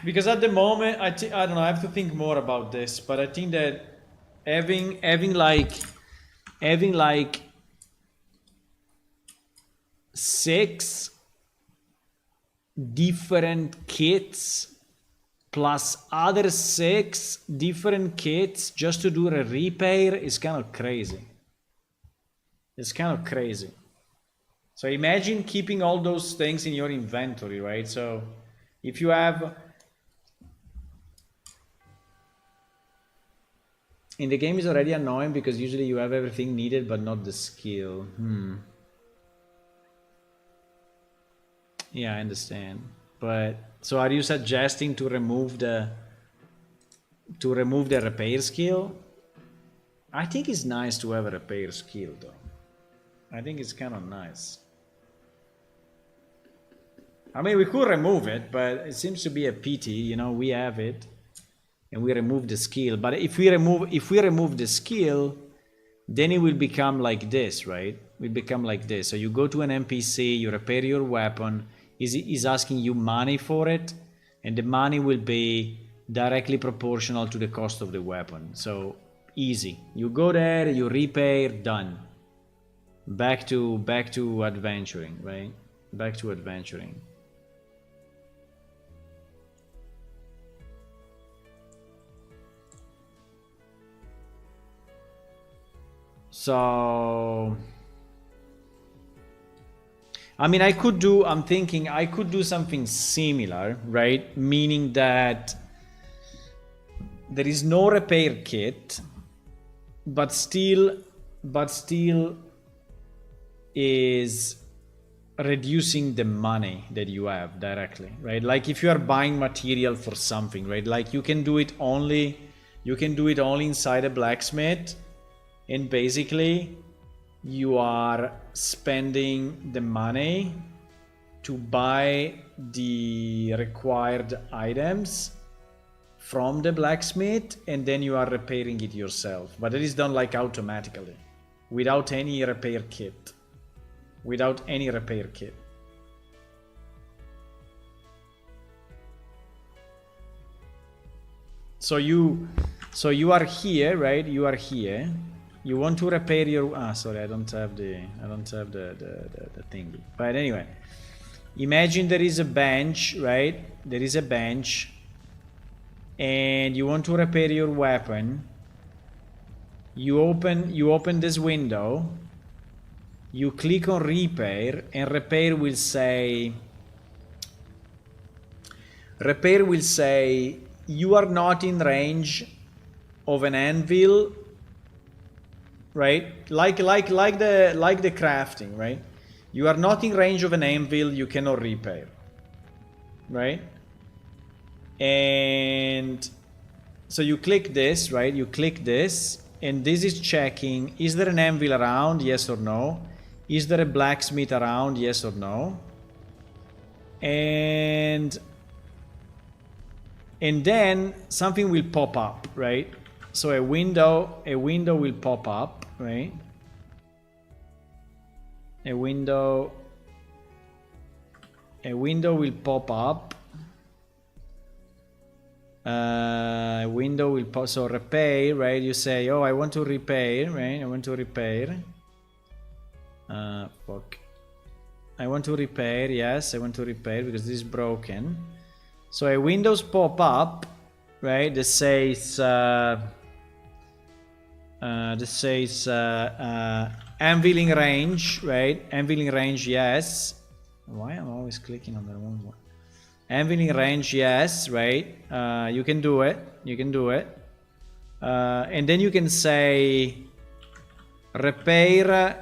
Because at the moment, I don't know, I have to think more about this, but I think that having like 6 different kits plus other 6 different kits just to do a repair is kind of crazy. It's kind of crazy. So imagine keeping all those things in your inventory, right? So if you have, in the game is already annoying because usually you have everything needed but not the skill. Yeah, I understand. But so are you suggesting to remove the repair skill? I think it's nice to have a repair skill though. I think it's kind of nice. I mean, we could remove it, but it seems to be a pity, you know, we have it and we remove the skill. But if we remove the skill, then it will become like this, right? It will become like this. So you go to an NPC, you repair your weapon, he's asking you money for it, and the money will be directly proportional to the cost of the weapon. So easy. You go there, you repair, done. Back to adventuring, right? Back to adventuring. So I mean, I'm thinking I could do something similar, right? Meaning that there is no repair kit, but still is reducing the money that you have directly, right? Like if you are buying material for something, right? Like you can do it only inside a blacksmith, and basically you are spending the money to buy the required items from the blacksmith, and then you are repairing it yourself. But it is done like automatically, without any repair kit. So you are here, right? You are here. You want to repair your, sorry, I don't have the thing. But anyway, imagine there is a bench, right? There is a bench, and you want to repair your weapon. you open this window, you click on repair, and repair will say you are not in range of an anvil, right? Like the crafting, right? You are not in range of an anvil, you cannot repair, right? And so you click this, right? You click this, and this is checking, is there an anvil around? Yes or no? Is there a blacksmith around? Yes or no? And then something will pop up, right? So a window will pop up, right? A window will pop up. A window will pop. So repair, right? You say, oh, I want to repair, right? I want to repair. Fuck. I want to repair. Yes, I want to repair because this is broken. So a windows pop up, right? That says anviling range, right? Anviling range, yes. Why am I always clicking on the wrong one? Anviling range, yes, right? You can do it. You can do it. And then you can say repair,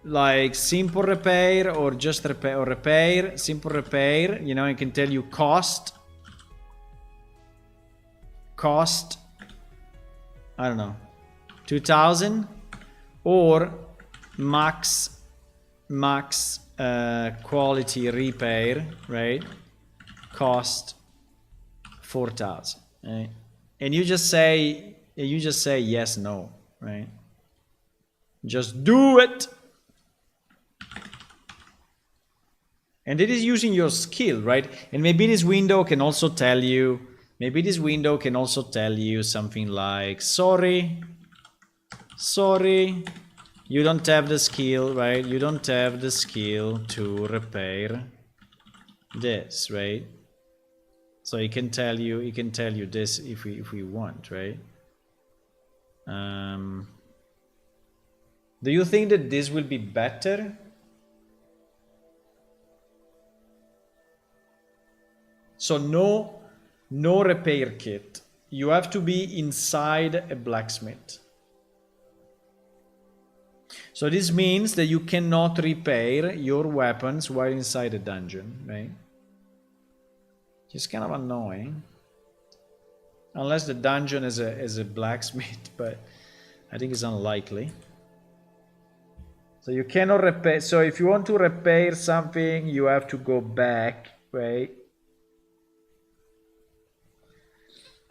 like simple repair or just repair, or repair, simple repair. You know, I can tell you cost, I don't know, 2000, or max quality repair, right? Cost 4000, right? And you just say yes, no, right? Just do it. And it is using your skill, right? And maybe this window can also tell you, something like, sorry, you don't have the skill, right? You don't have the skill to repair this, right? So it can tell you, this if we want, right? Do you think that this will be better? So no repair kit. You have to be inside a blacksmith. So this means that you cannot repair your weapons while inside a dungeon, right? Just kind of annoying. Unless the dungeon is a blacksmith, but I think it's unlikely. So you cannot repair. So if you want to repair something, you have to go back, right?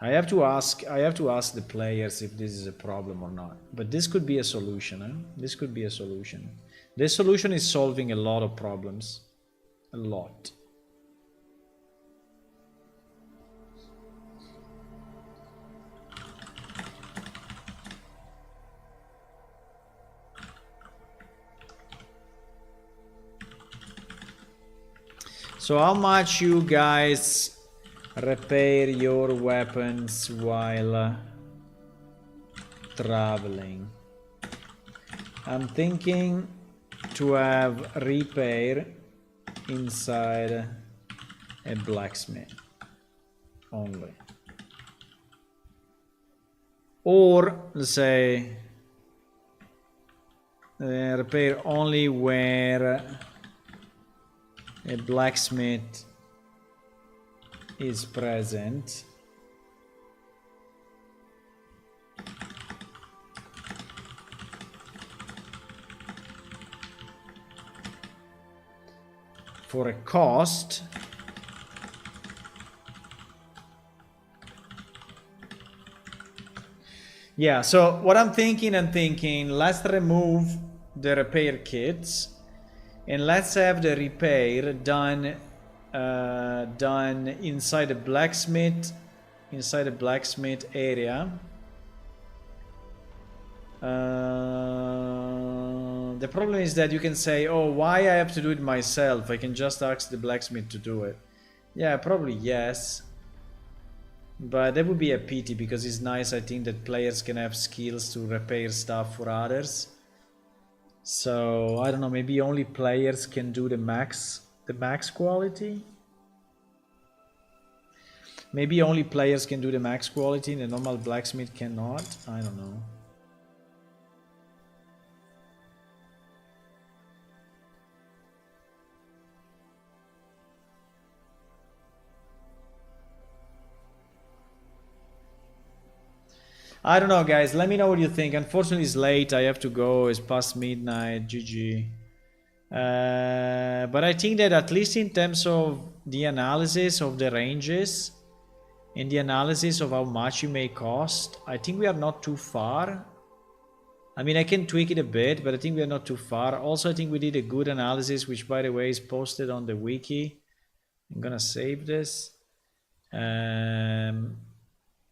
I have to ask the players if this is a problem or not. But this could be a solution, huh? This could be a solution. This solution is solving a lot of problems. A lot. So how much you guys repair your weapons while traveling? I'm thinking to have repair inside a blacksmith only, or let's say repair only where a blacksmith is present. For a cost yeah, so what I'm thinking, let's remove the repair kits and let's have the repair done inside a blacksmith area. The problem is that you can say, oh, why I have to do it myself? I can just ask the blacksmith to do it. Yeah, probably yes. But that would be a pity because it's nice, I think, that players can have skills to repair stuff for others. So I don't know, maybe only players can do the max quality. Maybe only players can do the max quality and the normal blacksmith cannot. I don't know. I don't know, guys. Let me know what you think. Unfortunately, it's late. I have to go. It's past midnight. GG. But I think that at least in terms of the analysis of the ranges and the analysis of how much you may cost, I think we are not too far. I mean, I can tweak it a bit, but I think we are not too far. Also, I think we did a good analysis, which, by the way, is posted on the wiki. I'm gonna save this.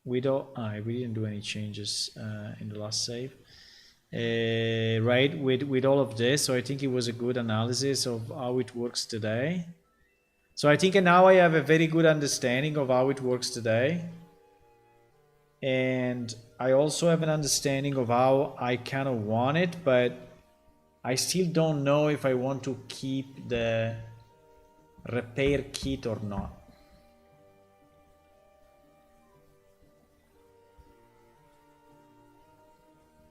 We didn't do any changes in the last save. Right, with all of this, so I think it was a good analysis of how it works today. So I think now I have a very good understanding of how it works today, and I also have an understanding of how I kind of want it, but I still don't know if I want to keep the repair kit or not.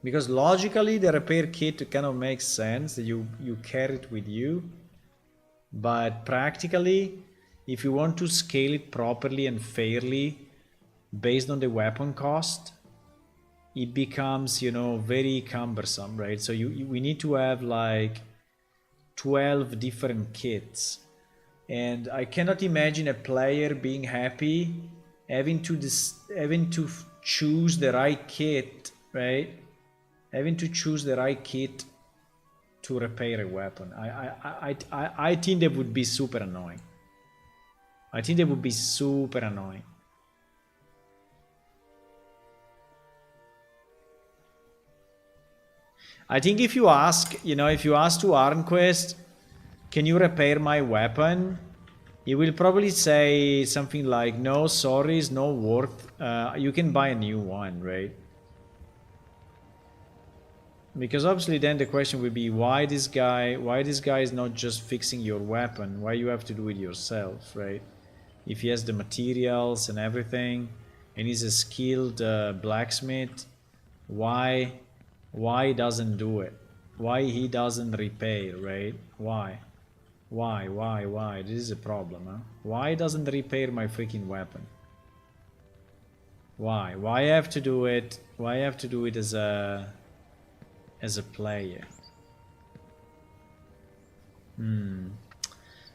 Because logically the repair kit kind of makes sense that you carry it with you, but practically if you want to scale it properly and fairly based on the weapon cost, it becomes, you know, very cumbersome, right? So we need to have like 12 different kits, and I cannot imagine a player being happy having to choose the right kit, right? Having to choose the right kit to repair a weapon. I think that would be super annoying. I think that would be super annoying. I think if you ask, you know, if you ask to Arnquest, can you repair my weapon? He will probably say something like, no, sorry, it's no worth. You can buy a new one, right? Because obviously then the question would be why this guy is not just fixing your weapon, why you have to do it yourself, right? If he has the materials and everything and he's a skilled blacksmith, why doesn't do it? Why he doesn't repair, right? Why this is a problem, huh? Why doesn't repair my freaking weapon? Why I have to do it? Why I have to do it as a player?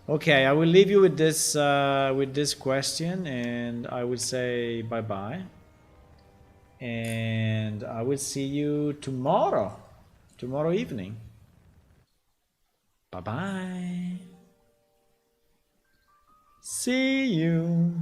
Okay, I will leave you with this question, and I will say bye bye, and I will see you tomorrow evening. Bye bye. See you.